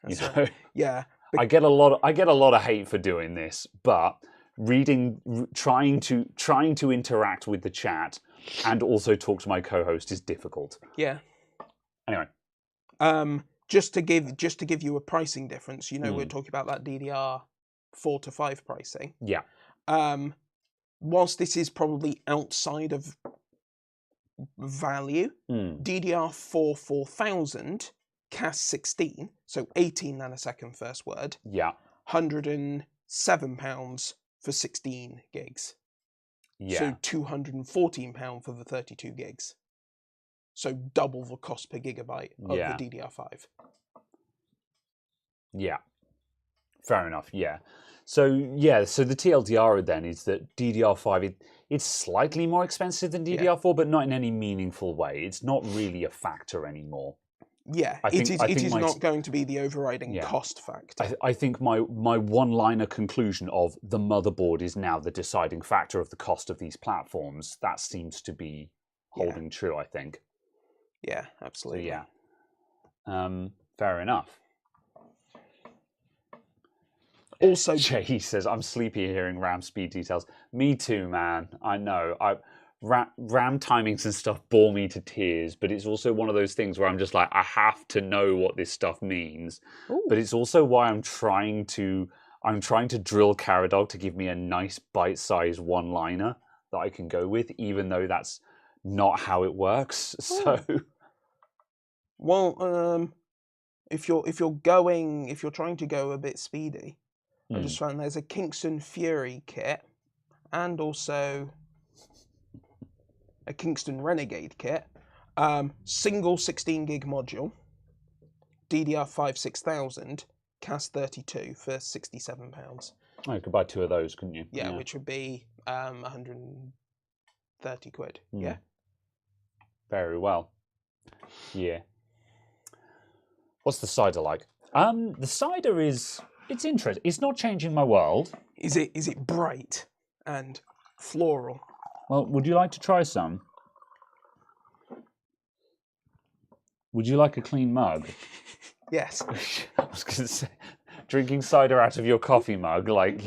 That's you know? right. Yeah. I get a lot of hate for doing this, but trying to interact with the chat and also talk to my co-host is difficult. Yeah. Anyway. Just to give you a pricing difference, you know, we're talking about that DDR4 to 5 pricing. Yeah. Whilst this is probably outside of value, DDR4 4000 CAS 16, so 18 nanosecond first word. Yeah. £107 for 16 gigs. Yeah. So £214 for the 32 gigs. So double the cost per gigabyte of the DDR5. Yeah. Fair enough, yeah. So the TLDR then is that DDR5, it's slightly more expensive than DDR4, but not in any meaningful way. It's not really a factor anymore. Yeah, it is not going to be the overriding cost factor. I think my one-liner conclusion of the motherboard is now the deciding factor of the cost of these platforms, that seems to be holding true, I think. Yeah, absolutely. So, fair enough. Also, Jay says, I'm sleepy hearing RAM speed details. Me too, man. I know. RAM timings and stuff bore me to tears, but it's also one of those things where I'm just like, I have to know what this stuff means. Ooh. But it's also why I'm trying to drill Caradog to give me a nice bite-sized one-liner that I can go with, even though that's not how it works. So, well, if you're trying to go a bit speedy, I just found there's a Kingston Fury kit and also a Kingston Renegade kit, single 16 gig module, DDR5 6000, CAS 32 for £67. Oh, you could buy two of those, couldn't you? Yeah, which would be 130 quid. Yeah. Very well. Yeah. What's the cider like? The cider it's interesting. It's not changing my world. Is it bright and floral? Well, would you like to try some? Would you like a clean mug? Yes. I was going to say, drinking cider out of your coffee mug, like,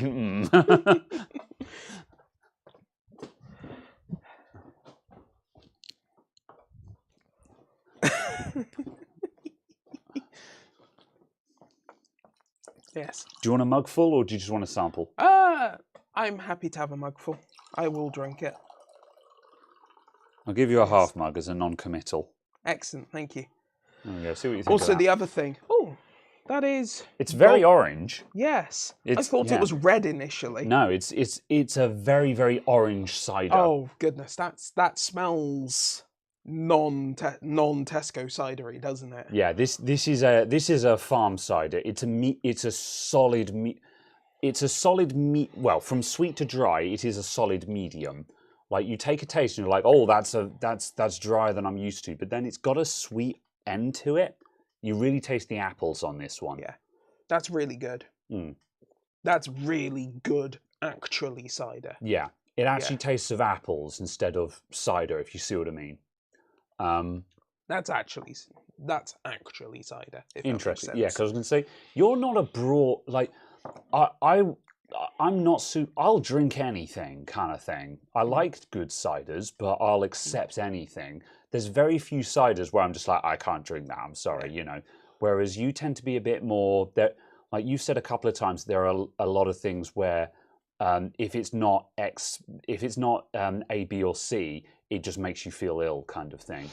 Yes. Do you want a mug full, or do you just want a sample? I'm happy to have a mug full. I will drink it. I'll give you a half mug as a non-committal. Excellent, thank you. There we go. See what you think. Also, of that. the other thing. Oh, that is. It's very orange. Yes. I thought it was red initially. No, it's a very, very orange cider. Oh goodness, that smells non-Tesco cidery, doesn't it? Yeah, this is a farm cider. It's a solid meat. Well, from sweet to dry, it is a solid medium. Like, you take a taste and you're like, oh, that's drier than I'm used to. But then it's got a sweet end to it. You really taste the apples on this one. Yeah, that's really good. That's really good, actually, cider. Yeah, it actually tastes of apples instead of cider, if you see what I mean. That's actually cider. Interesting. Yeah, because I was going to say, you're not a broad, like, I'm not I'll drink anything kind of thing. I like good ciders, but I'll accept anything. There's very few ciders where I'm just like, I can't drink that. I'm sorry, you know. Whereas you tend to be a bit more that, like you've said a couple of times, there are a lot of things where if it's not A, B, or C, it just makes you feel ill kind of thing.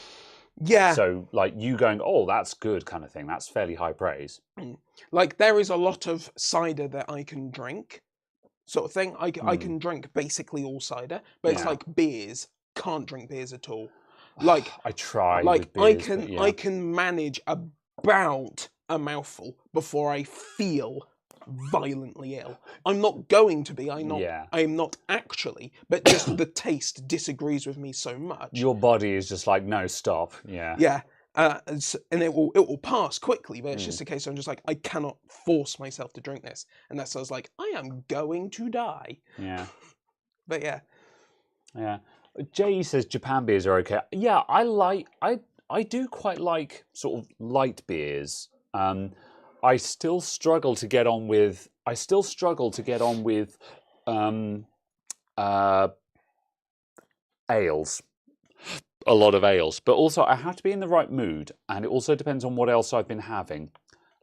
Yeah. So like you going, oh, that's good kind of thing. That's fairly high praise. Like there is a lot of cider that I can drink, sort of thing. I can drink basically all cider, but it's like beers. Can't drink beers at all. Like I try. Like with beers, I can manage about a mouthful before I feel violently ill. I'm not going to be. I'm not actually. But just the taste disagrees with me so much. Your body is just like, no, stop. Yeah. Yeah. And it will pass quickly, but it's just a case of I'm just like, I cannot force myself to drink this. And that's so I was like, I am going to die. Yeah. But yeah. Yeah. Jay says Japan beers are okay. Yeah, I do quite like sort of light beers. I still struggle to get on with ales. A lot of ales, but also I have to be in the right mood, and it also depends on what else I've been having.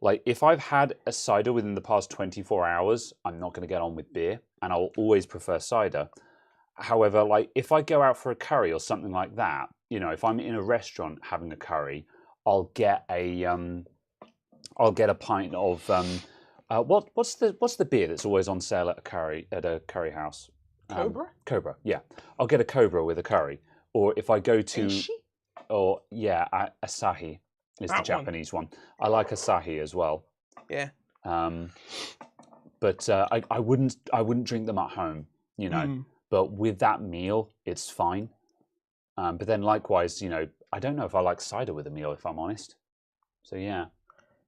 Like if I've had a cider within the past 24 hours, I'm not going to get on with beer, and I'll always prefer cider. However, like if I go out for a curry or something like that, you know, if I'm in a restaurant having a curry, I'll get a pint of what's the beer that's always on sale at a curry house? Cobra? Cobra, yeah. I'll get a Cobra with a curry. Or if I go to, Asahi is the Japanese one. I like Asahi as well. Yeah. But I wouldn't drink them at home, you know. But with that meal, it's fine. But then likewise, you know, I don't know if I like cider with a meal, if I'm honest. So yeah.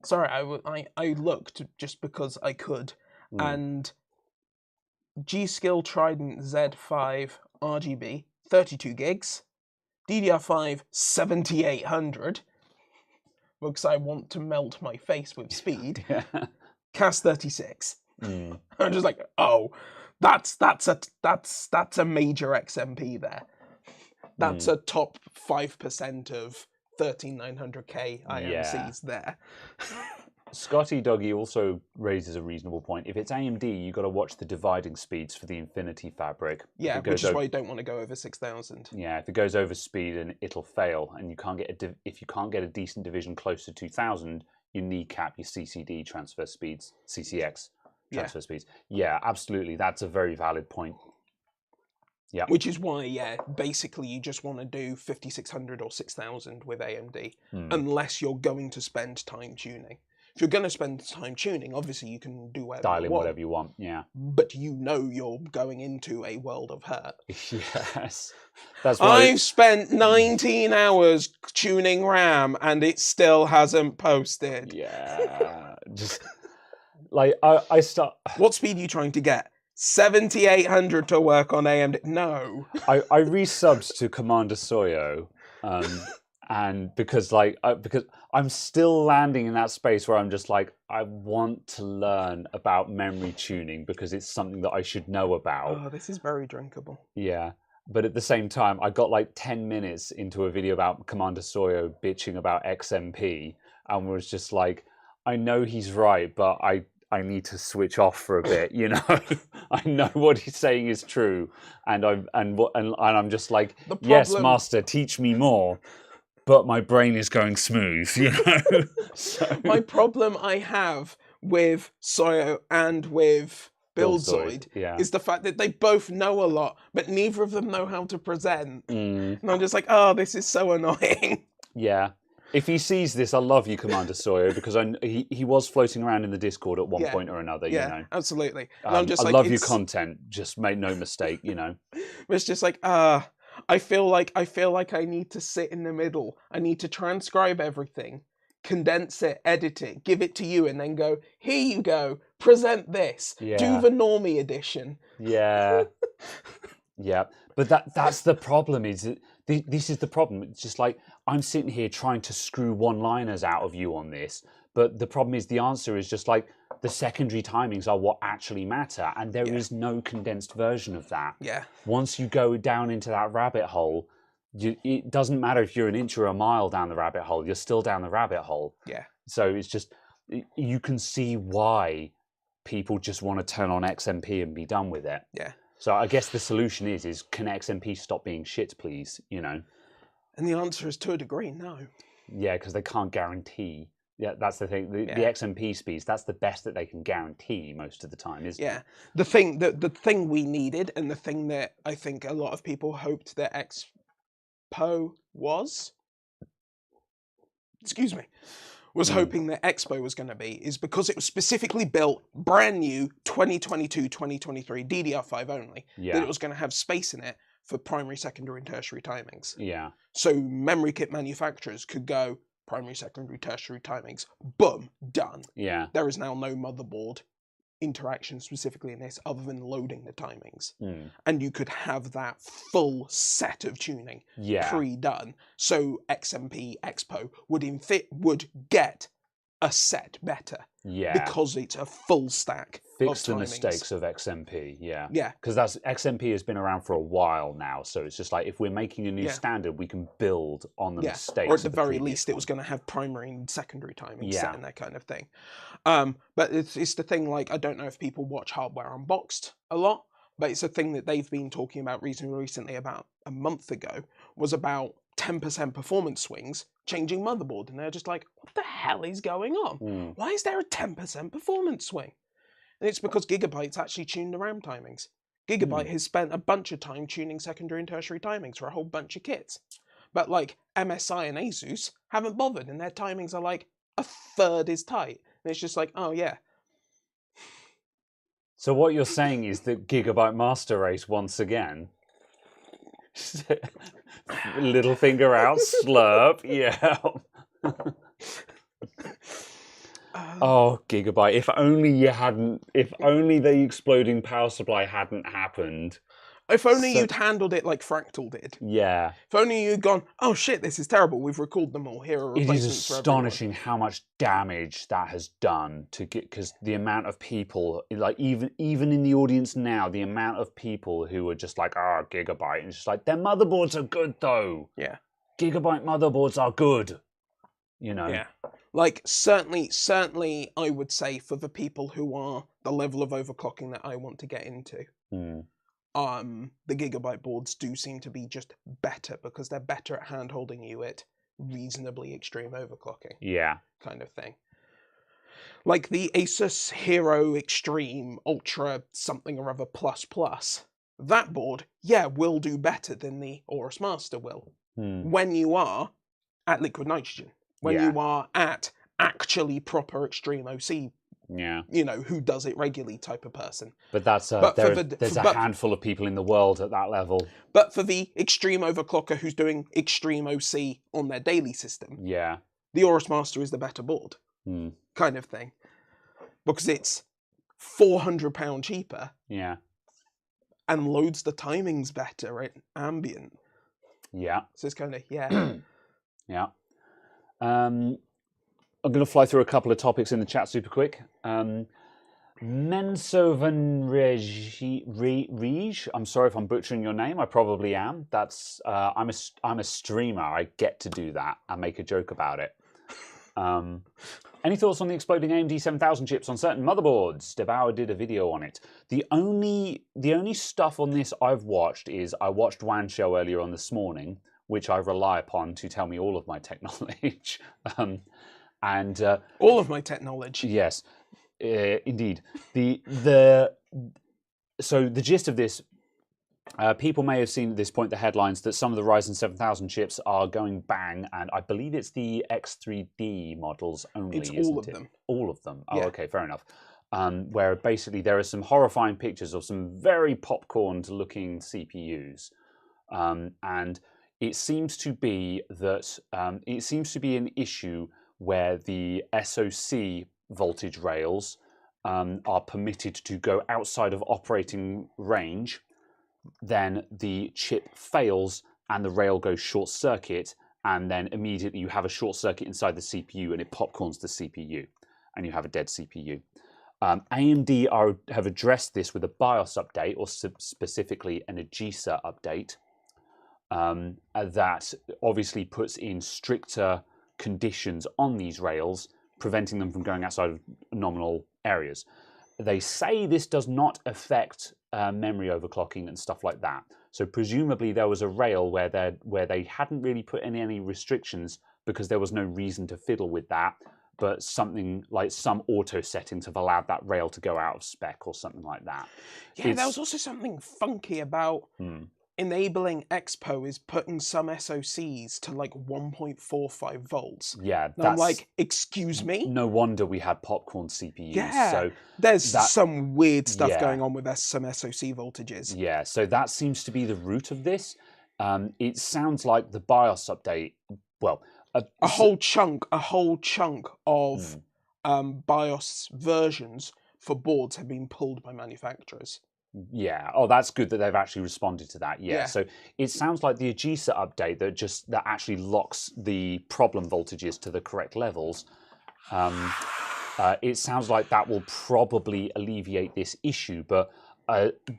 Sorry, I looked just because I could, and G.Skill Trident Z5 RGB. 32 gigs, DDR5 7800, because I want to melt my face with speed. CAS 36. I'm just like, oh, that's a major XMP there. That's a top 5% of 13900K IMCs there. Scotty Doggy also raises a reasonable point. If it's AMD, you've got to watch the dividing speeds for the Infinity fabric. Yeah, which is why you don't want to go over 6000. Yeah, if it goes over speed, and it'll fail, and you can't get if you can't get a decent division close to 2000, you kneecap your CCD transfer speeds, CCX transfer speeds. Yeah, absolutely. That's a very valid point. Yeah. Which is why, basically you just want to do 5600 or 6000 with AMD, unless you're going to spend time tuning. If you're going to spend time tuning, obviously you can do whatever you want, yeah. But you know you're going into a world of hurt. Yes. That's why I've spent 19 hours tuning RAM and it still hasn't posted. Yeah. Just like I start. What speed are you trying to get? 7800 to work on AMD? No. I resubbed to Commander Soyo. And because I'm still landing in that space where I'm just like, I want to learn about memory tuning because it's something that I should know about. Oh, this is very drinkable. Yeah. But at the same time, I got like 10 minutes into a video about Commander Soyo bitching about XMP and was just like, I know he's right, but I need to switch off for a bit, you know. I know what he's saying is true, and I'm just like, yes, master, teach me more. But my brain is going smooth, you know. So... My problem I have with Soyo and with Buildzoid is the fact that they both know a lot, but neither of them know how to present. And I'm just like, oh, this is so annoying. Yeah. If he sees this, I love you, Commander Soyo, because he was floating around in the Discord at one point or another, you know. Absolutely. And I'm just I like, love your content, just make no mistake, you know. It's just like, I feel like I need to sit in the middle. I need to transcribe everything, condense it, edit it, give it to you, and then go, here you go, present this, do the normie edition. Yeah. Yeah. But that's the problem, is that this is the problem. It's just like, I'm sitting here trying to screw one-liners out of you on this, but the problem is the answer is just like, the secondary timings are what actually matter, and there is no condensed version of that. Yeah. Once you go down into that rabbit hole, it doesn't matter if you're an inch or a mile down the rabbit hole, you're still down the rabbit hole. Yeah. So it's just, you can see why people just want to turn on XMP and be done with it. Yeah. So I guess the solution is can XMP stop being shit, please? You know. And the answer is, to a degree, no. Yeah, because they can't guarantee. Yeah, that's the thing. The XMP speeds, that's the best that they can guarantee most of the time, isn't it? The thing we needed, and the thing that I think a lot of people hoped that Expo was, hoping that Expo was going to be, is because it was specifically built brand new 2022, 2023, DDR5 only, that it was going to have space in it for primary, secondary, and tertiary timings. Yeah. So memory kit manufacturers could go primary, secondary, tertiary timings, boom, done. Yeah. There is now no motherboard interaction specifically in this other than loading the timings. And you could have that full set of tuning pre-done. So XMP Expo would get a set better. Yeah. Because it's a full stack Fix of the timings. mistakes of XMP, yeah. Yeah. Because XMP has been around for a while now, so it's just like if we're making a new standard, we can build on the mistakes. Or at the of very previous least, it was one. going to have primary and secondary timing set in that kind of thing. But it's the thing, like, I don't know if people watch Hardware Unboxed a lot, but it's a thing that they've been talking about recently, about a month ago, was about 10% performance swings changing motherboard. And they're just like, what the hell is going on? Why is there a 10% performance swing? And it's because Gigabyte's actually tuned the RAM timings. Gigabyte has spent a bunch of time tuning secondary and tertiary timings for a whole bunch of kits. But like MSI and Asus haven't bothered, and their timings are like a third as tight. And it's just like, oh yeah. So what you're saying is that Gigabyte Master Race once again. Little finger out, slurp, yeah. Oh, Gigabyte! If only the exploding power supply hadn't happened. If only you'd handled it like Fractal did. Yeah. If only you'd gone, oh shit, this is terrible. We've recalled them all. Here are replacements. It is astonishing how much damage that has done to get, because the amount of people, like even in the audience now, the amount of people who are just like, Gigabyte, and it's just like, their motherboards are good though. Yeah. Gigabyte motherboards are good. You know. Yeah. Like certainly, I would say for the people who are the level of overclocking that I want to get into. The Gigabyte boards do seem to be just better because they're better at hand-holding you at reasonably extreme overclocking. Yeah. Kind of thing. Like the Asus Hero Extreme Ultra something or other plus. That board, will do better than the Aorus Master will. When you are at liquid nitrogen. When you are at actually proper extreme OC. Yeah. You know, who does it regularly type of person. But that's there's a handful of people in the world at that level. But for the extreme overclocker who's doing extreme OC on their daily system, the Aorus Master is the better board. Kind of thing. Because it's £400 cheaper. Yeah. And loads the timings better at ambient. Yeah. So it's kind of, Yeah. I'm going to fly through a couple of topics in the chat super quick. Mensovan I'm sorry if I'm butchering your name. I probably am. That's I'm a streamer. I get to do that. I make a joke about it. Any thoughts on the exploding AMD 7000 chips on certain motherboards? Devour did a video on it. The only stuff on this I've watched is I watched Wan Show earlier on this morning, which I rely upon to tell me all of my tech knowledge. All of my tech knowledge. Yes, indeed. So the gist of this, people may have seen at this point the headlines that some of the Ryzen 7000 chips are going bang, and I believe it's the X3D models only. It's all of them. All of them. Oh, okay, fair enough. Where basically there are some horrifying pictures of some very popcorn-looking CPUs, and it seems to be that it seems to be an issue where the SoC voltage rails are permitted to go outside of operating range, then the chip fails and the rail goes short circuit, and then immediately you have a short circuit inside the CPU and it popcorns the CPU and you have a dead CPU. AMD have addressed this with a BIOS update, or specifically an AGESA update, that obviously puts in stricter conditions on these rails, preventing them from going outside of nominal areas. They say this does not affect memory overclocking and stuff like that. So presumably there was a rail where they hadn't really put in any restrictions because there was no reason to fiddle with that, but something like some auto settings have allowed that rail to go out of spec or something like that. Yeah, there was also something funky about enabling Expo is putting some SoCs to like 1.45 volts. Yeah, and I'm like, excuse me? No wonder we had popcorn CPUs. Yeah, so there's some weird stuff going on with some SoC voltages. Yeah, so that seems to be the root of this. It sounds like the BIOS update, well, a whole chunk of BIOS versions for boards have been pulled by manufacturers. Yeah. Oh, that's good that they've actually responded to that. Yeah. So it sounds like the AGESA update that actually locks the problem voltages to the correct levels. It sounds like that will probably alleviate this issue, but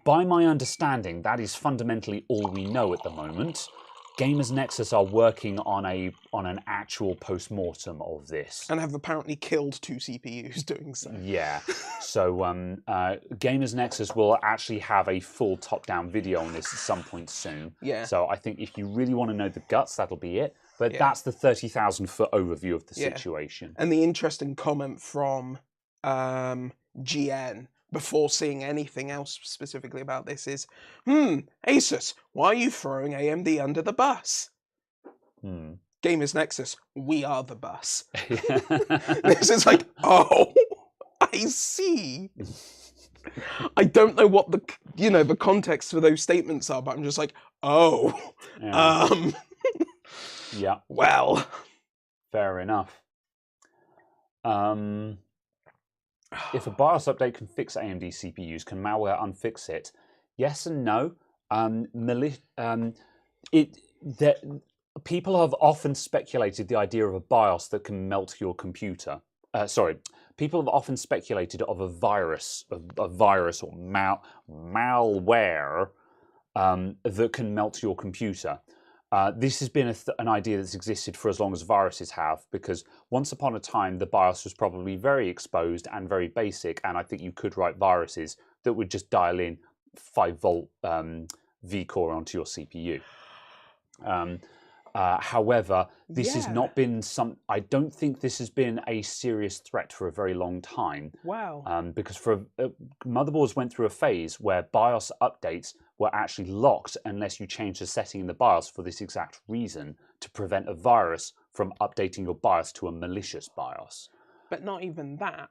by my understanding, that is fundamentally all we know at the moment. Gamers Nexus are working on an actual post-mortem of this, and have apparently killed 2 CPUs doing so. Yeah, so Gamers Nexus will actually have a full top-down video on this at some point soon. Yeah. So I think if you really want to know the guts, that'll be it. But that's the 30,000-foot overview of the situation. And the interesting comment from GN before seeing anything else specifically about this is, Asus, why are you throwing AMD under the bus? Gamers Nexus, we are the bus. This is like, oh, I see. I don't know what the context for those statements are, but I'm just like, oh, yeah. Well, fair enough. If a BIOS update can fix AMD CPUs, can malware unfix it? Yes and no. People have often speculated the idea of a BIOS that can melt your computer. People have often speculated of a virus or malware that can melt your computer. This has been an idea that's existed for as long as viruses have, because once upon a time the BIOS was probably very exposed and very basic, and I think you could write viruses that would just dial in 5-volt vCore onto your CPU. However, this has not been I don't think this has been a serious threat for a very long time. Wow. Because motherboards went through a phase where BIOS updates were actually locked unless you changed the setting in the BIOS for this exact reason, to prevent a virus from updating your BIOS to a malicious BIOS. But not even that.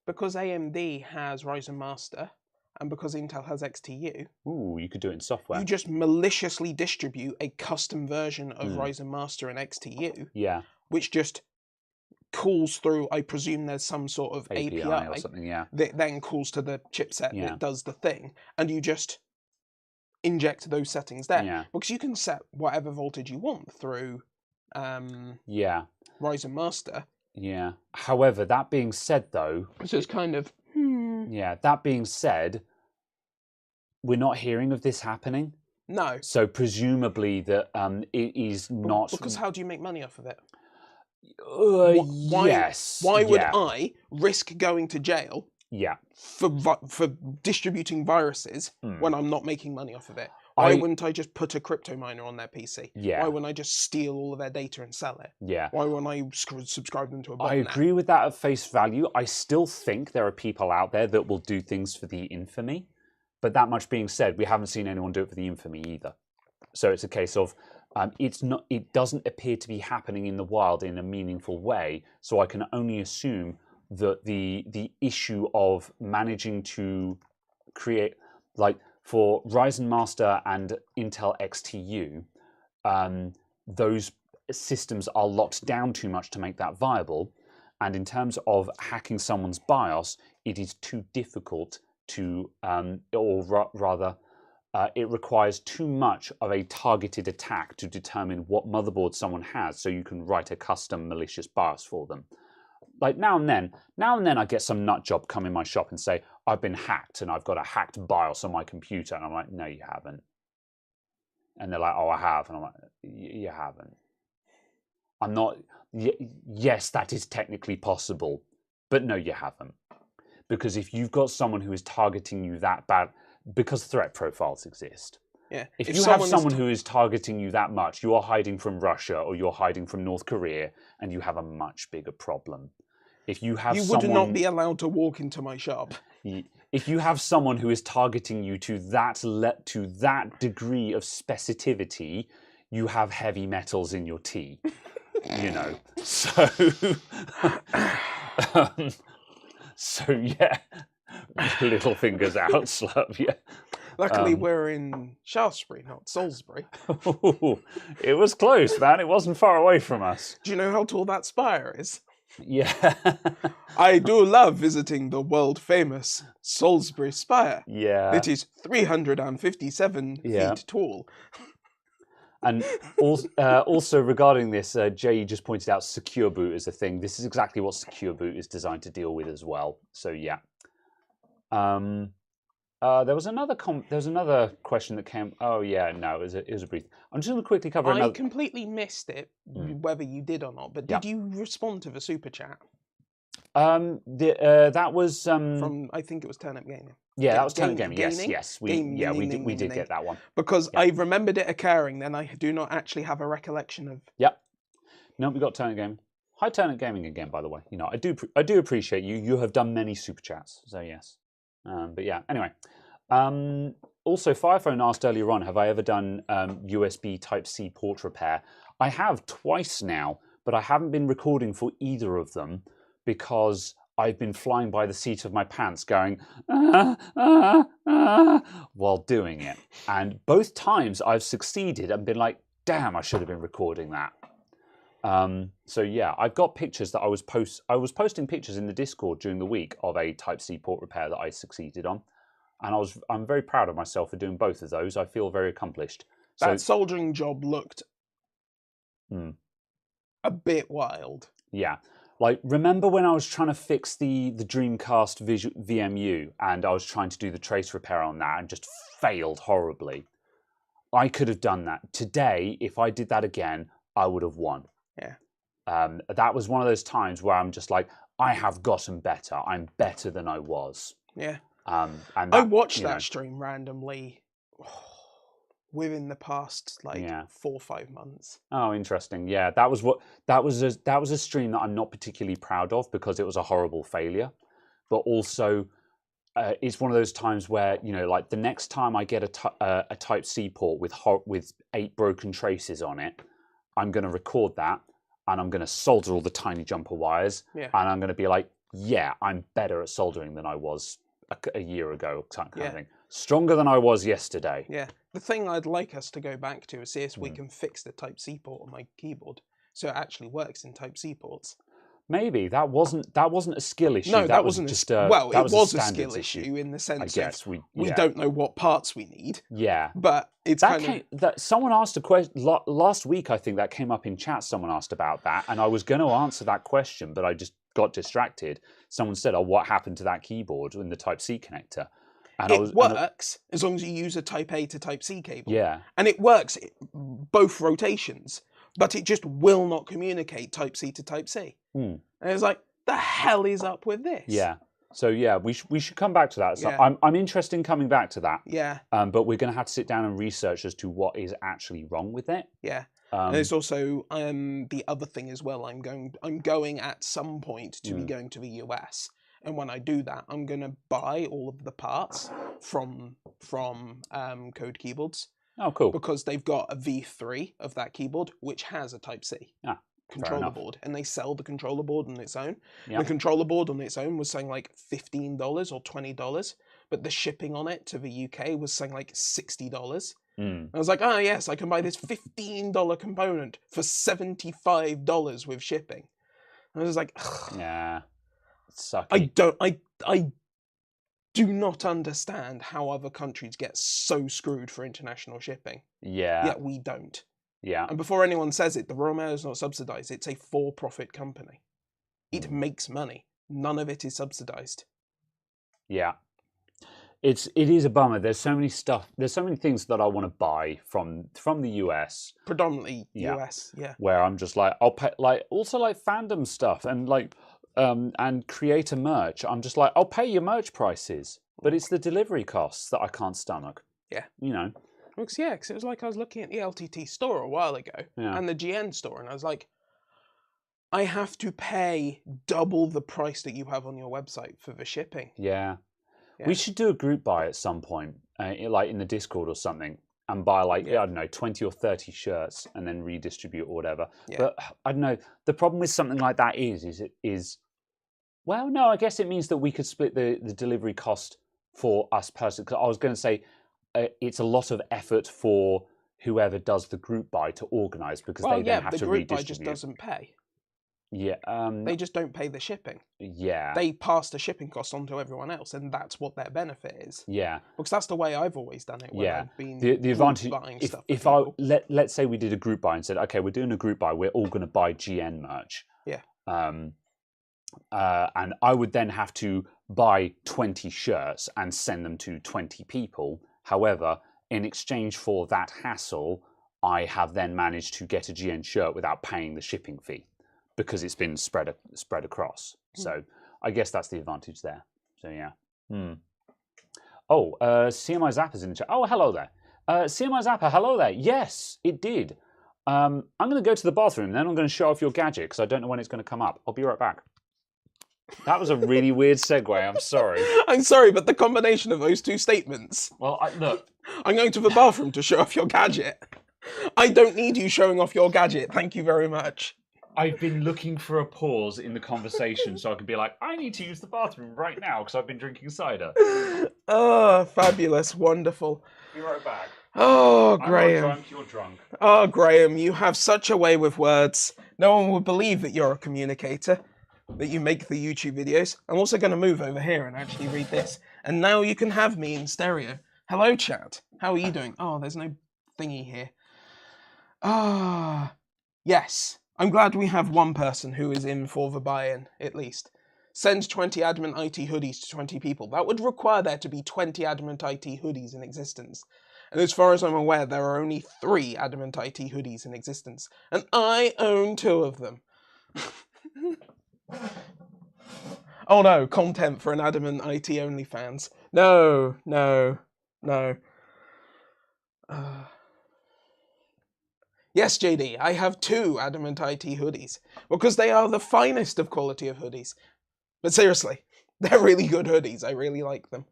Because AMD has Ryzen Master, and because Intel has XTU, you could do it in software. You just maliciously distribute a custom version of Ryzen Master and XTU, which just calls through, I presume there's some sort of API or something, that then calls to the chipset that does the thing, and you just inject those settings there. Because you can set whatever voltage you want through Ryzen Master. Yeah. However, that being said, though... So it's kind of... Yeah, that being said, we're not hearing of this happening. No. So presumably that it is not... Because how do you make money off of it? Yes. Why would I risk going to jail for distributing viruses when I'm not making money off of it? Why wouldn't I just put a crypto miner on their PC? Why wouldn't I just steal all of their data and sell it? Why wouldn't I subscribe them to a botnet? I agree with that at face value. I still think there are people out there that will do things for the infamy. But that much being said, we haven't seen anyone do it for the infamy either. So it's a case of it doesn't appear to be happening in the wild in a meaningful way. So I can only assume that the issue of managing to create, like, for Ryzen Master and Intel XTU, those systems are locked down too much to make that viable. And in terms of hacking someone's BIOS, it is too difficult to, it requires too much of a targeted attack to determine what motherboard someone has, so you can write a custom malicious BIOS for them. Like now and then I get some nut job come in my shop and say, I've been hacked and I've got a hacked BIOS on my computer. And I'm like, no, you haven't. And they're like, oh, I have. And I'm like, you haven't. I'm not, yes, that is technically possible, but no, you haven't. Because if you've got someone who is targeting you that bad, because threat profiles exist. Yeah. If you have someone who is targeting you that much, you are hiding from Russia or you're hiding from North Korea, and you have a much bigger problem. If you have would not be allowed to walk into my shop. If you have someone who is targeting you to that degree of specificity, you have heavy metals in your tea. You know, so so yeah, little fingers out, slap, yeah. Luckily, we're in Shaftesbury, not Salisbury. It was close, man. It wasn't far away from us. Do you know how tall that spire is? Yeah. I do love visiting the world-famous Salisbury Spire. Yeah. It is 357 feet tall. And also regarding this, Jay just pointed out secure boot is a thing. This is exactly what secure boot is designed to deal with as well. So yeah. There was another question that came. Oh yeah, no, it was a brief. I'm just going to quickly cover another. I completely missed it, whether you did or not. But did you respond to the super chat? That was from, I think it was Turn Up Gaming. Yeah, that was Turn Up Gaming. Yes, we did get that one because I remembered it occurring. Then I do not actually have a recollection of. Yep. No, we got Turn Up Gaming. Hi, Turn Up Gaming again. By the way, you know I do appreciate you. You have done many super chats, so yes. But yeah, anyway. Also, Firephone asked earlier on, have I ever done USB Type-C port repair? I have twice now, but I haven't been recording for either of them because I've been flying by the seat of my pants going, while doing it. And both times I've succeeded and been like, damn, I should have been recording that. So yeah, I've got pictures that I was posting pictures in the Discord during the week of a Type-C port repair that I succeeded on. And I'm very proud of myself for doing both of those. I feel very accomplished. That soldering job looked a bit wild. Yeah. Like, remember when I was trying to fix the Dreamcast VMU and I was trying to do the trace repair on that and just failed horribly? I could have done that. Today, if I did that again, I would have won. Yeah. That was one of those times where I'm just like, I have gotten better. I'm better than I was. Yeah. And I watched that stream randomly within the past 4 or 5 months. Oh, interesting. Yeah, that was a stream that I'm not particularly proud of because it was a horrible failure. But also, it's one of those times where like the next time I get a Type-C port with 8 broken traces on it, I'm going to record that and I'm going to solder all the tiny jumper wires, and I'm going to be like, yeah, I'm better at soldering than I was a year ago, kind of thing. Stronger than I was yesterday. Yeah. The thing I'd like us to go back to is see if we can fix the Type-C port on my keyboard so it actually works in Type-C ports. Maybe that wasn't a skill issue. No, that wasn't just it was a skill issue in the sense of we don't know what parts we need. Yeah, but it's someone asked a question last week. I think that came up in chat. Someone asked about that, and I was going to answer that question, but I just got distracted. Someone said, "Oh, what happened to that keyboard in the Type-C connector?" And it works as long as you use a Type A to Type-C cable. Yeah, and it works both rotations, but it just will not communicate Type-C to Type-C. And it's like, the hell is up with this? Yeah. So yeah, we should come back to that. So I'm interested in coming back to that. Yeah. But we're going to have to sit down and research as to what is actually wrong with it. Yeah. And there's also the other thing as well. I'm going at some point to be going to the US, and when I do that, I'm going to buy all of the parts from Code Keyboards. Oh, cool! Because they've got a V3 of that keyboard which has a Type-C. Controller board, and they sell the controller board on its own. Yeah. The controller board on its own was saying like $15 or $20, but the shipping on it to the UK was saying like $60. I was like, oh yes, I can buy this $15 component for $75 with shipping. And I was like, ugh. Yeah, sucky. I do not understand how other countries get so screwed for international shipping. Yeah, yet we don't. Yeah. And before anyone says it, the Royal Mail is not subsidised. It's a for-profit company. It makes money. None of it is subsidised. Yeah. It is a bummer. There's so many things that I want to buy from the US. Predominantly US, yeah. Where I'm just like, I'll pay, also fandom stuff and and creator merch. I'm just like, I'll pay your merch prices. But it's the delivery costs that I can't stomach. Yeah. You know. Because it was like I was looking at the LTT store a while ago Yeah. and the GN store, and I was like, I have to pay double the price that you have on your website for the shipping. Yeah. Yeah. We should do a group buy at some point, like in the Discord or something, and buy like, I don't know, 20 or 30 shirts and then redistribute or whatever. Yeah. But I don't know. The problem with something like that is, well, no, I guess it means that we could split the delivery cost for us personally. 'Cause I was going to say it's a lot of effort for whoever does the group buy to organise because they then have to the group buy redistribute. just doesn't pay. Yeah. They just don't pay the shipping. Yeah. They pass the shipping costs on to everyone else, and that's what their benefit is. Yeah. Because that's the way I've always done it when I've been the advantage buying if, stuff. if I let's say we did a group buy and said, okay, we're doing a group buy, we're all going to buy GN merch. Yeah. And I would then have to buy 20 shirts and send them to 20 people. However, in exchange for that hassle, I have then managed to get a GN shirt without paying the shipping fee because it's been spread across. So I guess that's the advantage there. So yeah. Oh, CMI Zappa's in the chat. Oh, hello there. CMI Zappa, hello there. Yes, it did. I'm going to go to the bathroom, then I'm going to show off your gadget because I don't know when it's going to come up. I'll be right back. That was a really weird segue. I'm sorry. I'm sorry, but the combination of those two statements. Well, look. I'm going to the bathroom to show off your gadget. I don't need you showing off your gadget. Thank you very much. I've been looking for a pause in the conversation so I can be like, I need to use the bathroom right now because I've been drinking cider. Oh, fabulous. Wonderful. Be right back. Oh, Graham. I'm not drunk, you're drunk. Oh, Graham, you have such a way with words. No one would believe that you're a communicator, that you make the YouTube videos. I'm also going to move over here and actually read this. And now you can have me in stereo. Hello, chat. How are you doing? Oh, there's no thingy here. Ah, yes. I'm glad we have one person who is in for the buy-in, at least. Send 20 Adamant IT hoodies to 20 people. That would require there to be 20 Adamant IT hoodies in existence. And as far as I'm aware, there are only 3 Adamant IT hoodies in existence. And I own 2 of them. Oh no, content for an Adamant IT OnlyFans. No. Yes, JD, I have 2 Adamant IT hoodies, because they are the finest of quality of hoodies. But seriously, they're really good hoodies. I really like them.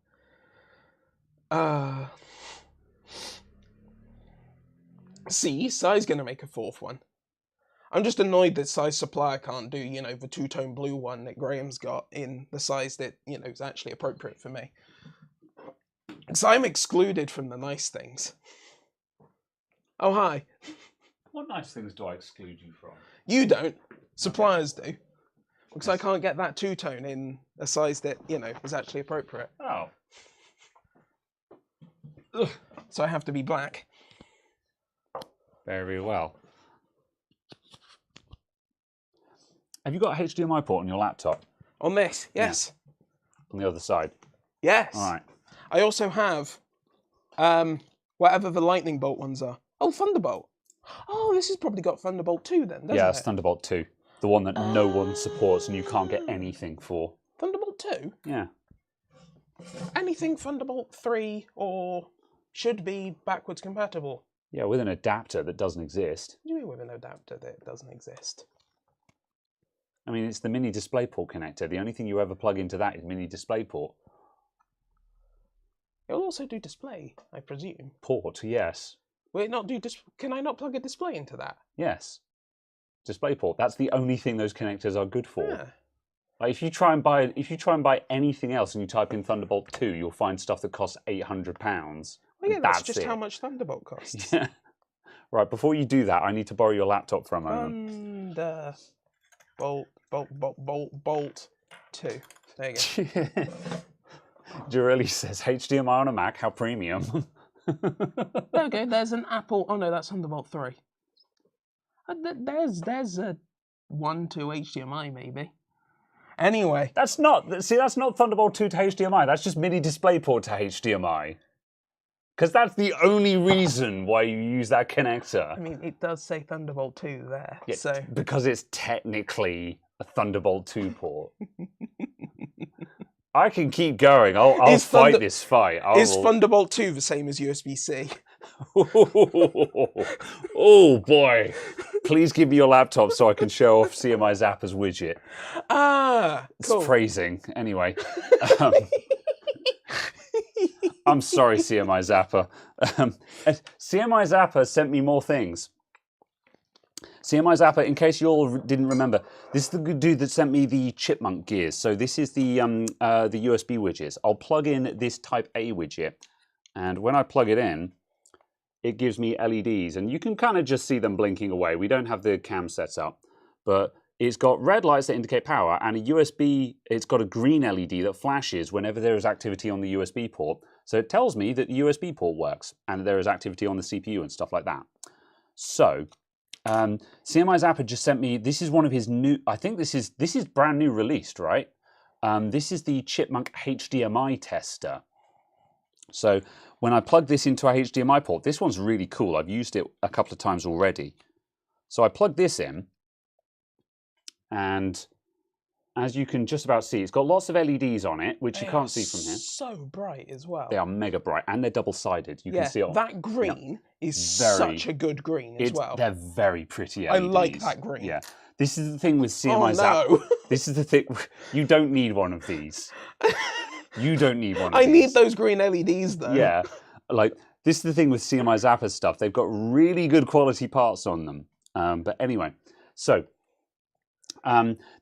See, Sai's going to make a 4th one. I'm just annoyed that Sai's supplier can't do, the 2-tone blue one that Graham's got in the size that, is actually appropriate for me. Because I'm excluded from the nice things. Oh, hi. What nice things do I exclude you from? You don't. Suppliers do. Because I can't get that 2-tone in a size that, is actually appropriate. Oh. Ugh. So I have to be black. Very well. Have you got a HDMI port on your laptop? On this, yes. On the other side? Yes. All right. I also have whatever the lightning bolt ones are. Oh, Thunderbolt. Oh, this has probably got Thunderbolt 2 then, doesn't it? Yeah, it's Thunderbolt 2. The one that no one supports and you can't get anything for. Thunderbolt 2? Yeah. Anything Thunderbolt 3 or should be backwards compatible? Yeah, with an adapter that doesn't exist. What do you mean with an adapter that doesn't exist? I mean, it's the mini DisplayPort connector. The only thing you ever plug into that is mini DisplayPort. It'll also do display, I presume. Port, yes. Will it not do Can I not plug a display into that? Yes. DisplayPort. That's the only thing those connectors are good for. Yeah. Like if you try and buy anything else and you type in Thunderbolt 2, you'll find stuff that costs £800. Well, yeah, that's just how much Thunderbolt costs. Yeah. Right, before you do that, I need to borrow your laptop for a moment. Bolt 2. There you go. Jirelli says, HDMI on a Mac, how premium. Okay, there's an Apple. Oh no, that's Thunderbolt 3. There's a 1-2 HDMI maybe. Anyway, that's not Thunderbolt 2 to HDMI. That's just mini DisplayPort to HDMI. Because that's the only reason why you use that connector. I mean, it does say Thunderbolt 2 there. Yeah, so because it's technically a Thunderbolt 2 port. I can keep going. I'll Is fight this fight. Is Thunderbolt 2 the same as USB-C? Oh boy! Please give me your laptop so I can show off CMI Zappa's widget. Ah, cool. It's phrasing. Anyway, I'm sorry, CMI Zappa. CMI Zappa sent me more things. CMI Zappa, in case you all didn't remember, this is the good dude that sent me the chipmunk gears. So this is the USB widgets. I'll plug in this Type A widget, and when I plug it in, it gives me LEDs, and you can kind of just see them blinking away. We don't have the cam set up, but it's got red lights that indicate power, and a USB, it's got a green LED that flashes whenever there is activity on the USB port. So it tells me that the USB port works, and there is activity on the CPU and stuff like that. So, CMI Zappa just sent me, this is one of his new, I think this is brand new released, right? This is the Chipmunk HDMI tester. So when I plug this into a HDMI port, this one's really cool. I've used it a couple of times already. So I plug this in, and as you can just about see, it's got lots of LEDs on it, which you can't see from here. So bright as well. They are mega bright, and they're double-sided. You can see it. That green is such a good green as well. They're very pretty LEDs. I like that green. Yeah. This is the thing with CMI Zappa. No. This is the thing. You don't need one of these. You don't need one of I these. need those green LEDs though. Yeah. Like, this is the thing with CMI Zappa's stuff. They've got really good quality parts on them. But anyway, so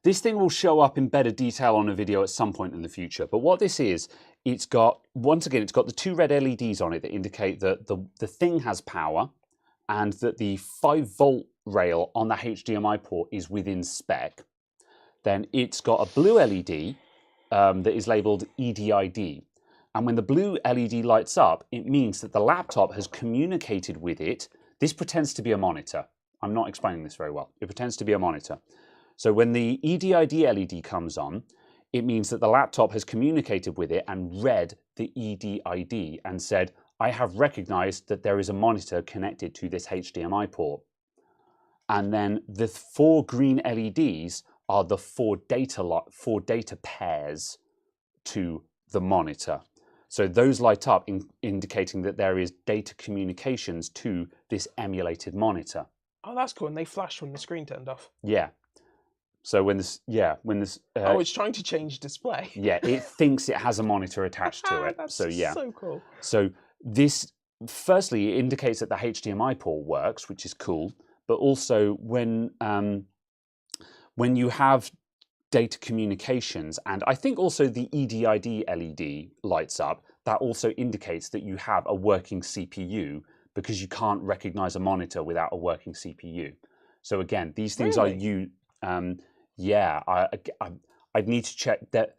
this thing will show up in better detail on a video at some point in the future. But what this is, it's got, once again, it's got the two red LEDs on it that indicate that the thing has power, and that the 5-volt rail on the HDMI port is within spec. Then it's got a blue LED that is labeled EDID. And when the blue LED lights up, it means that the laptop has communicated with it. This pretends to be a monitor. I'm not explaining this very well. It pretends to be a monitor. So when the EDID LED comes on, it means that the laptop has communicated with it and read the EDID and said, I have recognized that there is a monitor connected to this HDMI port. And then the 4 green LEDs are the 4 data pairs to the monitor. So those light up, indicating that there is data communications to this emulated monitor. Oh, that's cool. And they flash when the screen turned off. Yeah. So when this, oh, it's trying to change display. Yeah, it thinks it has a monitor attached to it. That's so yeah. So cool. So this, firstly, it indicates that the HDMI port works, which is cool. But also when you have data communications, and I think also the EDID LED lights up, that also indicates that you have a working CPU, because you can't recognize a monitor without a working CPU. So again, these things are you. Yeah, I'd need to check that.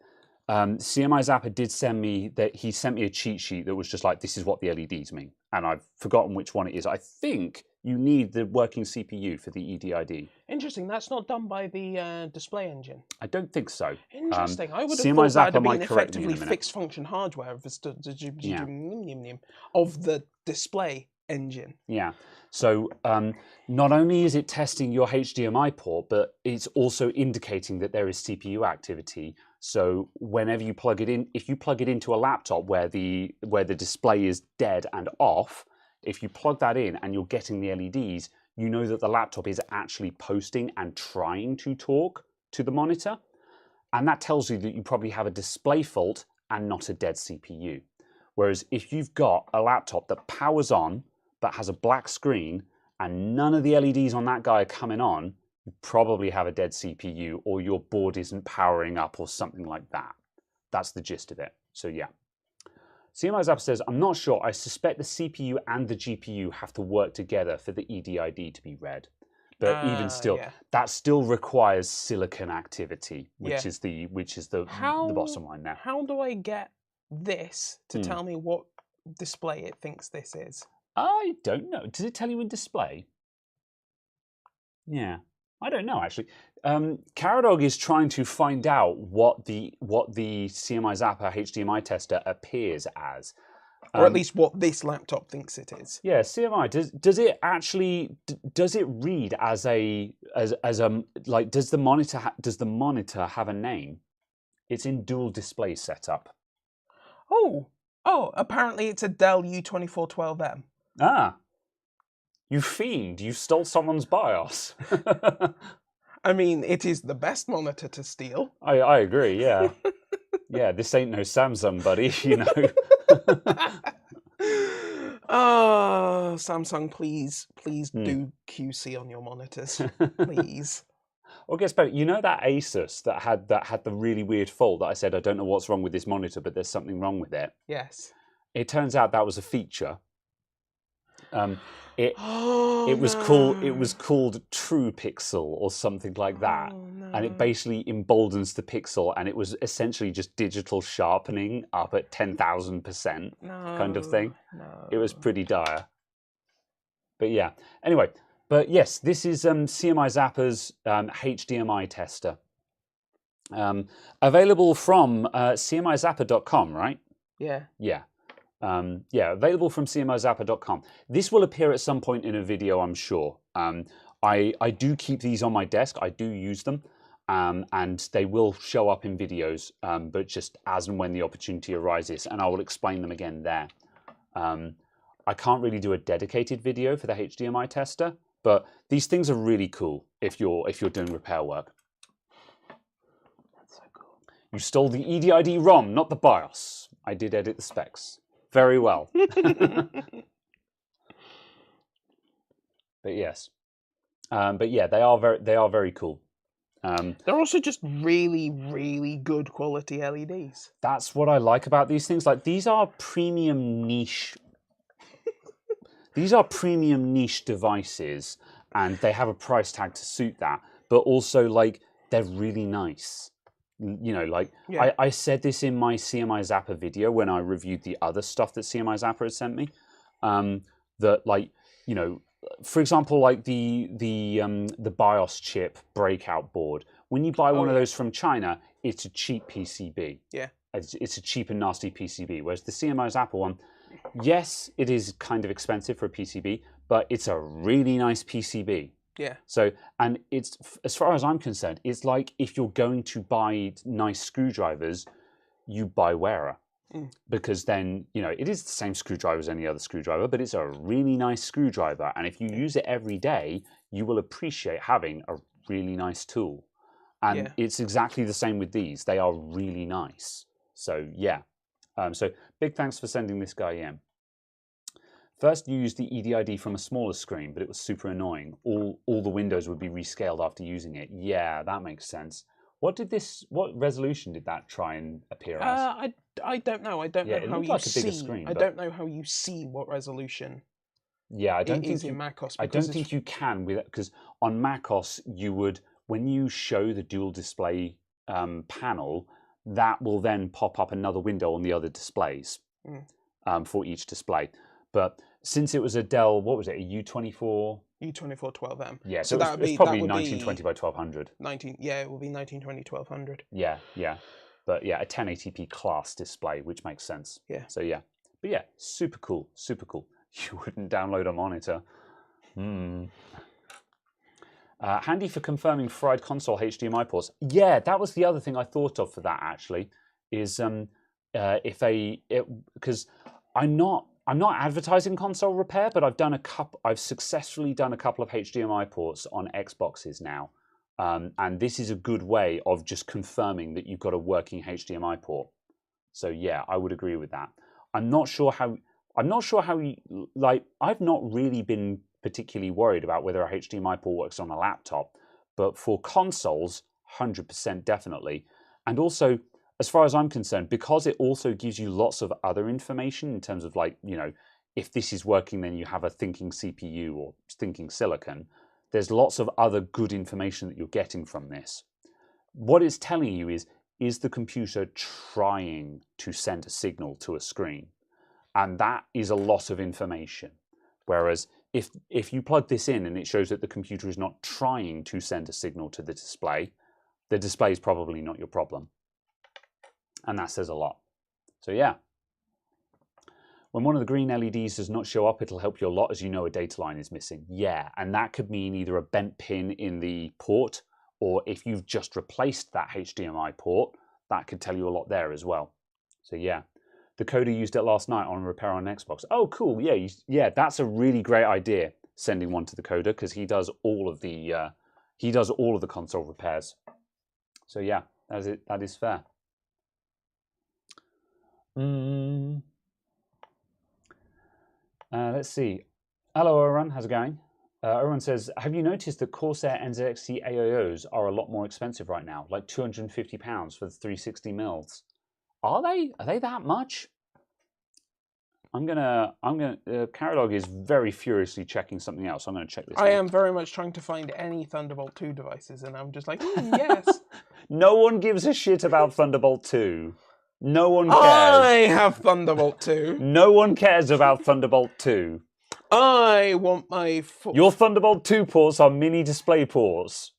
CMI Zappa did send me that. He sent me a cheat sheet that was just like, this is what the LEDs mean, and I've forgotten which one it is. I think you need the working CPU for the EDID. Interesting. That's not done by the display engine. I don't think so. Interesting. I would have CMI thought that Zappa would have been might correct me in a effectively minute. fixed function hardware of the display engine. Yeah. So not only is it testing your HDMI port, but it's also indicating that there is CPU activity. So whenever you plug it in, if you plug it into a laptop where the display is dead and off, if you plug that in and you're getting the LEDs, you know that the laptop is actually posting and trying to talk to the monitor. And that tells you that you probably have a display fault and not a dead CPU. Whereas if you've got a laptop that powers on, but has a black screen, and none of the LEDs on that guy are coming on, you probably have a dead CPU, or your board isn't powering up or something like that. That's the gist of it. So yeah. CMI Zappa says, I'm not sure. I suspect the CPU and the GPU have to work together for the EDID to be read. But even still, that still requires silicon activity, which is the bottom line now. How do I get this to tell me what display it thinks this is? I don't know. Does it tell you in display? Yeah, I don't know actually. Caradog is trying to find out what the CMI Zappa HDMI tester appears as, or at least what this laptop thinks it is. Yeah, CMI does it actually read as a like does the monitor have a name? It's in dual display setup. Oh, apparently it's a Dell U2412M. Ah, you fiend! You stole someone's BIOS. I mean, it is the best monitor to steal. I agree. Yeah, yeah. This ain't no Samsung, buddy. You know. Oh, Samsung, please do QC on your monitors, please. Or gets better. You know that Asus that had the really weird fault that I said I don't know what's wrong with this monitor, but there's something wrong with it. Yes. It turns out that was a feature. It was called True Pixel or something like that, and it basically emboldens the pixel, and it was essentially just digital sharpening up at 10,000% kind of thing. It was pretty dire. But yeah, anyway. But yes, this is CMI Zappa's HDMI tester. Available from cmizappa.com, right? Yeah. Yeah. Yeah, available from cmizappa.com. This will appear at some point in a video, I'm sure. I do keep these on my desk. I do use them. And they will show up in videos, but just as and when the opportunity arises. And I will explain them again there. I can't really do a dedicated video for the HDMI tester. But these things are really cool if you're doing repair work. That's so cool. You stole the EDID ROM, not the BIOS. I did edit the specs. Very well. But yes. But yeah, they are very cool. They're also just really, really good quality LEDs. That's what I like about these things. Like these are premium niche. These are premium niche devices, and they have a price tag to suit that. But also, like, they're really nice. You know, like I said this in my CMI Zappa video when I reviewed the other stuff that CMI Zappa had sent me. That, like, you know, for example, like the BIOS chip breakout board. When you buy one of those from China, it's a cheap PCB. Yeah. It's a cheap and nasty PCB. Whereas the CMI Zappa one, yes, it is kind of expensive for a PCB, but it's a really nice PCB. Yeah. So, and it's, as far as I'm concerned, it's like if you're going to buy nice screwdrivers, you buy Wera. Because then, you know, it is the same screwdriver as any other screwdriver, but it's a really nice screwdriver. And if you use it every day, you will appreciate having a really nice tool. And it's exactly the same with these. They are really nice. So, yeah. So, big thanks for sending this guy in. First used the EDID from a smaller screen, but it was super annoying. All the windows would be rescaled after using it. Yeah, that makes sense. What resolution did that try and appear as? I don't know. I don't know how you see. Screen, I don't know how you see what resolution. Yeah, I don't think in macOS. I don't think you can with it, because on macOS you would, when you show the dual display panel, that will then pop up another window on the other displays for each display. But since it was a Dell, what was it, a U24? U2412M. Yeah, so it's probably 1920 by 1200. Yeah, it will be 1920 1200. Yeah, yeah. But yeah, a 1080p class display, which makes sense. Yeah. So yeah. But yeah, super cool, super cool. You wouldn't download a monitor. Handy for confirming fried console HDMI ports. Yeah, that was the other thing I thought of for that actually, is because I'm not advertising console repair, but I've successfully done a couple of HDMI ports on Xboxes now. And this is a good way of just confirming that you've got a working HDMI port. So yeah, I would agree with that. I'm not sure how you, like, I've not really been particularly worried about whether a HDMI port works on a laptop, but for consoles, 100% definitely. And also, as far as I'm concerned, because it also gives you lots of other information in terms of, like, you know, if this is working, then you have a thinking CPU or thinking silicon. There's lots of other good information that you're getting from this. What it's telling you is the computer trying to send a signal to a screen? And that is a lot of information. Whereas if you plug this in and it shows that the computer is not trying to send a signal to the display is probably not your problem. And that says a lot. So yeah. When one of the green LEDs does not show up, it'll help you a lot as you know a data line is missing. Yeah, and that could mean either a bent pin in the port, or if you've just replaced that HDMI port, that could tell you a lot there as well. So yeah, the coder used it last night on repair on Xbox. Oh, cool. Yeah, yeah, that's a really great idea. Sending one to the coder because he does all of the console repairs. So yeah, that is fair. Let's see. Hello, Oran. How's it going? Oran says, have you noticed that Corsair NZXT AIOs are a lot more expensive right now? Like £250 for the 360 mils. Are they? Are they that much? Caradog is very furiously checking something else. I'm gonna check this. I am very much trying to find any Thunderbolt 2 devices, and I'm just like, yes. No one gives a shit about Thunderbolt 2. No one cares. I have Thunderbolt 2. No one cares about Thunderbolt 2. I want my... Your Thunderbolt 2 ports are mini display ports.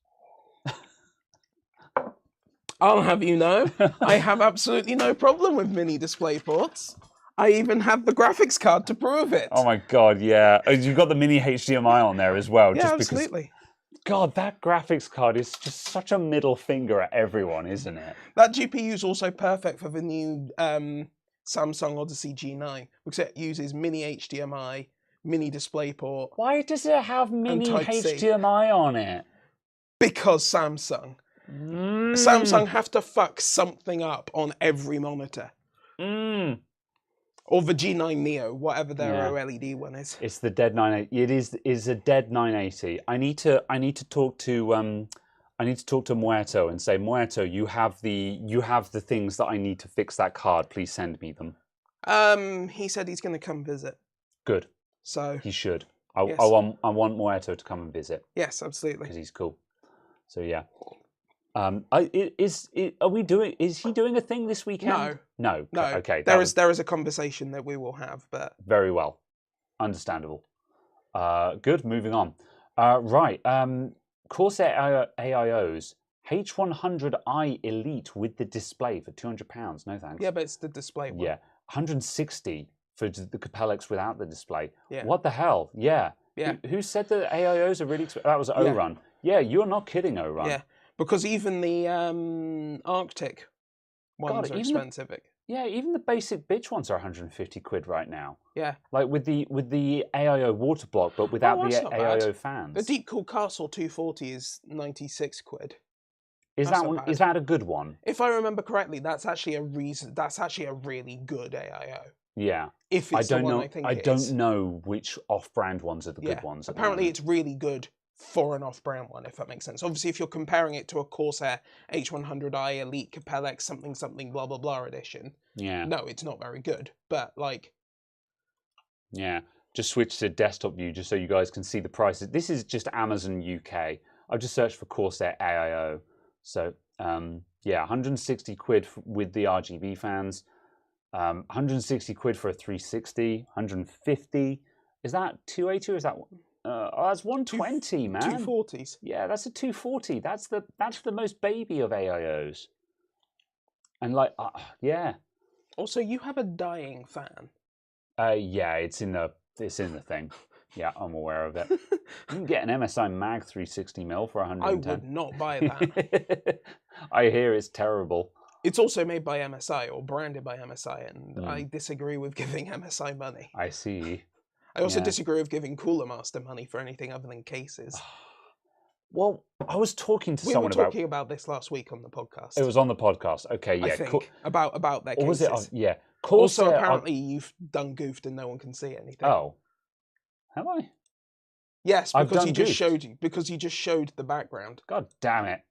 I'll have you know, I have absolutely no problem with mini display ports. I even have the graphics card to prove it. Oh my god, yeah. You've got the mini HDMI on there as well. Yeah, just absolutely. Because, god, that graphics card is just such a middle finger at everyone, isn't it? That GPU is also perfect for the new Samsung Odyssey G9 because it uses mini HDMI, mini DisplayPort. Why does it have mini HDMI on it? Because Samsung. Samsung have to fuck something up on every monitor. Or the G9 Neo, whatever their OLED one is. It's the dead 980. It is a dead 980. I need to talk to Muerto and say, Muerto, you have the things that I need to fix that card. Please send me them. He said he's going to come visit. Good. So he should. I yes. want Muerto to come and visit. Yes, absolutely. Because he's cool. So yeah. Is he doing a thing this weekend? No. Okay. There is a conversation that we will have, but very well, understandable. Good. Moving on. Right. Corsair AIOs H100i Elite with the display for £200. No thanks. Yeah, but it's the display one. Yeah, 160 for the Capellex without the display. Yeah. What the hell? Yeah. Yeah. Who said that AIOs are really expensive? That was O-Run. Yeah, you're not kidding, O-Run. Yeah. Because even the Arctic ones are expensive. Even the basic bitch ones are 150 quid right now. Yeah. Like with the AIO water block, but without the AIO fans. The Deep Cool Castle 240 is 96 quid. Is that a good one? If I remember correctly, that's actually a really good AIO. Yeah. If it's the one I think it is. I don't know which off-brand ones are the good ones. Apparently it's really good for an off-brand one, if that makes sense. Obviously, if you're comparing it to a Corsair H100i Elite Capellex something blah blah blah edition, no, it's not very good. But like, just switch to desktop view just so you guys can see the prices. This is just Amazon UK. I've just searched for Corsair AIO. So 160 quid with the RGB fans. 160 quid for a 360. 150. Is that 280 or is that? That's 120, man. 240s. Yeah, that's a 240. That's the most baby of AIOs. And like, Also, you have a dying fan. Yeah, it's in the thing. Yeah, I'm aware of it. You can get an MSI Mag 360mm for 110. I would not buy that. I hear it's terrible. It's also made by MSI or branded by MSI, and I disagree with giving MSI money. I see. I also disagree with giving Cooler Master money for anything other than cases. Well, I was talking to someone about... We were talking about this last week on the podcast. It was on the podcast. Okay, yeah. I think, about their cases. Or was it? Yeah. Also, apparently, you've done goofed and no one can see anything. Oh. Have I? Yes, because you just showed the background. God damn it.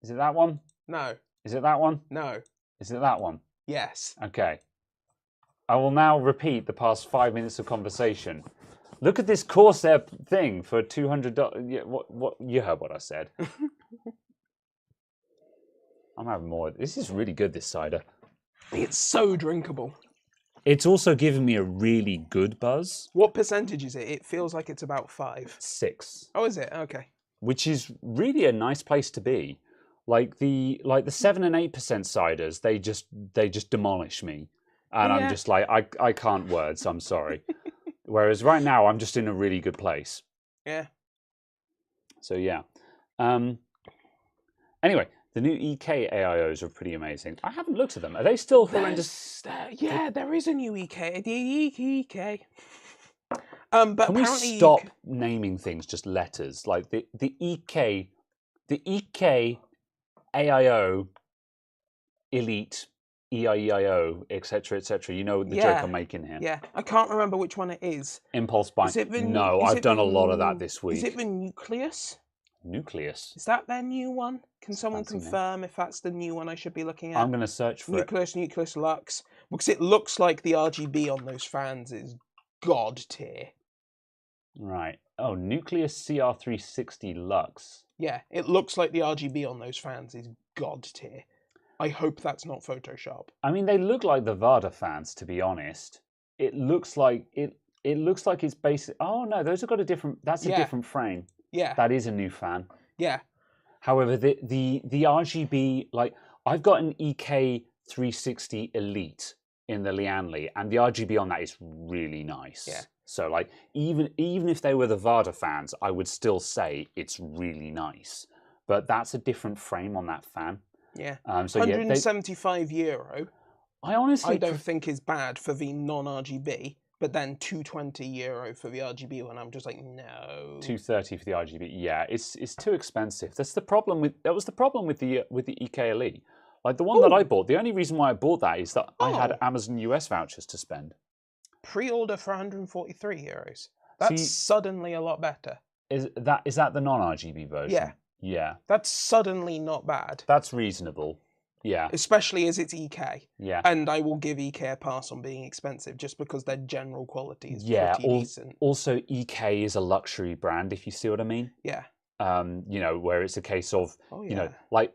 Is it that one? No. Is it that one? No. Is it that one? Yes. Okay. I will now repeat the past 5 minutes of conversation. Look at this Corsair thing for $200. Yeah, what you heard what I said. I'm having more. This is really good, this cider. It's so drinkable. It's also giving me a really good buzz. What percentage is it? It feels like it's about 5. 6. Oh, is it? Okay. Which is really a nice place to be. Like the 7 and 8% ciders, they just demolish me. And I'm just like, I can't words, I'm sorry. Whereas right now, I'm just in a really good place. Yeah. So, yeah. Anyway, The new EK AIOs are pretty amazing. I haven't looked at them. Are they still horrendous? Yeah, there is a new EK. The EK. But Can we apparently stop naming things just letters? Like the EK AIO Elite EIEIO, etc., etc. You know the joke I'm making here. Yeah, I can't remember which one it is. Impulse buying. No, I've done a lot of that this week. Is it the Nucleus? Nucleus. Is that their new one? Can someone confirm if that's the new one I should be looking at? I'm going to search for Nucleus Lux. Because it looks like the RGB on those fans is god tier. Right. Oh, Nucleus CR360 Lux. Yeah, it looks like the RGB on those fans is god tier. I hope that's not Photoshop. I mean, they look like the Vada fans, to be honest. It looks like it's basic. Oh no, those have got a different. That's a different frame. Yeah. That is a new fan. Yeah. However, the RGB, like I've got an EK 360 Elite in the Lianli, and the RGB on that is really nice. Yeah. So like even if they were the Vada fans, I would still say it's really nice. But that's a different frame on that fan. Yeah. So €175. I don't think is bad for the non-RGB, but then €220 for the RGB one. I'm just like, no. $230 for the RGB. Yeah, it's too expensive. That was the problem with the EK Elite. Like the one that I bought. The only reason why I bought that is that I had Amazon US vouchers to spend. Pre-order for €143. That's suddenly a lot better. Is that the non-RGB version? Yeah. Yeah. That's suddenly not bad. That's reasonable. Yeah. Especially as it's EK. Yeah. And I will give EK a pass on being expensive just because their general quality is pretty decent. Also, EK is a luxury brand, if you see what I mean. Yeah. You know, where it's a case of, you know, like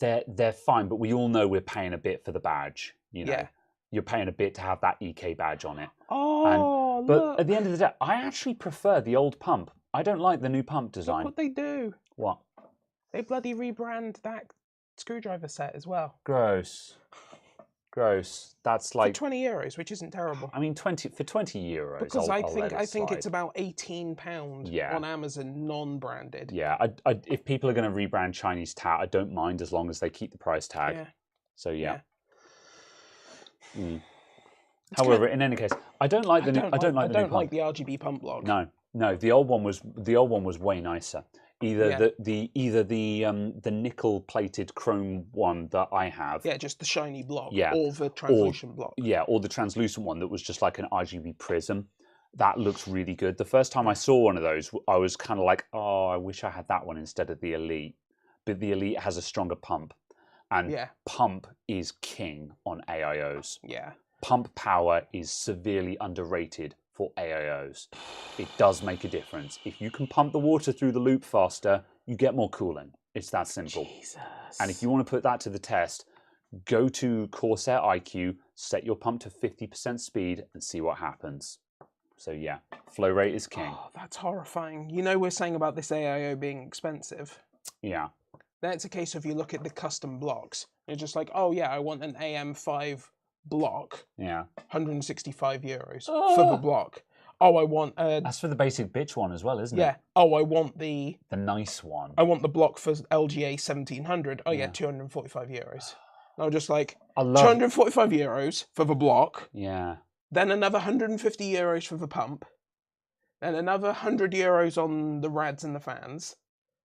they're fine, but we all know we're paying a bit for the badge. You know, you're paying a bit to have that EK badge on it. But at the end of the day, I actually prefer the old pump. I don't like the new pump design. Look what they do. What? They bloody rebrand that screwdriver set as well. Gross. That's like for €20, which isn't terrible. I mean, for €20. Because I think it's about £18 on Amazon, non-branded. Yeah, if people are going to rebrand Chinese Tat, I don't mind as long as they keep the price tag. Yeah. So yeah. However, in any case, I don't like the new RGB pump block. No, the old one was way nicer. Either the nickel plated chrome one that I have. Yeah, just the shiny block. Yeah. Or the translucent block. Yeah, or the translucent one that was just like an RGB prism. That looks really good. The first time I saw one of those, I was kind of like, oh, I wish I had that one instead of the Elite. But the Elite has a stronger pump. And pump is king on AIOs. Yeah. Pump power is severely underrated for AIOs. It does make a difference. If you can pump the water through the loop faster, you get more cooling. It's that simple. Jesus. And if you want to put that to the test, go to Corsair IQ, set your pump to 50% speed and see what happens. So yeah, flow rate is king. Oh, that's horrifying. You know we're saying about this AIO being expensive. Yeah. That's a case of you look at the custom blocks. You're just like, oh yeah, I want an AM5 block. Yeah. €165 for the block. Oh, I want that's for the basic bitch one as well, isn't it? Yeah. Oh, I want the nice one. I want the block for LGA 1700. Oh yeah, €245. And I'm just like, €245 for the block. Yeah. Then another €150 for the pump. Then another €100 on the rads and the fans.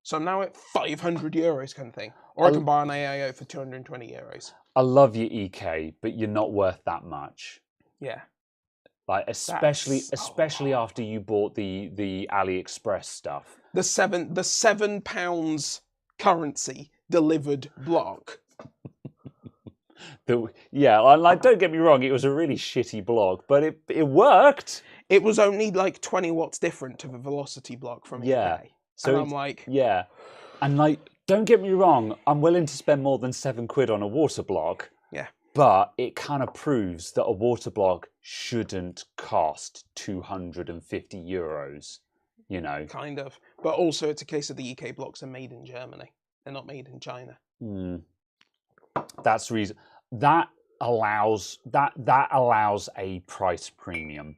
So I'm now at €500 kind of thing. Or I can buy an AIO for €220. I love your EK, but you're not worth that much. Yeah. Like especially after you bought the AliExpress stuff. The £7 currency delivered block. Like don't get me wrong, it was a really shitty block, but it worked. It was only like 20 watts different to the velocity block from EK. So and I'm like, and like, don't get me wrong, I'm willing to spend more than £7 on a water block. Yeah. But it kind of proves that a water block shouldn't cost €250. You know. Kind of, but also it's a case of the EK blocks are made in Germany. They're not made in China. That's reason that allows a price premium.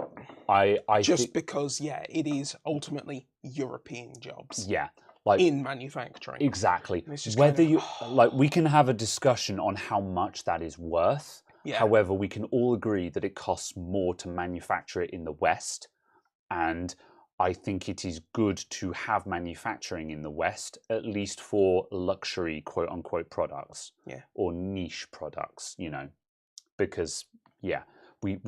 Because it is ultimately European jobs. Yeah, like in manufacturing. exactly. And it's just Whether kind of, you like, we can have a discussion on how much that is worth. Yeah. However, we can all agree that it costs more to manufacture it in the West, and I think it is good to have manufacturing in the West, at least for luxury quote unquote products, or niche products, you know, because we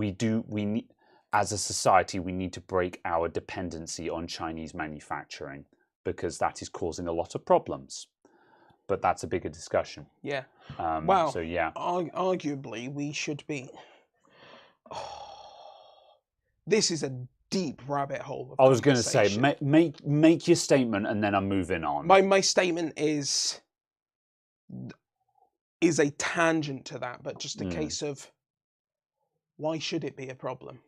need, as a society, we need to break our dependency on Chinese manufacturing, because that is causing a lot of problems. But that's a bigger discussion. Yeah. Well, so yeah. Arguably, we should be. This is a deep rabbit hole. I was going to say, make your statement, and then I'm moving on. My statement is a tangent to that, but just a case of why should it be a problem?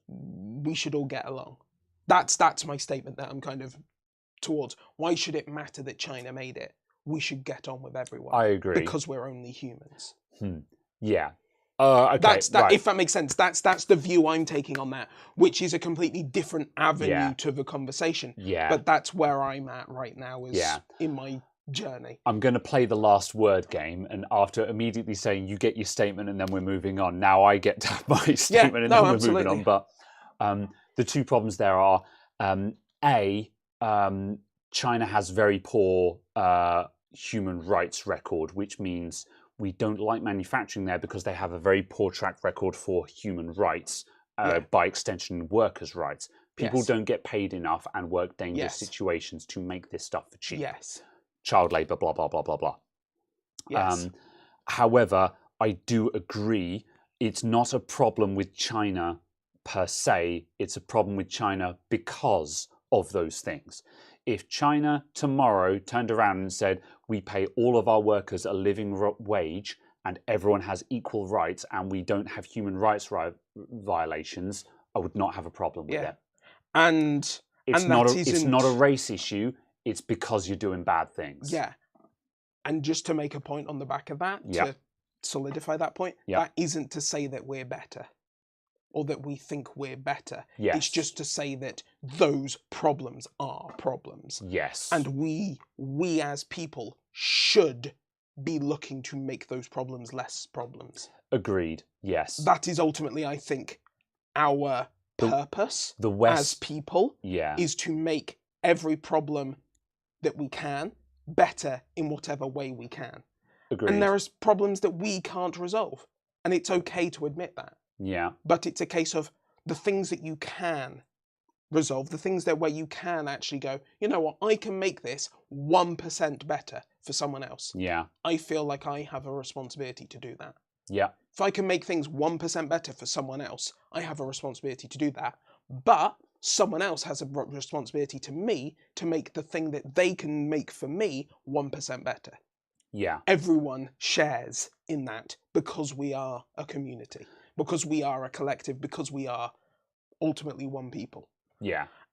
We should all get along. That's my statement that I'm kind of towards. Why should it matter that China made it? We should get on with everyone. I agree. Because we're only humans. Yeah. Okay. Right. If that makes sense, that's the view I'm taking on that, which is a completely different avenue to the conversation. Yeah. But that's where I'm at right now, is in my journey. I'm going to play the last word game, and after immediately saying you get your statement and then we're moving on, now I get to have my statement and then we're moving on. But the two problems there are, China has very poor human rights record, which means we don't like manufacturing there because they have a very poor track record for human rights, by extension workers' rights. People don't get paid enough and work dangerous situations to make this stuff for cheap. Child labour, blah, blah, blah, blah, blah. However, I do agree it's not a problem with China per se, it's a problem with China because of those things. If China tomorrow turned around and said, we pay all of our workers a living wage and everyone has equal rights and we don't have human rights violations, I would not have a problem with it. And it's not a race issue, it's because you're doing bad things. Yeah. And just to make a point on the back of that, to solidify that point, that isn't to say that we're better or that we think we're better. It's just to say that those problems are problems. And we as people should be looking to make those problems less problems. Agreed, yes. That is ultimately, I think, our purpose as people, is to make every problem that we can better in whatever way we can. Agreed. And there are problems that we can't resolve. And it's okay to admit that. But it's a case of the things that you can resolve, the things that where you can actually go, you know what, I can make this 1% better for someone else. I feel like I have a responsibility to do that. If I can make things 1% better for someone else, I have a responsibility to do that. But someone else has a responsibility to me to make the thing that they can make for me 1% better. Everyone shares in that because we are a community, because we are a collective, because we are ultimately one people.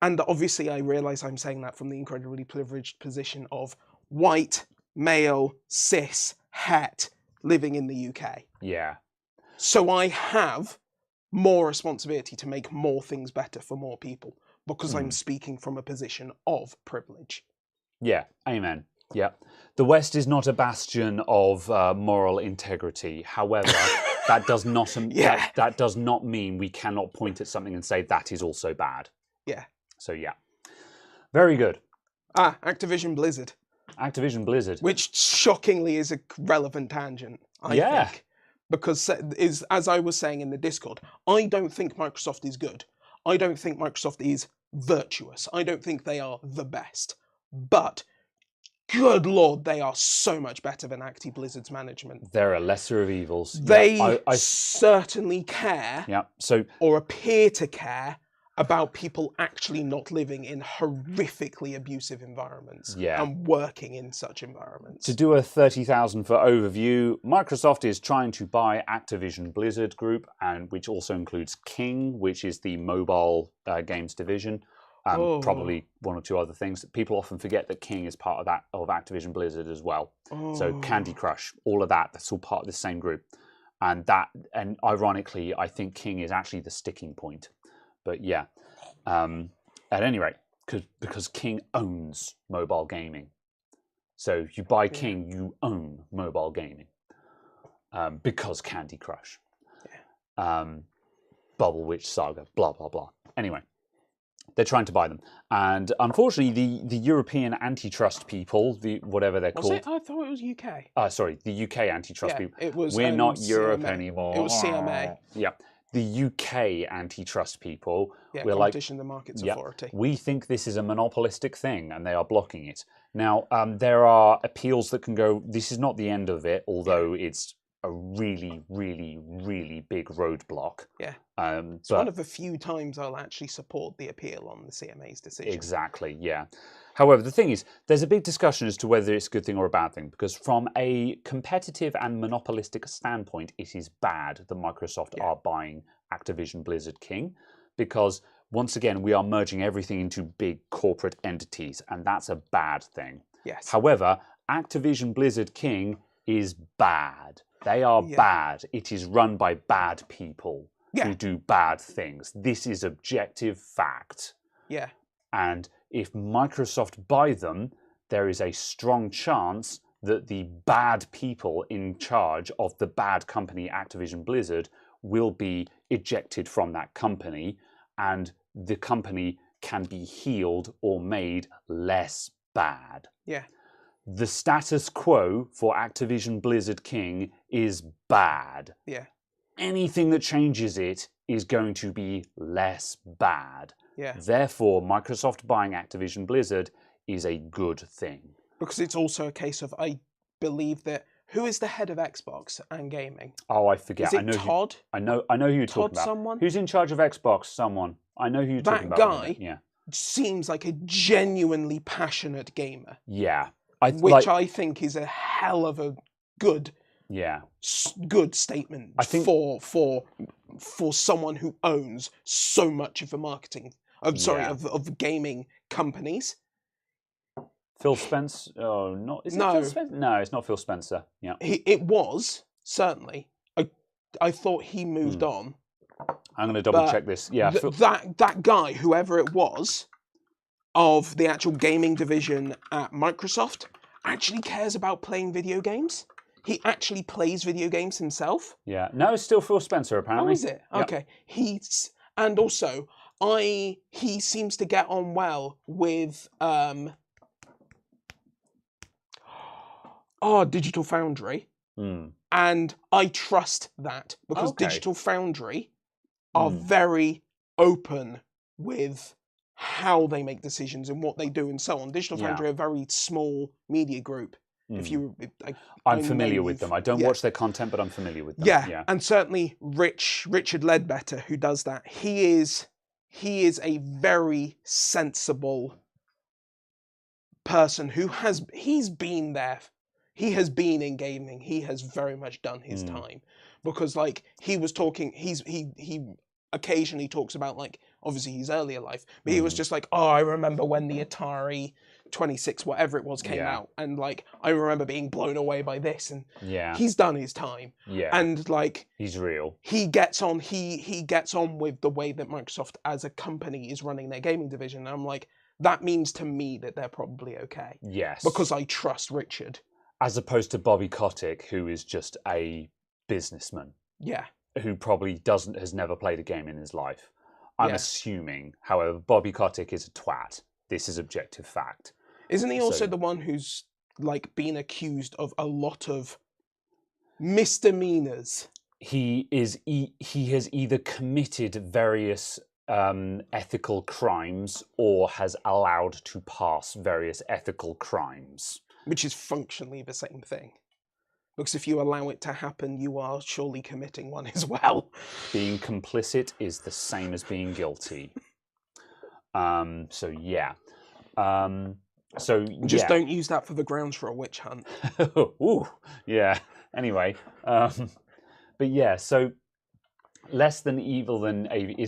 And obviously I realise I'm saying that from the incredibly privileged position of white, male, cis, het, living in the UK. So I have more responsibility to make more things better for more people because I'm speaking from a position of privilege. Amen. The West is not a bastion of moral integrity. However, that does not that does not mean we cannot point at something and say that is also bad. So very good. Activision Blizzard. Activision Blizzard, which shockingly is a relevant tangent, I think, because as I was saying in the Discord, I don't think Microsoft is good. I don't think Microsoft is virtuous. I don't think they are the best, but good Lord, they are so much better than Activision Blizzard's management. They're a lesser of evils. They certainly care, or appear to care, about people actually not living in horrifically abusive environments and working in such environments. To do a 30,000 foot overview, Microsoft is trying to buy Activision Blizzard Group, and which also includes King, which is the mobile games division. Probably one or two other things. People often forget that King is part of that, of Activision Blizzard as well. So Candy Crush, all of that, that's all part of the same group. And ironically, I think King is actually the sticking point. But at any rate, because King owns mobile gaming. So if you buy King, you own mobile gaming. Because Candy Crush, Bubble Witch Saga, blah blah blah. Anyway, they're trying to buy them, and unfortunately, the European antitrust people, whatever they're called. Was it? I thought it was UK. Sorry, the UK antitrust people. It was. We're not Europe CMA. anymore. It was CMA. Yeah, the UK antitrust people. Yeah, we're Competition and Markets Authority. We think this is a monopolistic thing, and they are blocking it. Now, there are appeals that can go. This is not the end of it, although it's a really, really, really big roadblock. Yeah. It's one of the few times I'll actually support the appeal on the CMA's decision. Exactly, yeah. However, the thing is, there's a big discussion as to whether it's a good thing or a bad thing, because from a competitive and monopolistic standpoint, it is bad that Microsoft are buying Activision Blizzard King, because once again, we are merging everything into big corporate entities, and that's a bad thing. Yes. However, Activision Blizzard King is bad. They are bad. It is run by bad people who do bad things. This is objective fact. Yeah. And if Microsoft buy them, there is a strong chance that the bad people in charge of the bad company Activision Blizzard will be ejected from that company, and the company can be healed or made less bad. Yeah. The status quo for Activision Blizzard King is bad. Yeah. Anything that changes it is going to be less bad. Yeah. Therefore, Microsoft buying Activision Blizzard is a good thing. Because it's also a case of, I believe that, who is the head of Xbox and gaming? Oh, I forget. Is it Todd? I know who you're talking about. Someone? Who's in charge of Xbox? Someone. I know who you're talking about. That guy seems like a genuinely passionate gamer. Yeah. Which I think is a hell of a good statement for someone who owns so much of the marketing of gaming companies. Phil Spencer? Oh, not is it Phil Spencer? No, it's not Phil Spencer. Yeah, it was certainly. I thought he moved on. I'm going to double check this. Yeah, that guy, whoever it was, of the actual gaming division at Microsoft, actually cares about playing video games. He actually plays video games himself. Yeah. No, it's still Phil Spencer, apparently. Oh, is it? Yep. Okay. He seems to get on well with Digital Foundry. And I trust that because Digital Foundry are very open with how they make decisions and what they do and so on. Digital Foundry are a very small media group. I'm familiar with them. I don't watch their content, but I'm familiar with them. Yeah. And certainly Richard Ledbetter, who does that, he is a very sensible person he's been there. He has been in gaming. He has very much done his time, because he was talking. He occasionally talks about obviously his earlier life, but he was just like, oh, I remember when the Atari 26 whatever it was came out, and I remember being blown away by this, and he's done his time, and he's real. He gets on. He gets on with the way that Microsoft as a company is running their gaming division. And I'm like, that means to me that they're probably okay. Yes, because I trust Richard. As opposed to Bobby Kotick, who is just a businessman. Yeah. Who probably has never played a game in his life. I'm assuming. However, Bobby Kotick is a twat. This is objective fact. Isn't he also the one who's been accused of a lot of misdemeanors? He has either committed various ethical crimes or has allowed to pass various ethical crimes. Which is functionally the same thing. Because if you allow it to happen, you are surely committing one as well. Being complicit is the same as being guilty. So just don't use that for the grounds for a witch hunt. Ooh, yeah. Anyway, but yeah, so less evil than ABK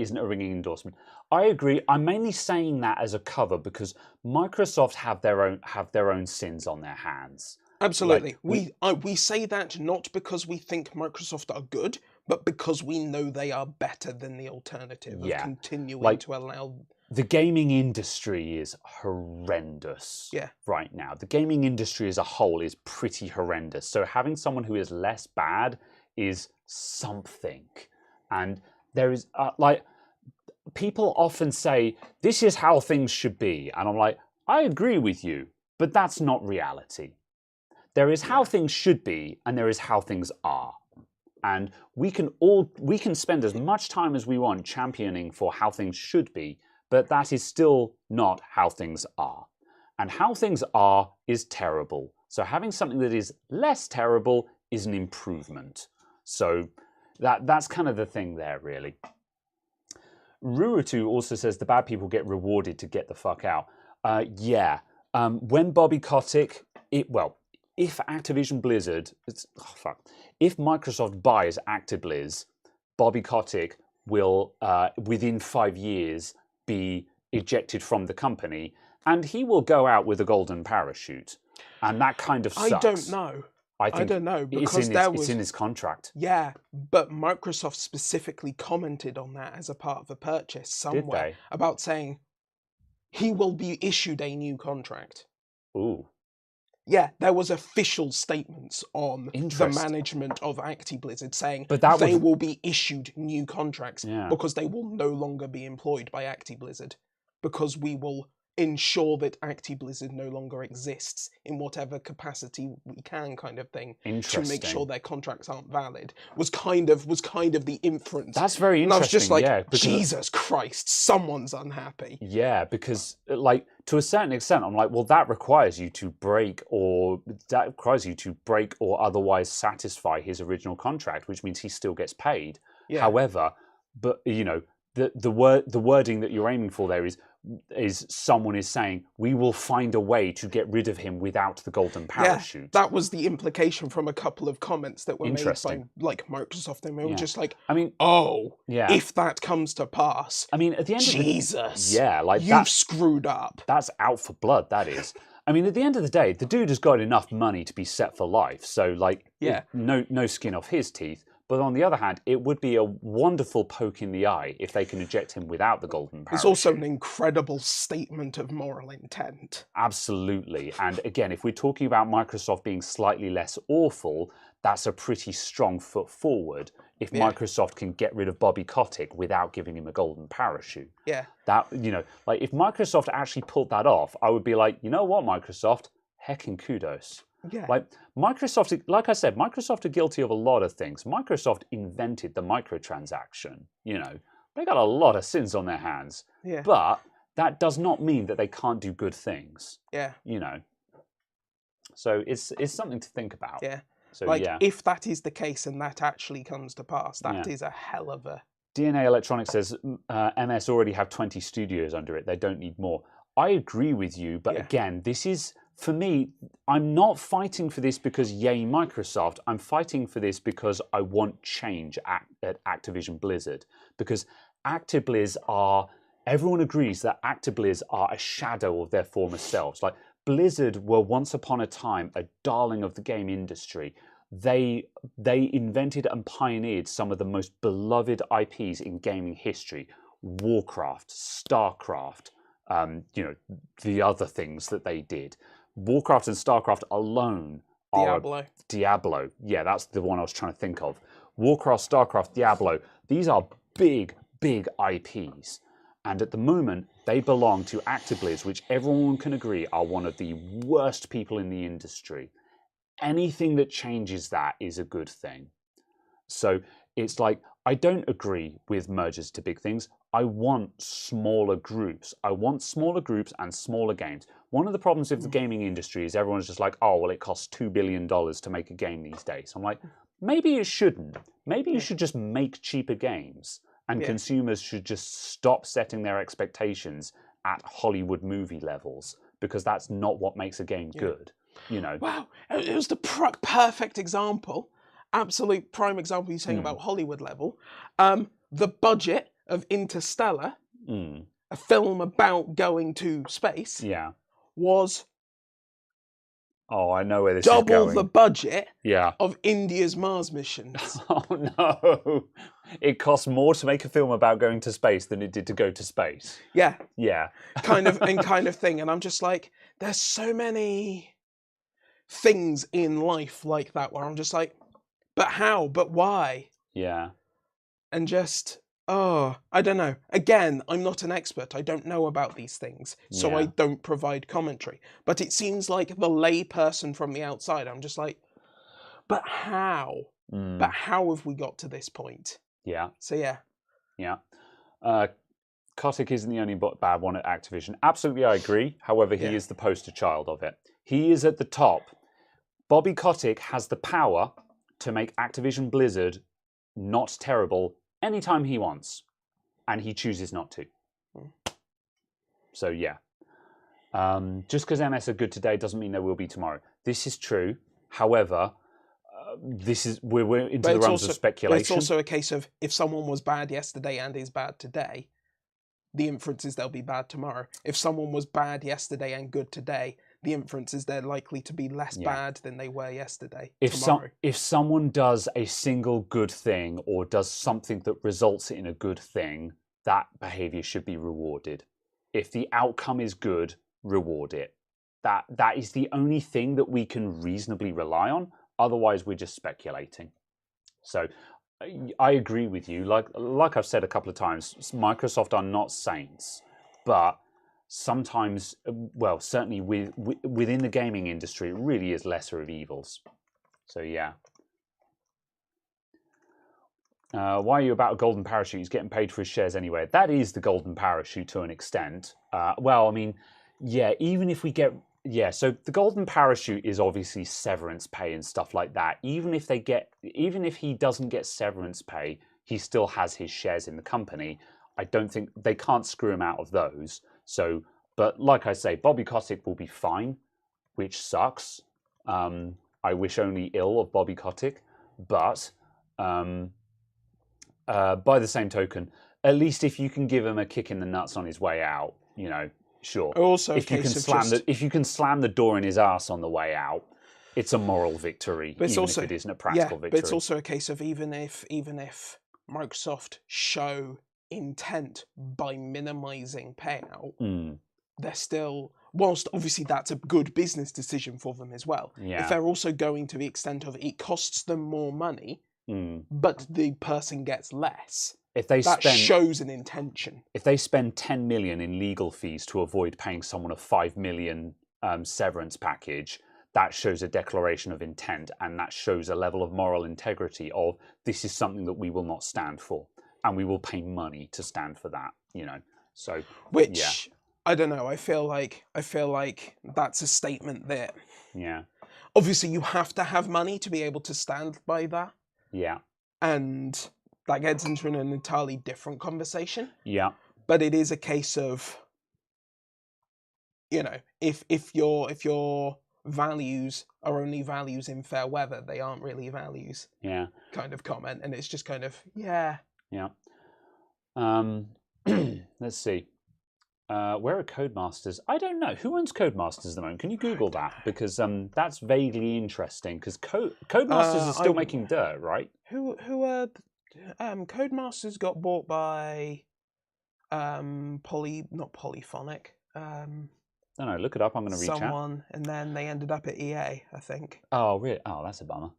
isn't a ringing endorsement. I agree. I'm mainly saying that as a cover because Microsoft have their own sins on their hands. Absolutely. We say that not because we think Microsoft are good, but because we know they are better than the alternative of continuing to allow. The gaming industry is horrendous right now. The gaming industry as a whole is pretty horrendous. So having someone who is less bad is something. And there is, people often say, this is how things should be. And I'm like, I agree with you, but that's not reality. There is how things should be, and there is how things are. And we can spend as much time as we want championing for how things should be, but that is still not how things are. And how things are is terrible. So having something that is less terrible is an improvement. So that's kind of the thing there, really. Rurutu also says the bad people get rewarded to get the fuck out. When Bobby Kotick, if Activision Blizzard, if Microsoft buys ActiBliz, Bobby Kotick will, within 5 years, be ejected from the company, and he will go out with a golden parachute. And that kind of sucks. I don't know. I don't know, because it's in his contract. Yeah, but Microsoft specifically commented on that as a part of a purchase somewhere about saying he will be issued a new contract. Ooh. Yeah, there was official statements on the management of Blizzard saying they will be issued new contracts because they will no longer be employed by Blizzard, because we will ensure that Blizzard no longer exists in whatever capacity we can, kind of thing, to make sure their contracts aren't valid. Was kind of the inference. That's very interesting. And I was just like, Jesus Christ, someone's unhappy. Yeah, because to a certain extent, I'm like, well, that requires you to break or otherwise satisfy his original contract, which means he still gets paid. Yeah. However, but the wording that you're aiming for there is someone is saying we will find a way to get rid of him without the golden parachute. Yeah, that was the implication from a couple of comments that were made by Microsoft, and we were just like, if that comes to pass, at the end Jesus, you've screwed up. That's out for blood, that is. At the end of the day, the dude has got enough money to be set for life, so no skin off his teeth. But on the other hand, it would be a wonderful poke in the eye if they can eject him without the golden parachute. It's also an incredible statement of moral intent. Absolutely. And again, if we're talking about Microsoft being slightly less awful, that's a pretty strong foot forward if Microsoft can get rid of Bobby Kotick without giving him a golden parachute. Yeah. That, if Microsoft actually pulled that off, I would be like, you know what, Microsoft? Heckin' kudos. Yeah. Microsoft, like I said, Microsoft are guilty of a lot of things. Microsoft invented the microtransaction. They got a lot of sins on their hands. Yeah. But that does not mean that they can't do good things. Yeah. So it's something to think about. Yeah. So if that is the case and that actually comes to pass, that is a hell of a. DNA Electronics says MS already have 20 studios under it. They don't need more. I agree with you, but again, this is. For me, I'm not fighting for this because yay Microsoft. I'm fighting for this because I want change at Activision Blizzard. Because ActiBliz everyone agrees that ActiBliz are a shadow of their former selves. Blizzard were once upon a time a darling of the game industry. They invented and pioneered some of the most beloved IPs in gaming history. Warcraft, StarCraft, the other things that they did. Warcraft and StarCraft alone are Diablo. Yeah, that's the one I was trying to think of. Warcraft, StarCraft, Diablo. These are big IPs. And at the moment, they belong to ActiBliz, which everyone can agree are one of the worst people in the industry. Anything that changes that is a good thing. So it's like, I don't agree with mergers to big things. I want smaller groups. I want smaller groups and smaller games. One of the problems with the gaming industry is everyone's just like, oh, well, it costs $2 billion to make a game these days. I'm like, maybe it shouldn't. Maybe you should just make cheaper games, and consumers should just stop setting their expectations at Hollywood movie levels, because that's not what makes a game good. Wow, it was the perfect example. Absolute prime example you're saying about Hollywood level. The budget of Interstellar, a film about going to space, was Oh, I know where this is Double going. the budget Yeah. of India's Mars missions. Oh no. It costs more to make a film about going to space than it did to go to space. Yeah, Yeah. kind of thing. And I'm just like, there's so many things in life like that where I'm just like, but how? But why? Yeah. And just, oh, I don't know. Again, I'm not an expert. I don't know about these things, so I Yeah. don't provide commentary. But it seems like the lay person from the outside, I'm just like, but how? But how have we got to this point? Yeah. So yeah. Yeah. Kotick isn't the only bad one at Activision. Absolutely, I agree. However, he is the poster child of it. He is at the top. Bobby Kotick has the power to make Activision Blizzard not terrible anytime he wants, and he chooses not to. So yeah. Just because MS are good today doesn't mean they will be tomorrow. This is true. However, we're into the realms of speculation. But it's also a case of if someone was bad yesterday and is bad today, the inference is they'll be bad tomorrow. If someone was bad yesterday and good today, the inference is they're likely to be less bad than they were yesterday. If someone does a single good thing or does something that results in a good thing, that behavior should be rewarded. If the outcome is good, reward it. That is the only thing that we can reasonably rely on. Otherwise, we're just speculating. So I agree with you. Like I've said a couple of times, Microsoft are not saints, but sometimes, well, certainly within the gaming industry, it really is lesser of evils. So yeah. Why are you about a golden parachute? He's getting paid for his shares anyway. That is the golden parachute to an extent. Well, I mean, yeah, even if we get... Yeah, so the golden parachute is obviously severance pay and stuff like that. Even if he doesn't get severance pay, he still has his shares in the company. I don't think they can't screw him out of those. So, but like I say, Bobby Kotick will be fine, which sucks. I wish only ill of Bobby Kotick, but by the same token, at least if you can give him a kick in the nuts on his way out, you know. Sure. Also, if you can slam the door in his ass on the way out, it's a moral victory, even if it isn't a practical victory. But it's also a case of even if Microsoft show intent by minimizing payout, they're still, whilst obviously that's a good business decision for them as well. Yeah. If they're also going to the extent of it costs them more money, but the person gets less. That shows an intention. If they spend 10 million in legal fees to avoid paying someone a 5 million severance package, that shows a declaration of intent, and that shows a level of moral integrity of this is something that we will not stand for, and we will pay money to stand for that. You know, so I don't know. I feel like that's a statement that obviously you have to have money to be able to stand by that. Yeah, and that gets into an entirely different conversation. Yeah. But it is a case of, you know, if your values are only values in fair weather, they aren't really values. Yeah. Kind of comment, and it's just kind of Yeah. Let's see. Where are Codemasters? I don't know. Who owns Codemasters at the moment? Can you Google that? Because that's vaguely interesting. Because Codemasters is still making dirt, right? Who are Codemasters got bought by not Polyphonic. I don't know. Look it up. I'm going to reach out. And then they ended up at EA, I think. Oh, really? Oh, that's a bummer.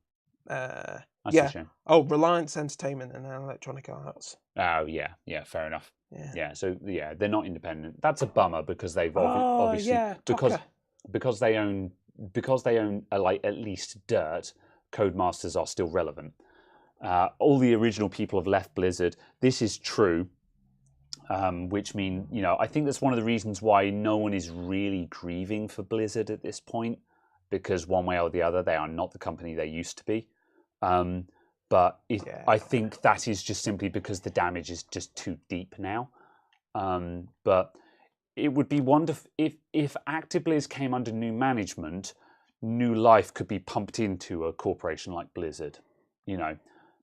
That's a shame. Oh, Reliance Entertainment and then Electronic Arts. Oh, yeah. Yeah, fair enough. Yeah. So yeah, they're not independent. That's a bummer because they've obviously because they own like at least dirt. Codemasters are still relevant. All the original people have left Blizzard. This is true, which means, you know, I think that's one of the reasons why no one is really grieving for Blizzard at this point, because one way or the other, they are not the company they used to be. But I think that is just simply because the damage is just too deep now. But it would be wonderful if ActiBliz came under new management, new life could be pumped into a corporation like Blizzard, you know.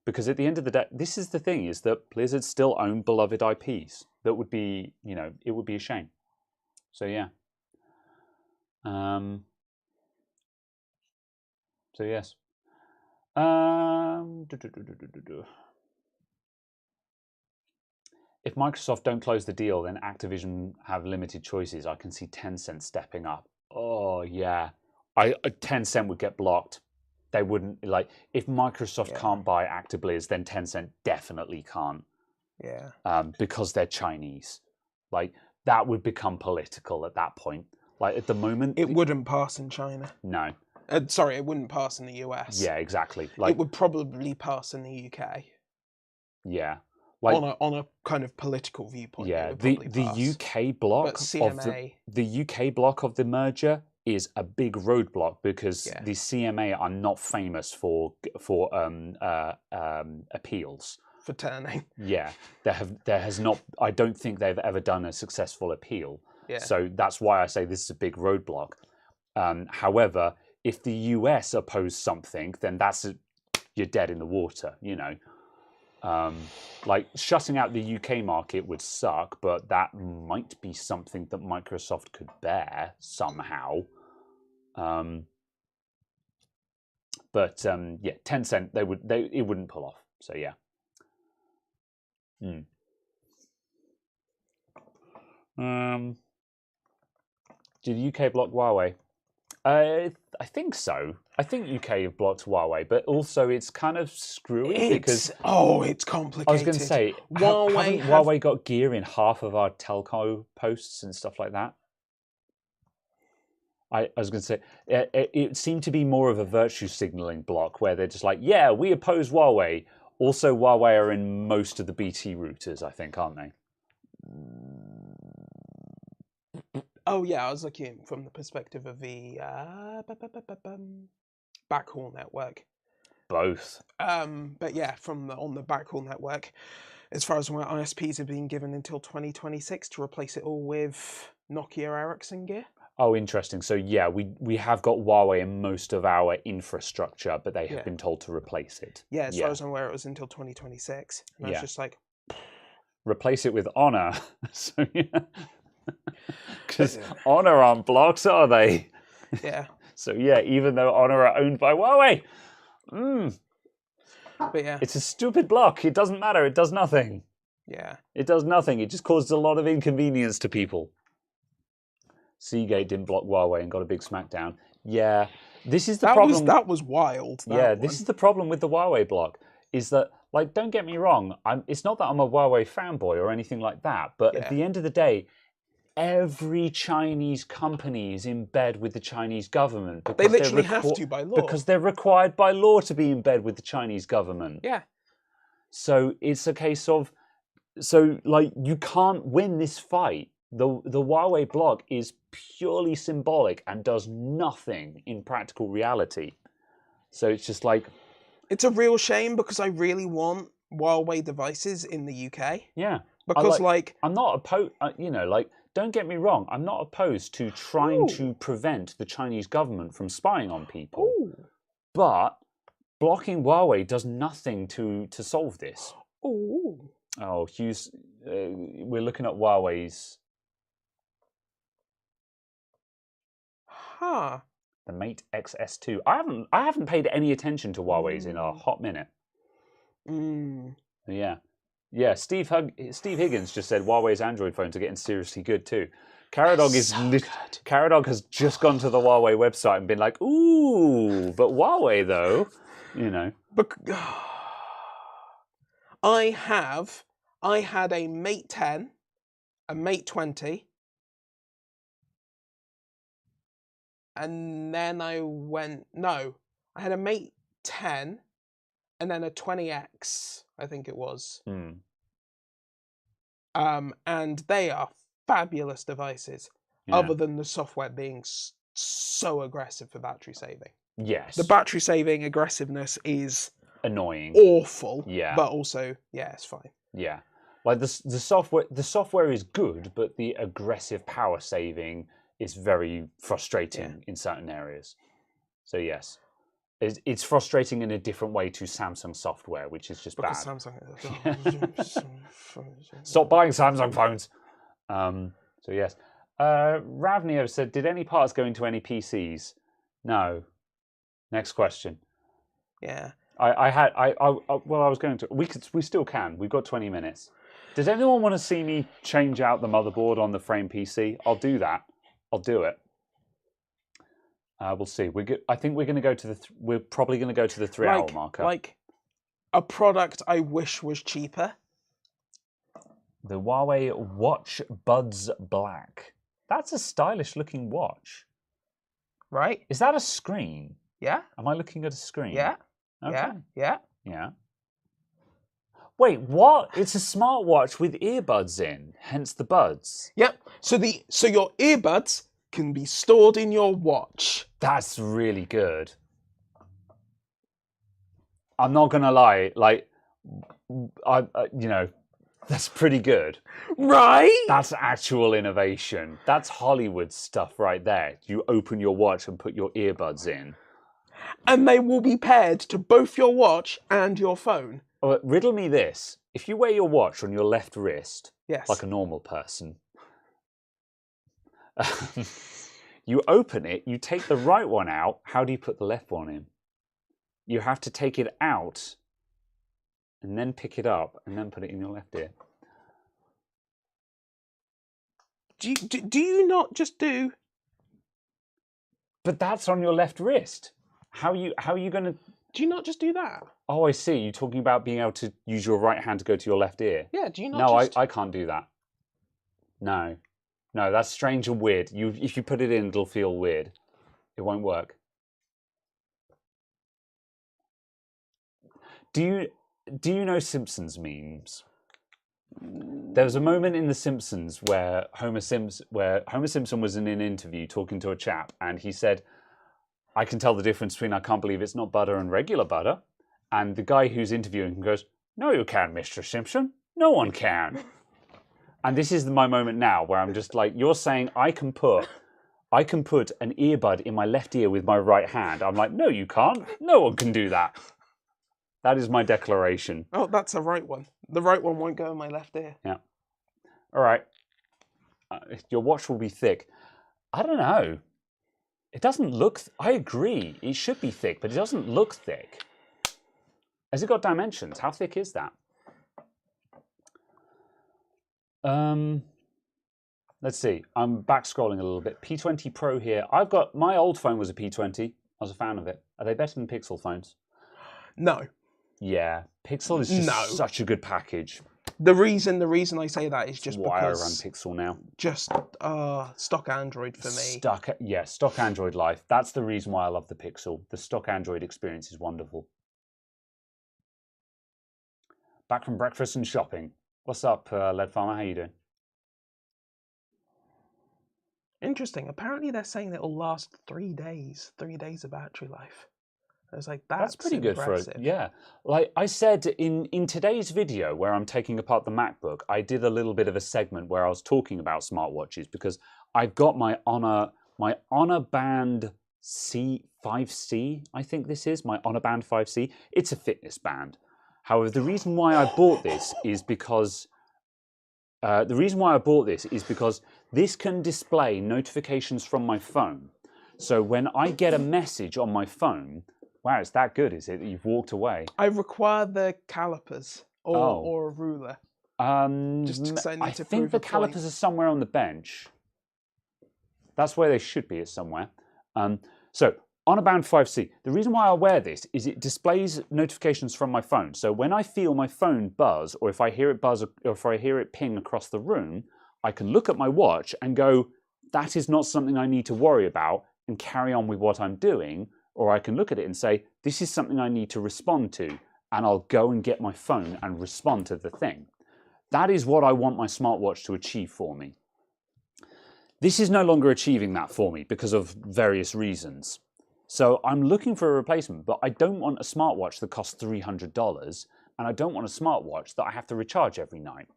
Because at the end of the day, this is the thing, is that Blizzard still own beloved IPs. That would be, you know, it would be a shame. So, yeah. So yes. If Microsoft don't close the deal, then Activision have limited choices. I can see Tencent stepping up. Oh yeah, 10 cent would get blocked. They wouldn't like if Microsoft can't buy ActiBliz, then Tencent definitely can't. Yeah. Because they're Chinese. Like that would become political at that point. Like at the moment, it wouldn't pass in China. No. Sorry, it wouldn't pass in the US. Yeah, exactly. Like it would probably pass in the UK. Yeah. Like on a kind of political viewpoint. Yeah, it would the pass. UK block But CMA, of the UK block of the merger is a big roadblock because the CMA are not famous for appeals. For turning. Yeah, there has not. I don't think they've ever done a successful appeal. Yeah. So that's why I say this is a big roadblock. However, if the US oppose something, then you're dead in the water. You know. Like shutting out the UK market would suck, but that might be something that Microsoft could bear somehow. But yeah, Tencent it wouldn't pull off. So yeah. Did UK block Huawei? I think so. I think UK have blocked Huawei, but also it's kind of screwy because it's complicated. I was going to say, Huawei got gear in half of our telco posts and stuff like that. I was going to say it seemed to be more of a virtue signaling block where they're just like, yeah, we oppose Huawei. Also, Huawei are in most of the BT routers, I think, aren't they? Oh yeah, I was looking from the perspective of the backhaul network. Both. But yeah, on the backhaul network, as far as where ISPs have been given until 2026 to replace it all with Nokia Ericsson gear. Oh, interesting. So yeah, we have got Huawei in most of our infrastructure, but they have been told to replace it. Yeah, as far as I'm aware, it was until 2026. And I was just like, replace it with Honor. So yeah. Because Honor aren't blocks, are they? Yeah. So yeah, even though Honor are owned by Huawei, but yeah, it's a stupid block. It doesn't matter. It does nothing. Yeah. It does nothing. It just causes a lot of inconvenience to people. Seagate didn't block Huawei and got a big smackdown. Yeah, this is the problem. That was wild. This is the problem with the Huawei block. Is that, like, don't get me wrong. It's not that I'm a Huawei fanboy or anything like that. But at the end of the day, every Chinese company is in bed with the Chinese government. They literally have to by law. Because they're required by law to be in bed with the Chinese government. Yeah. So it's a case of, like, you can't win this fight. The Huawei block is purely symbolic and does nothing in practical reality. So it's just like... It's a real shame because I really want Huawei devices in the UK. Yeah. Because, I'm not opposed, don't get me wrong, I'm not opposed to trying to prevent the Chinese government from spying on people. Ooh. But blocking Huawei does nothing to solve this. Ooh. Oh, Hughes, we're looking at Huawei's... Huh. The Mate XS2. I haven't paid any attention to Huawei's in a hot minute. Yeah. Yeah, Steve Higgins just said Huawei's Android phones are getting seriously good too. Caradog has just gone to the Huawei website and been like, ooh, but Huawei though, you know. I had a Mate 10, a Mate 20, and then I had a Mate 10 and then a 20X, I think it was. And they are fabulous devices, other than the software being so aggressive for battery saving. Yes. The battery saving aggressiveness is annoying. Awful. Yeah. But also, it's fine. Yeah. Like the software is good, but the aggressive power saving is very frustrating in certain areas. So yes. It's frustrating in a different way to Samsung software, which is just because bad. Samsung. Stop buying Samsung phones. So yes. Ravnio said, did any parts go into any PCs? No. Next question. Yeah. Well, I was going to. We still can. We've got 20 minutes. Does anyone want to see me change out the motherboard on the frame PC? I'll do that. I'll do it. We'll see. I think we're going to go to the. We're probably going to go to the 3-hour marker. Like a product I wish was cheaper. The Huawei Watch Buds Black. That's a stylish looking watch. Right? Is that a screen? Yeah. Am I looking at a screen? Yeah. Okay. Yeah. Yeah. Wait, what? It's a smartwatch with earbuds in, hence the buds. Yep. So your earbuds can be stored in your watch. That's really good. I'm not gonna lie, like, that's pretty good. Right? That's actual innovation. That's Hollywood stuff right there. You open your watch and put your earbuds in. And they will be paired to both your watch and your phone. Riddle me this. If you wear your watch on your left wrist, Yes. like a normal person, you open it, you take the right one out, how do you put the left one in? You have to take it out and then pick it up and then put it in your left ear. Do you not just do? But that's on your left wrist. How are you going to? Do you not just do that? Oh, I see. You're talking about being able to use your right hand to go to your left ear. Yeah. Do you not? No, just... I can't do that. No, that's strange and weird. If you put it in, it'll feel weird. It won't work. Do you know Simpsons memes? There was a moment in The Simpsons where Homer Simpson was in an interview talking to a chap, and he said, "I can tell the difference between I can't believe it's not butter and regular butter." And the guy who's interviewing him goes, "No, you can't, Mr. Simpson. No one can." And this is my moment now where I'm just like, you're saying I can put an earbud in my left ear with my right hand. I'm like, no, you can't. No one can do that. That is my declaration. Oh, that's the right one. The right one won't go in my left ear. Yeah. All right. Your watch will be thick. I don't know. It doesn't look... I agree. It should be thick, but it doesn't look thick. Has it got dimensions? How thick is that? Let's see. I'm back scrolling a little bit. P20 Pro here. My old phone was a P20. I was a fan of it. Are they better than Pixel phones? No. Yeah, Pixel is just such a good package. The reason I say that is just why because I run Pixel now. Just stock Android for me. Stock Android life. That's the reason why I love the Pixel. The stock Android experience is wonderful. Back from breakfast and shopping. What's up, Lead Farmer? How you doing? Interesting. Apparently they're saying it'll last 3 days. 3 days of battery life. I was like, that's pretty impressive. good for it. Yeah. Like I said in today's video where I'm taking apart the MacBook, I did a little bit of a segment where I was talking about smartwatches because I've got my Honor Band 5C, I think this is, my Honor Band 5C. It's a fitness band. However, the reason why I bought this is because this can display notifications from my phone. So when I get a message on my phone, wow, it's that good, is it, that you've walked away? I require the calipers or a ruler. Just because I need to think the calipers are somewhere on the bench. That's where they should be, is somewhere. So on a Band 5C, the reason why I wear this is it displays notifications from my phone. So when I feel my phone buzz, or if I hear it buzz, or if I hear it ping across the room, I can look at my watch and go, that is not something I need to worry about, and carry on with what I'm doing. Or I can look at it and say, this is something I need to respond to, and I'll go and get my phone and respond to the thing. That is what I want my smartwatch to achieve for me. This is no longer achieving that for me because of various reasons. So I'm looking for a replacement, but I don't want a smartwatch that costs $300, and I don't want a smartwatch that I have to recharge every night.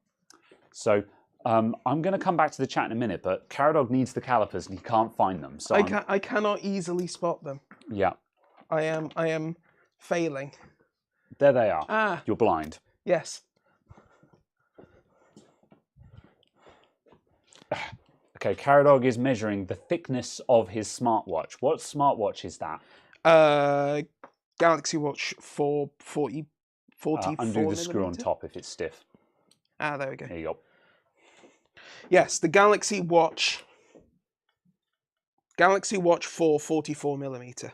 So I'm going to come back to the chat in a minute, but Caradog needs the calipers and he can't find them. So I cannot easily spot them. Yeah. I am failing. There they are. Ah. You're blind. Yes. Okay, Caradog is measuring the thickness of his smartwatch. What smartwatch is that? Galaxy Watch 4 44 Undo the screw on millimeter. top if it's stiff. Ah, there we go. There you go. Yes, the Galaxy Watch 4 44 millimeter.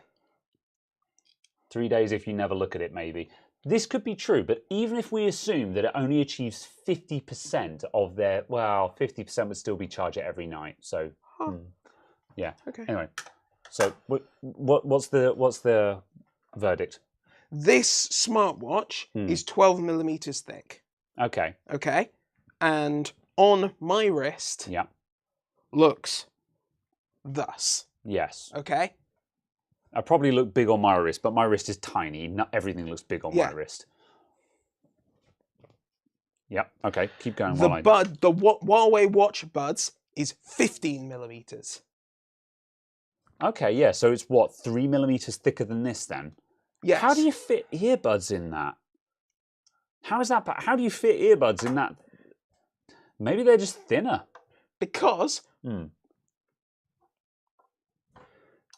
3 days if you never look at it, maybe. This could be true, but even if we assume that it only achieves 50% of their, well, 50% would still be charge it every night. So, yeah. Okay. Anyway, so what's the verdict? This smartwatch is 12 millimeters thick. Okay. Okay, and on my wrist, Yeah. looks thus. Yes. Okay. I probably look big on my wrist, but my wrist is tiny. Not everything looks big on my wrist. Yep. Okay. Keep going. The Huawei Watch buds is 15 millimeters. Okay. Yeah. So it's what, 3 millimeters thicker than this then? Yes. How do you fit earbuds in that? How is that? How do you fit earbuds in that? Maybe they're just thinner. Because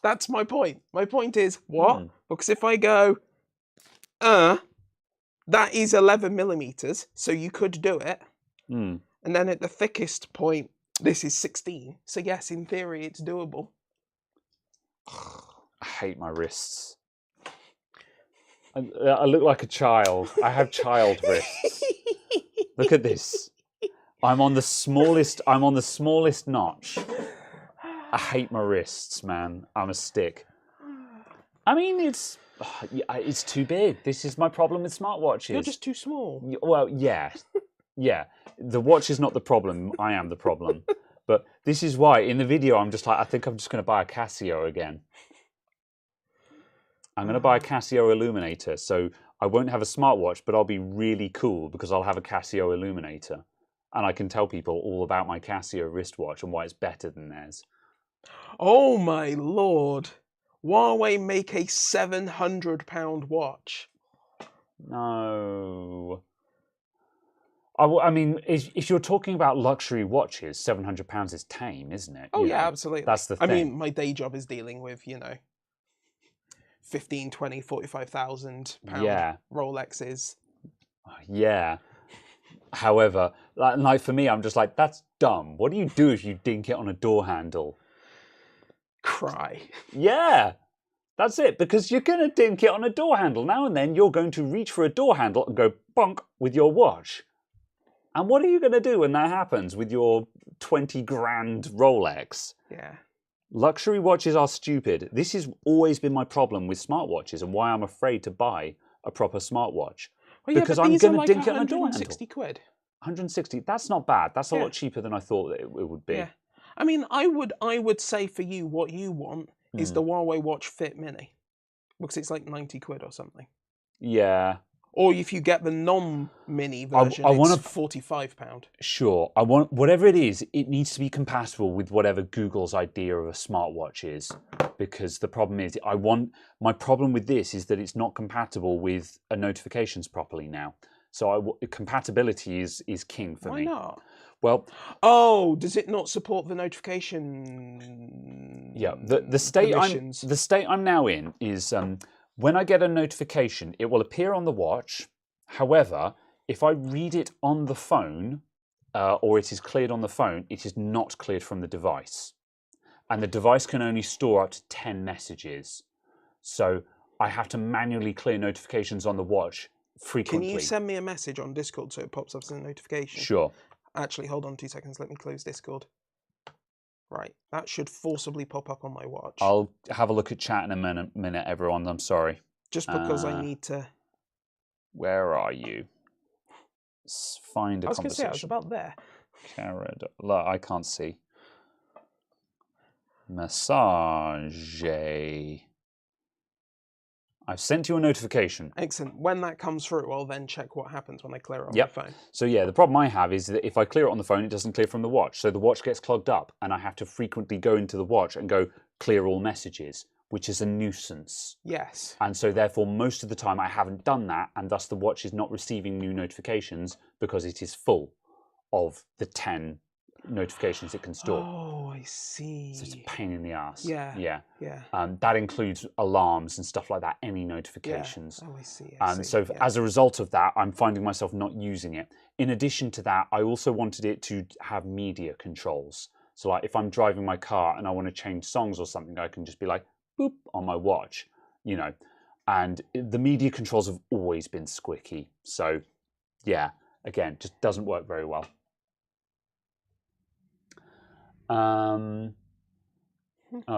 that's my point. My point is what? Because if I go, that is 11 millimeters, so you could do it. And then at the thickest point, this is 16. So yes, in theory, it's doable. I hate my wrists. I look like a child. I have child wrists. Look at this. I'm on the smallest notch. I hate my wrists, man. I'm a stick. I mean, it's too big. This is my problem with smartwatches. You're just too small. Well, yeah. Yeah. The watch is not the problem. I am the problem. But this is why in the video I'm just like, I think I'm just going to buy a Casio again. I'm going to buy a Casio Illuminator, so I won't have a smartwatch, but I'll be really cool because I'll have a Casio Illuminator. And I can tell people all about my Casio wristwatch and why it's better than theirs. Oh my lord. Huawei make a £700 watch. No. I mean, if you're talking about luxury watches, £700 is tame, isn't it? Oh, yeah, absolutely. That's the thing. I mean, my day job is dealing with, 15, 20, 45,000 pound Rolexes. Yeah. However, like for me, I'm just like, that's dumb. What do you do if you dink it on a door handle? Cry. Yeah. That's it, because you're going to dink it on a door handle. Now and then you're going to reach for a door handle and go bonk with your watch. And what are you going to do when that happens with your 20 grand Rolex? Yeah. Luxury watches are stupid. This has always been my problem with smartwatches and why I'm afraid to buy a proper smartwatch. Well, yeah, because but I'm these going are to like dink it on a door handle. 160 quid. 160. That's not bad. That's a lot cheaper than I thought it would be. Yeah. I mean, I would say for you, what you want is the Huawei Watch Fit Mini, because it's like 90 quid or something. Yeah. Or if you get the non-mini version, it's £45. Sure. I want whatever it is. It needs to be compatible with whatever Google's idea of a smartwatch is, because the problem is, my problem with this is that it's not compatible with notifications properly now. So compatibility is king for me. Why not? Well, does it not support the notification? Yeah, the state I'm now in is when I get a notification, it will appear on the watch. However, if I read it on the phone, or it is cleared on the phone, it is not cleared from the device, and the device can only store up to 10 messages. So I have to manually clear notifications on the watch frequently. Can you send me a message on Discord so it pops up as a notification? Sure. Actually, hold on 2 seconds. Let me close Discord. Right, that should forcibly pop up on my watch. I'll have a look at chat in a minute, everyone. I'm sorry. Just because I need to... Where are you? Find a conversation. I was going to say, I was about there. Look, I can't see. Message. I've sent you a notification. Excellent. When that comes through, I'll then check what happens when I clear it on my phone. So yeah, the problem I have is that if I clear it on the phone, it doesn't clear from the watch. So the watch gets clogged up and I have to frequently go into the watch and go clear all messages, which is a nuisance. Yes. And so therefore, most of the time I haven't done that, and thus the watch is not receiving new notifications because it is full of the 10 notifications it can store. Oh, I see. So it's a pain in the ass. Yeah. Yeah. Yeah. That includes alarms and stuff like that, any notifications. Oh, I see. So as a result of that, I'm finding myself not using it. In addition to that, I also wanted it to have media controls. So like if I'm driving my car and I want to change songs or something, I can just be like, boop, on my watch, you know. And the media controls have always been squicky. So yeah, again, just doesn't work very well.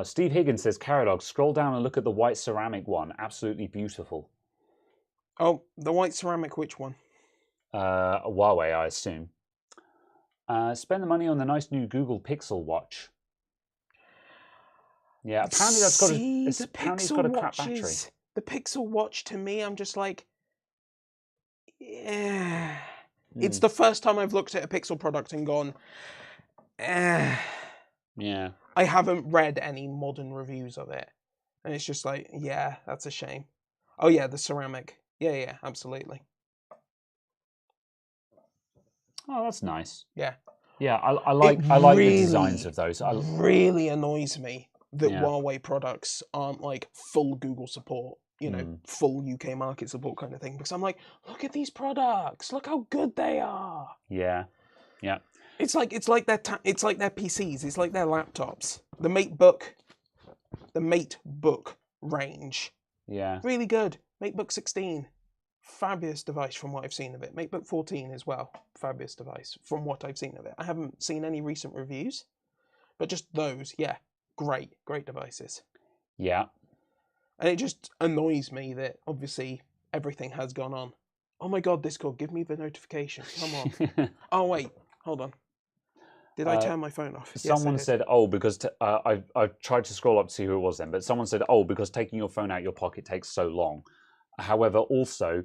Steve Higgins says, Caradog, scroll down and look at the white ceramic one. Absolutely beautiful. Oh, the white ceramic, which one? Huawei, I assume. Spend the money on the nice new Google Pixel Watch. Yeah, apparently that's got a crap battery. The Pixel Watch, to me, I'm just like, yeah. It's the first time I've looked at a Pixel product and gone, yeah. I haven't read any modern reviews of it. And it's just like, yeah, that's a shame. Oh yeah, the ceramic. Yeah, absolutely. Oh, that's nice. Yeah. Yeah, I like the designs of those. It really annoys me that Huawei products aren't like full Google support, you know, full UK market support kind of thing. Because I'm like, look at these products, look how good they are. Yeah. It's like their PCs, it's like their laptops. The MateBook range. Yeah. Really good. MateBook 16. Fabulous device from what I've seen of it. MateBook 14 as well. Fabulous device from what I've seen of it. I haven't seen any recent reviews, but just those, yeah, great devices. Yeah. And it just annoys me that obviously everything has gone on. Oh my God, Discord, give me the notification. Come on. Oh wait, hold on. Did I turn my phone off? Someone said, oh, because I tried to scroll up to see who it was then, but someone said, oh, because taking your phone out of your pocket takes so long. However, also,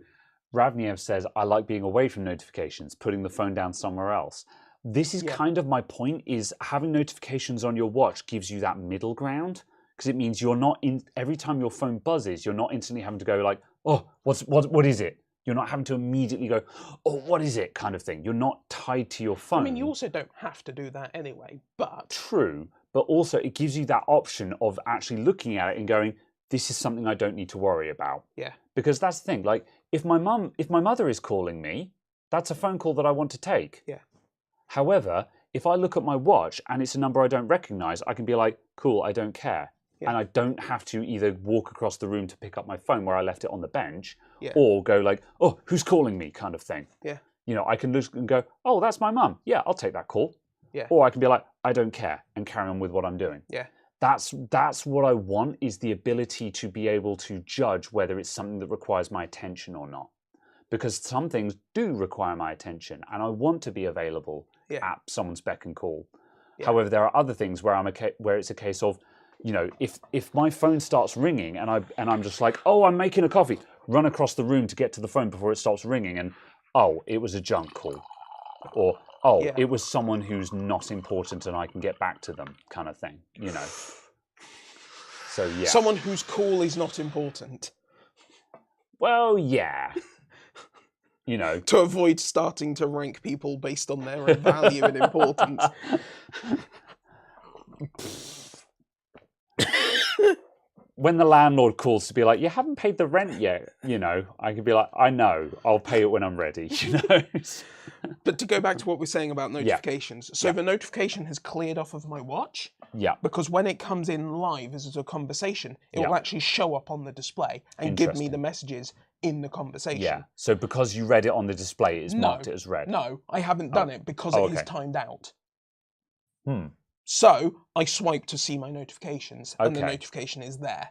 Ravniev says, I like being away from notifications, putting the phone down somewhere else. This is kind of my point, is having notifications on your watch gives you that middle ground, because it means you're not every time your phone buzzes, you're not instantly having to go like, oh, what is it? You're not having to immediately go, oh, what is it, kind of thing. You're not tied to your phone. I mean, you also don't have to do that anyway, but... True, but also it gives you that option of actually looking at it and going, this is something I don't need to worry about. Yeah. Because that's the thing, like, if my mother is calling me, that's a phone call that I want to take. Yeah. However, if I look at my watch and it's a number I don't recognize, I can be like, cool, I don't care. Yeah. And I don't have to either walk across the room to pick up my phone where I left it on the bench, or go like, oh, who's calling me, kind of thing. Yeah. You know, I can look and go, oh, that's my mum. Yeah, I'll take that call. Yeah. Or I can be like, I don't care, and carry on with what I'm doing. Yeah. That's what I want, is the ability to be able to judge whether it's something that requires my attention or not. Because some things do require my attention, and I want to be available at someone's beck and call. Yeah. However, there are other things where where it's a case of, you know, if my phone starts ringing and I'm just like, oh, I'm making a coffee, run across the room to get to the phone before it stops ringing, and oh, it was a junk call, or oh, it was someone who's not important and I can get back to them, kind of thing, you know. So yeah. Someone whose call is not important. Well, yeah. You know. To avoid starting to rank people based on their value and importance. When the landlord calls to be like, you haven't paid the rent yet, you know, I could be like, I know, I'll pay it when I'm ready, you know. But to go back to what we're saying about notifications, so the notification has cleared off of my watch. Yeah. Because when it comes in live as a conversation, it will actually show up on the display and give me the messages in the conversation. Yeah. So because you read it on the display, it's marked it as read. No, I haven't done it because it is timed out. So I swipe to see my notifications, and the notification is there.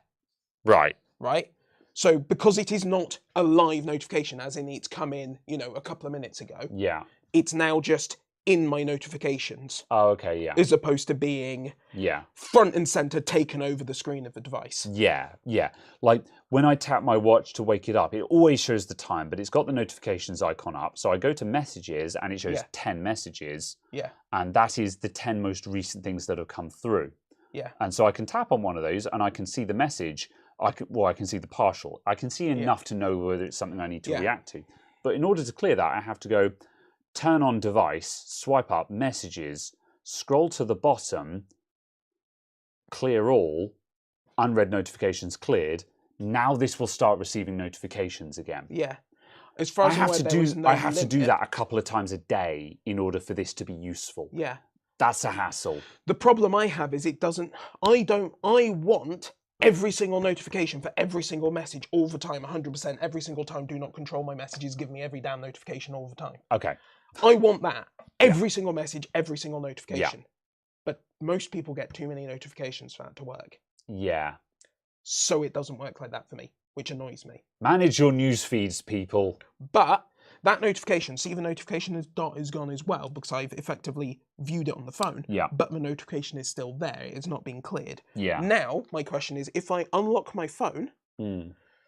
Right. Right? So because it is not a live notification, as in it's come in, you know, a couple of minutes ago. Yeah. It's now just in my notifications. Oh, okay, yeah. As opposed to being front and center, taken over the screen of the device. Yeah. Like when I tap my watch to wake it up, it always shows the time, but it's got the notifications icon up. So I go to messages and it shows 10 messages. Yeah. And that is the 10 most recent things that have come through. Yeah. And so I can tap on one of those and I can see the message. I can see the partial. I can see enough to know whether it's something I need to react to. But in order to clear that, I have to go turn on device, swipe up, messages, scroll to the bottom, clear all, unread notifications cleared. Now this will start receiving notifications again. Yeah. As far as I'm aware, there was no I have to do limit. that a couple of times a day in order for this to be useful. Yeah. That's a hassle. The problem I have is I want every single notification for every single message all the time, 100%, every single time. Do not control my messages. Give me every damn notification all the time. Okay. I want that. Every single message, every single notification. Yeah. But most people get too many notifications for that to work. Yeah. So it doesn't work like that for me, which annoys me. Manage your news feeds, people. But that notification, see the notification is gone as well because I've effectively viewed it on the phone. Yeah. But the notification is still there. It's not being cleared. Yeah. Now, my question is, if I unlock my phone,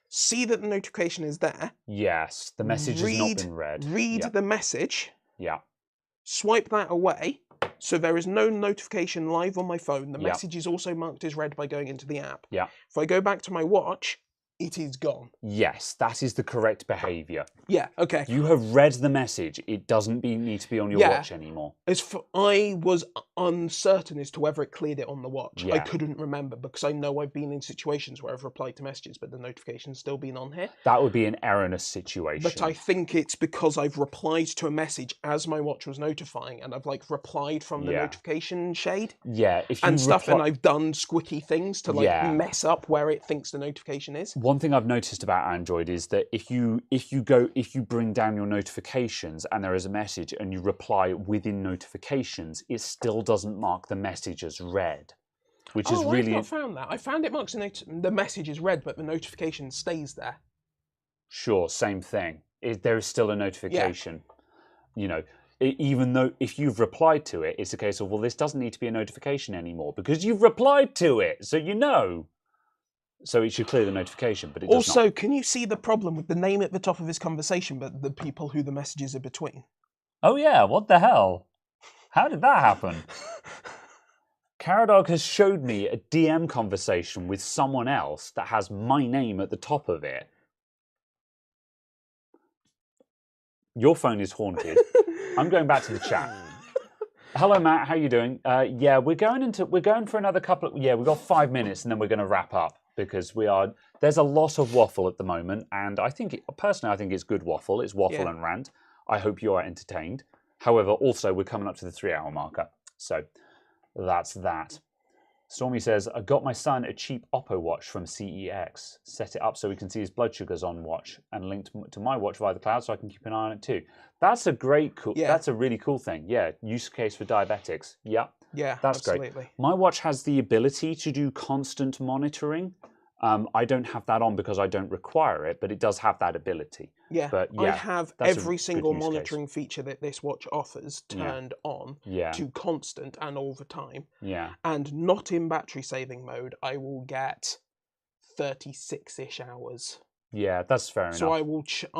see that the notification is there. Yes, the message has not been read. Read the message. Yeah. Swipe that away. So there is no notification live on my phone. The message is also marked as read by going into the app. Yeah. If I go back to my watch, it is gone. Yes, that is the correct behaviour. Yeah, okay. You have read the message. It doesn't need to be on your watch anymore. I was uncertain as to whether it cleared it on the watch. Yeah. I couldn't remember because I know I've been in situations where I've replied to messages, but the notification's still been on here. That would be an erroneous situation. But I think it's because I've replied to a message as my watch was notifying, and I've like replied from the notification shade. Yeah, if you and stuff, and I've done squicky things to like mess up where it thinks the notification is. One thing I've noticed about Android is that if you bring down your notifications and there is a message and you reply within notifications, it still doesn't mark the message as read, which is really. I've not found that. I found it marks the message is read, but the notification stays there. Sure, same thing. There is still a notification. You know, even though if you've replied to it, it's a case of, well, this doesn't need to be a notification anymore because you've replied to it, so you know. So it should clear the notification, but it does also, not. Can you see the problem with the name at the top of this conversation, but the people who the messages are between? Oh yeah, what the hell? How did that happen? Caradog has showed me a DM conversation with someone else that has my name at the top of it. Your phone is haunted. I'm going back to the chat. Hello, Matt. How you doing? Yeah, we're going for another couple of. Yeah, we've got 5 minutes, and then we're going to wrap up because there's a lot of waffle at the moment, and personally, I think it's good waffle. It's waffle and rant. I hope you are entertained. However, also we're coming up to the 3-hour marker, so that's that. Stormy says, I got my son a cheap Oppo watch from CEX. Set it up so we can see his blood sugars on watch and linked to my watch via the cloud so I can keep an eye on it too. That's a that's a really cool thing. Yeah, use case for diabetics. Yeah. Yeah, that's absolutely. great. My watch has the ability to do constant monitoring. I don't have that on because I don't require it, but it does have that ability. Yeah, but I have every single monitoring feature that this watch offers turned on to constant and all the time. Yeah. And not in battery saving mode, I will get 36-ish hours. Yeah, that's fair enough. So I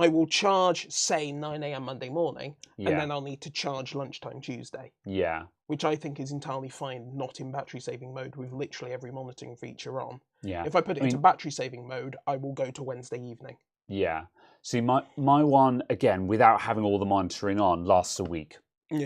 will charge, say, 9 a.m. Monday morning, and then I'll need to charge lunchtime Tuesday. Yeah. Which I think is entirely fine, not in battery saving mode, with literally every monitoring feature on. Yeah. If I put it into battery saving mode, I will go to Wednesday evening. Yeah. See, my one, again, without having all the monitoring on, lasts a week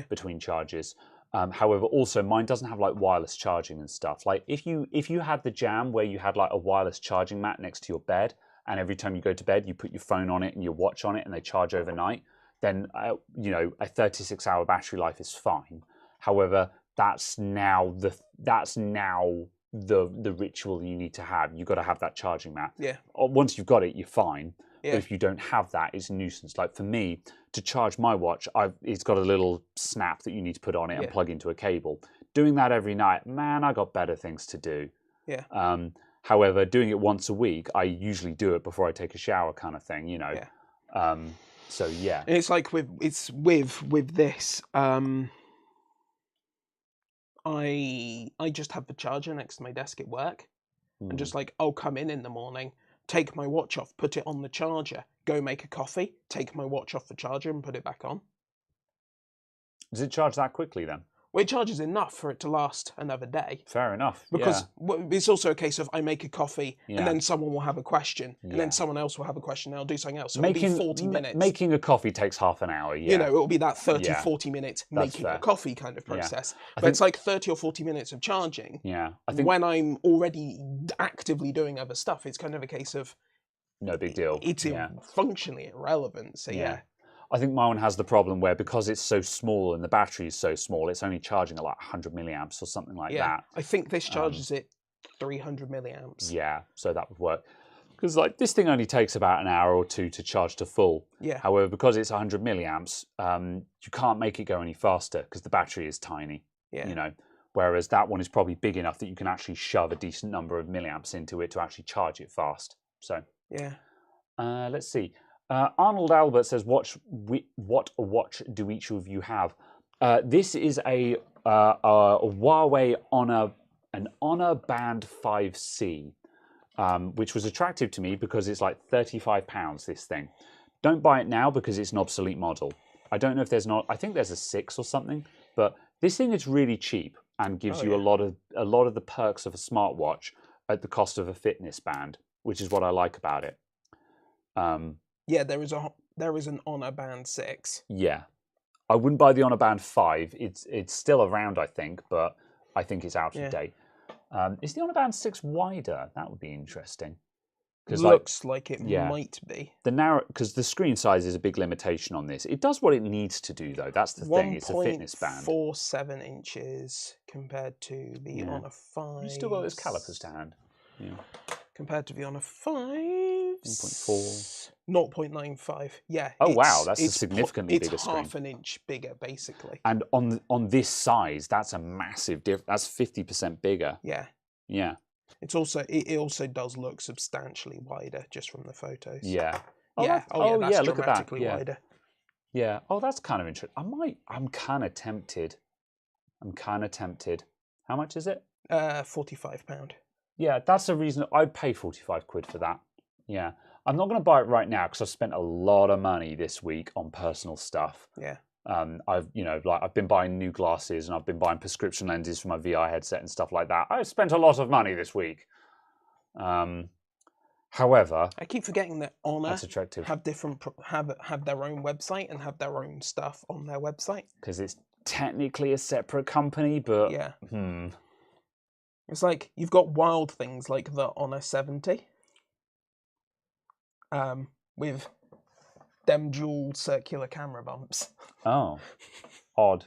between charges. However, also mine doesn't have like wireless charging and stuff. Like if you had the jam where you had like a wireless charging mat next to your bed, and every time you go to bed, you put your phone on it and your watch on it, and they charge overnight, then a 36-hour battery life is fine. However, that's now the ritual you need to have. You've got to have that charging mat. Yeah. Once you've got it, you're fine. Yeah. But if you don't have that, it's a nuisance. Like for me, to charge my watch, it's got a little snap that you need to put on it and plug into a cable. Doing that every night, man, I got better things to do. Yeah. However, doing it once a week, I usually do it before I take a shower, kind of thing. You know. Yeah. So yeah. And it's like with this. I just have the charger next to my desk at work, and just like I'll come in the morning, take my watch off, put it on the charger, go make a coffee, take my watch off the charger and put it back on. Does it charge that quickly then? Well, it charges enough for it to last another day. Fair enough. Because it's also a case of I make a coffee Yeah. and then someone will have a question and Yeah. then someone else will have a question and I'll do something else. So it'll be 40 minutes. Making a coffee takes half an hour, yeah. You know, it'll be that 30, Yeah. 40 minute That's making fair. a coffee kind of process. I But it's like 30 or 40 minutes of charging. Yeah. I think When I'm already actively doing other stuff, it's kind of a case of no big deal. it's functionally irrelevant. So yeah. I think my one has the problem where because it's so small and the battery is so small, it's only charging at like 100 milliamps or something like that. I think this charges it 300 milliamps. Yeah, so that would work. Because like this thing only takes about an hour or two to charge to full. Yeah. However, because it's 100 milliamps, you can't make it go any faster because the battery is tiny. Yeah. You know, whereas that one is probably big enough that you can actually shove a decent number of milliamps into it to actually charge it fast. So Yeah. let's see. Arnold Albert says, "What watch do each of you have?" This is a Huawei an Honor Band 5C, which was attractive to me because it's like £35. This thing, don't buy it now because it's an obsolete model. I don't know if there's not. I think there's a 6 or something, but this thing is really cheap and gives you a lot of the perks of a smartwatch at the cost of a fitness band, which is what I like about it. Yeah, there is an Honor Band 6. Yeah, I wouldn't buy the Honor Band 5. It's still around, I think, but I think it's out of date. Is the Honor Band 6 wider? That would be interesting. Looks like it might be. Because the screen size is a big limitation on this. It does what it needs to do, though. That's the thing. It's a fitness band. 1.47 inches compared to the Honor 5. You still got those calipers to hand. Yeah. Compared to the Honor 5. 1.4. 0.95. Yeah. Oh wow, that's a significantly bigger screen. It's half an inch bigger, basically. And on this size, that's a massive difference. That's 50% bigger. Yeah. Yeah. It also does look substantially wider just from the photos. Yeah. That's look at that. Yeah. Wider. Yeah. Oh, that's kind of interesting. I'm kind of tempted. How much is it? £45. Yeah, that's a reason I'd pay 45 quid for that. Yeah. I'm not going to buy it right now because I've spent a lot of money this week on personal stuff. Yeah. I've been buying new glasses and I've been buying prescription lenses for my VR headset and stuff like that. I've spent a lot of money this week. However, I keep forgetting that Honor that's attractive. have have their own website and have their own stuff on their website Because it's technically a separate company, but yeah. It's like you've got wild things like the Honor 70. With them dual circular camera bumps. Oh, odd.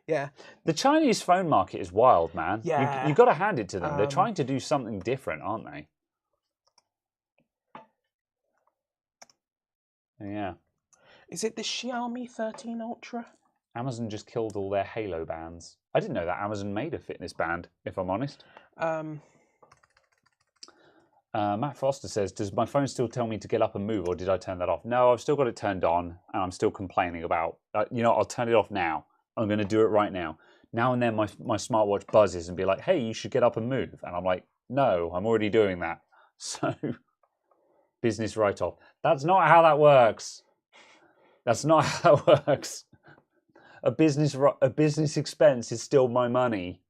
Yeah. The Chinese phone market is wild, man. Yeah. You got to hand it to them. They're trying to do something different, aren't they? Yeah. Is it the Xiaomi 13 Ultra? Amazon just killed all their Halo bands. I didn't know that Amazon made a fitness band, if I'm honest. Matt Foster says, does my phone still tell me to get up and move, or did I turn that off? No, I've still got it turned on, and I'm still complaining about, I'll turn it off now. I'm going to do it right now. Now and then my smartwatch buzzes and be like, hey, you should get up and move. And I'm like, no, I'm already doing that. So, business write-off. That's not how that works. That's not how that works. A business expense is still my money.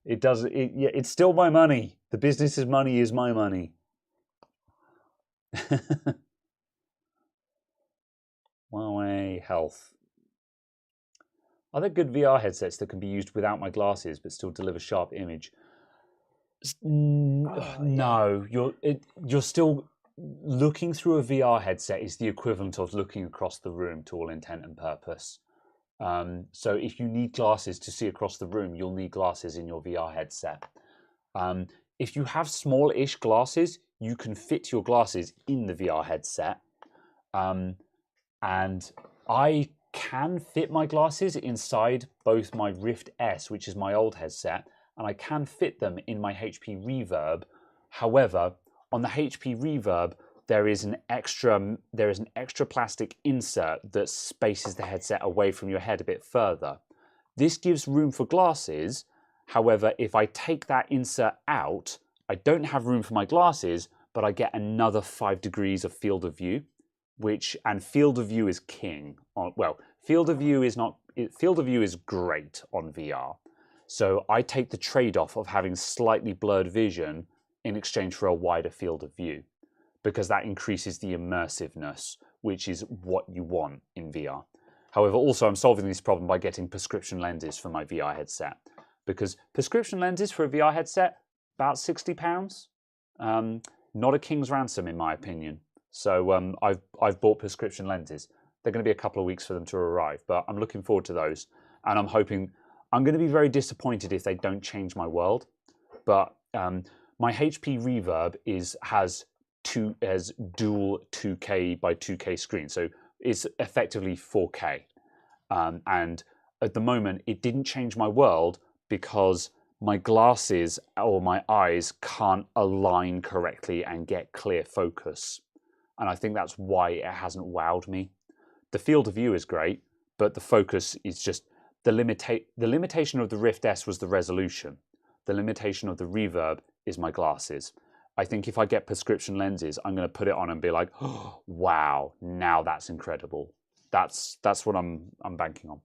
It's still my money. The business's money is my money. Huawei Health. Are there good VR headsets that can be used without my glasses but still deliver sharp image? No, you're still looking through a VR headset is the equivalent of looking across the room to all intent and purpose. So if you need glasses to see across the room, you'll need glasses in your VR headset. If you have small-ish glasses, you can fit your glasses in the VR headset. And I can fit my glasses inside both my Rift S, which is my old headset, and I can fit them in my HP Reverb. However, on the HP Reverb, there is an extra plastic insert that spaces the headset away from your head a bit further. This gives room for glasses. However, if I take that insert out, I don't have room for my glasses, but I get another 5 degrees of field of view, and field of view is king. Well, Field of view is not. Field of view is great on VR. So I take the trade-off of having slightly blurred vision in exchange for a wider field of view, because that increases the immersiveness, which is what you want in VR. However, also I'm solving this problem by getting prescription lenses for my VR headset, because prescription lenses for a VR headset, about £60. Not a king's ransom, in my opinion. So I've bought prescription lenses. They're going to be a couple of weeks for them to arrive, but I'm looking forward to those, and I'm hoping. I'm going to be very disappointed if they don't change my world, but my HP Reverb has dual 2K by 2K screen, so it's effectively 4K. And at the moment, it didn't change my world because my glasses or my eyes can't align correctly and get clear focus. And I think that's why it hasn't wowed me. The field of view is great, but the focus is just... The limitation of the Rift S was the resolution. The limitation of the Reverb is my glasses. I think if I get prescription lenses, I'm going to put it on and be like, oh, wow, now that's incredible. That's what I'm banking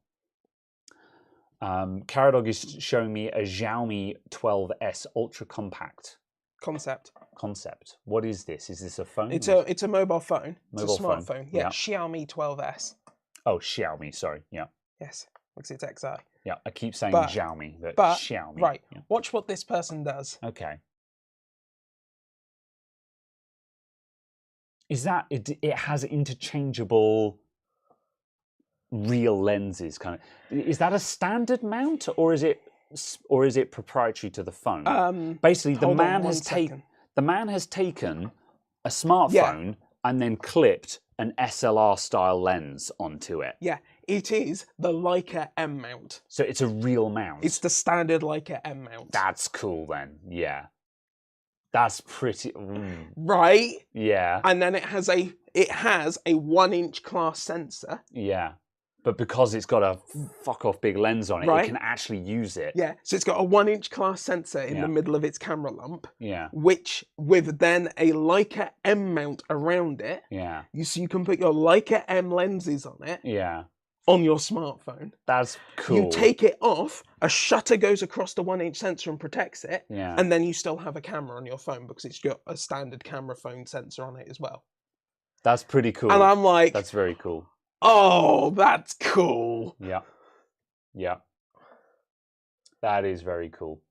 on. Caradog is showing me a Xiaomi 12S Ultra Compact. Concept. What is this? Is this a phone? It's a mobile phone. It's a smartphone. Yeah, Xiaomi 12S. Oh, Xiaomi, sorry. Yeah. Yes. Because it's XI. Yeah, I keep saying Xiaomi, but Xiaomi. Right, yeah. Watch what this person does. Okay. Is that it has interchangeable real lenses kind of? Is that a standard mount, or is it proprietary to the phone? Basically, the man has taken a smartphone and then clipped an SLR style lens onto it. Yeah. It is the Leica M mount. So it's a real mount. It's the standard Leica M mount. That's cool then. Yeah. That's pretty... Right? Yeah. And then it has a 1-inch class sensor. Yeah. But because it's got a fuck off big lens on it, it can actually use it. Yeah. So it's got a 1-inch class sensor in the middle of its camera lump. Yeah. Which, with then a Leica M mount around it. Yeah. So you can put your Leica M lenses on it. Yeah. On your smartphone. That's cool. You take it off, a shutter goes across the 1-inch sensor and protects it, and then you still have a camera on your phone because it's got a standard camera phone sensor on it as well. That's pretty cool. And I'm like... That's very cool. Oh, that's cool. Yeah. Yeah. That is very cool.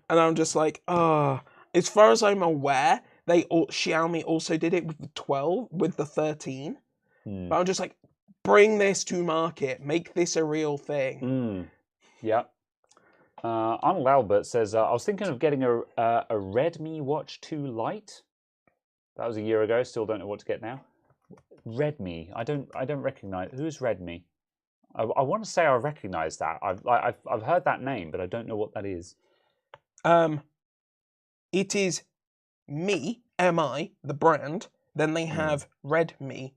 And I'm just like, as far as I'm aware, Xiaomi also did it with the 12, with the 13. But I'm just like, bring this to market. Make this a real thing. Yeah. Arnold Albert says, I was thinking of getting a Redmi Watch 2 Lite. That was a year ago. Still don't know what to get now. Redmi. I don't recognize. Who's Redmi? I want to say I recognize that. I've heard that name, but I don't know what that is. It is MI, the brand. Then they have Redmi.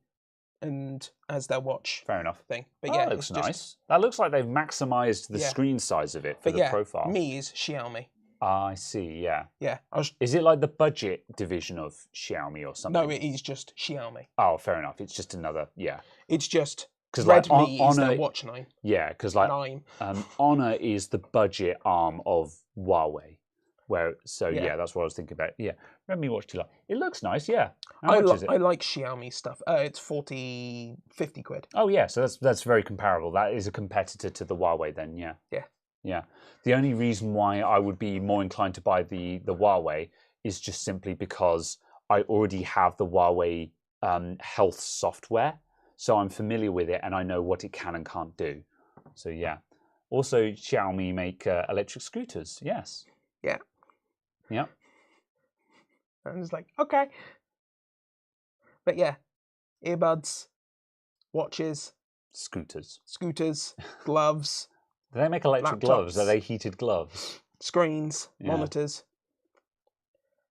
And as their watch, fair enough thing. But that looks nice. That looks like they've maximized the screen size of it for the profile. Mi is Xiaomi. I see. Yeah. Yeah. Is it like the budget division of Xiaomi or something? No, it is just Xiaomi. Oh, fair enough. It's just another. Yeah. It's just because Redmi is their watch name. Yeah, because like Honor is the budget arm of Huawei. That's what I was thinking about. Yeah, Redmi Watch 2 Lite. It looks nice, yeah. How much is it? I like Xiaomi stuff. It's 50 quid. Oh yeah, so that's very comparable. That is a competitor to the Huawei then, yeah. Yeah. Yeah. The only reason why I would be more inclined to buy the Huawei is just simply because I already have the Huawei health software, so I'm familiar with it and I know what it can and can't do. So yeah. Also, Xiaomi make electric scooters, yes. Yeah. Yeah. I was like, okay. But yeah, earbuds, watches, scooters, gloves. Do they make electric gloves? Are they heated gloves? Screens, monitors,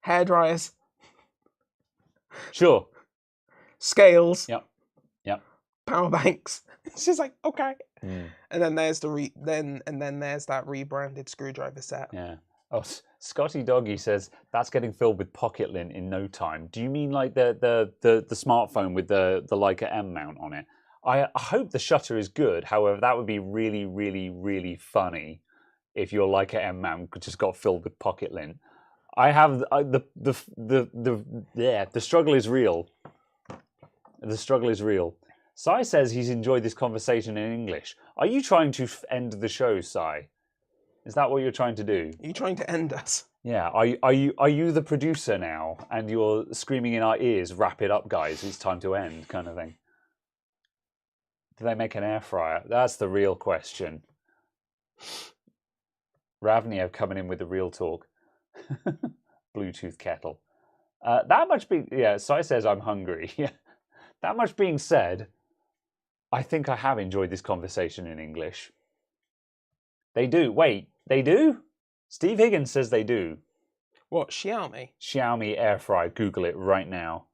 hair dryers. Sure. Scales. Yep. Yep. Power banks. It's just like, okay. And then there's there's that rebranded screwdriver set. Yeah. Oh, Scotty Doggy says that's getting filled with pocket lint in no time. Do you mean like the smartphone with the Leica M mount on it? I hope the shutter is good. However, that would be really, really, really funny if your Leica M-mount just got filled with pocket lint. I have the struggle is real. The struggle is real. Sai says he's enjoyed this conversation in English. Are you trying to end the show, Sai? Is that what you're trying to do? Are you trying to end us? Yeah. Are you the producer now, and you're screaming in our ears, "Wrap it up, guys! It's time to end," kind of thing? Do they make an air fryer? That's the real question. Ravniev coming in with the real talk. Bluetooth kettle. That much being, yeah, Sai says I'm hungry. Yeah. That much being said, I think I have enjoyed this conversation in English. They do. Wait, they do? Steve Higgins says they do. What, Xiaomi? Xiaomi air fry. Google it right now.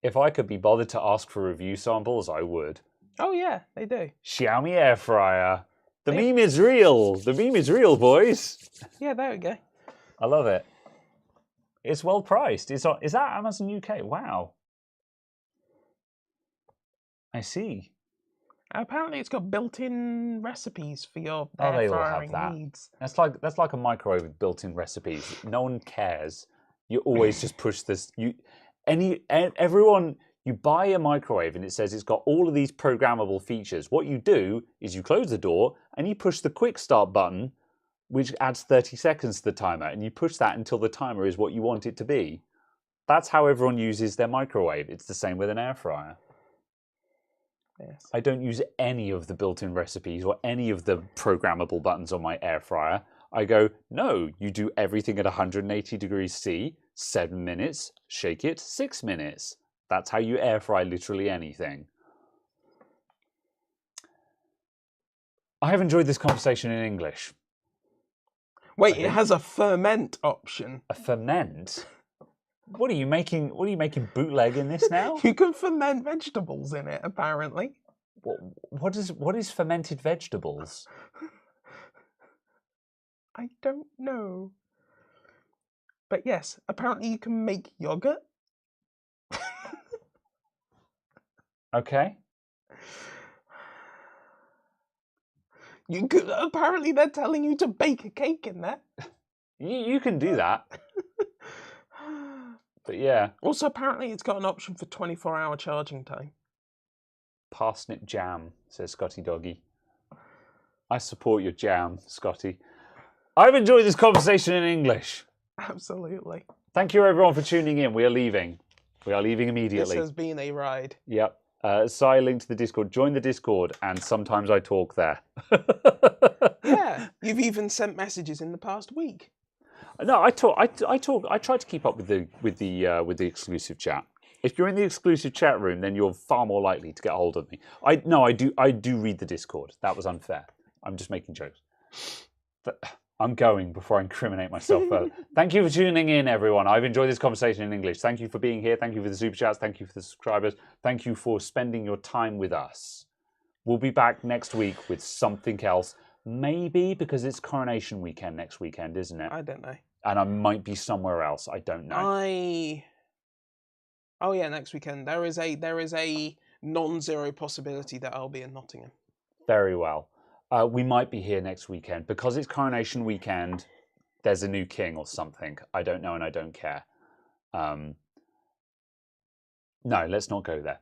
If I could be bothered to ask for review samples, I would. Oh yeah, they do. Xiaomi air fryer. The meme is real. The meme is real, boys. Yeah, there we go. I love it. It's well priced. Is that Amazon UK? Wow. I see. Apparently, it's got built-in recipes for your Oh, air they all frying have that. needs. That's like a microwave with built-in recipes. No one cares. You always just push this. Everyone. You buy a microwave and it says it's got all of these programmable features. What you do is you close the door and you push the quick start button, which adds 30 seconds to the timer, and you push that until the timer is what you want it to be. That's how everyone uses their microwave. It's the same with an air fryer. Yes. I don't use any of the built-in recipes or any of the programmable buttons on my air fryer. I go, no, you do everything at 180 degrees C, 7 minutes, shake it, 6 minutes. That's how you air fry literally anything. I have enjoyed this conversation in English. Wait, it has a ferment option. A ferment? What are you making? What are you making bootleg in this now? You can ferment vegetables in it, apparently. What is fermented vegetables? I don't know. But yes, apparently you can make yogurt. Okay. You could, apparently they're telling you to bake a cake in there. You can do that. But yeah. Also, apparently it's got an option for 24-hour charging time. Parsnip jam, says Scotty Doggy. I support your jam, Scotty. I've enjoyed this conversation in English. Absolutely. Thank you everyone for tuning in. We are leaving. We are leaving immediately. This has been a ride. Yep. Link to the Discord. Join the Discord, and sometimes I talk there. Yeah, you've even sent messages in the past week. No, I talk. I try to keep up with the exclusive chat. If you're in the exclusive chat room, then you're far more likely to get a hold of me. I do read the Discord. That was unfair. I'm just making jokes. But I'm going before I incriminate myself further. Thank you for tuning in, everyone. I've enjoyed this conversation in English. Thank you for being here. Thank you for the super chats. Thank you for the subscribers. Thank you for spending your time with us. We'll be back next week with something else. Maybe because it's Coronation Weekend next weekend, isn't it? I don't know. And I might be somewhere else. I don't know. Oh yeah, next weekend. There is a non-zero possibility that I'll be in Nottingham. Very well. We might be here next weekend. Because it's Coronation Weekend, there's a new king or something. I don't know and I don't care. No, let's not go there.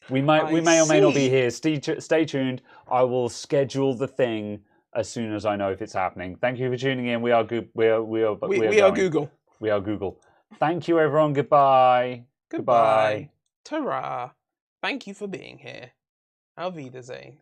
We may or may not be here. Stay tuned. I will schedule the thing as soon as I know if it's happening. Thank you for tuning in. We are good. We are Google. We are Google. Thank you, everyone. Goodbye. Goodbye. Ta-ra. Thank you for being here. Auf Wiedersehen.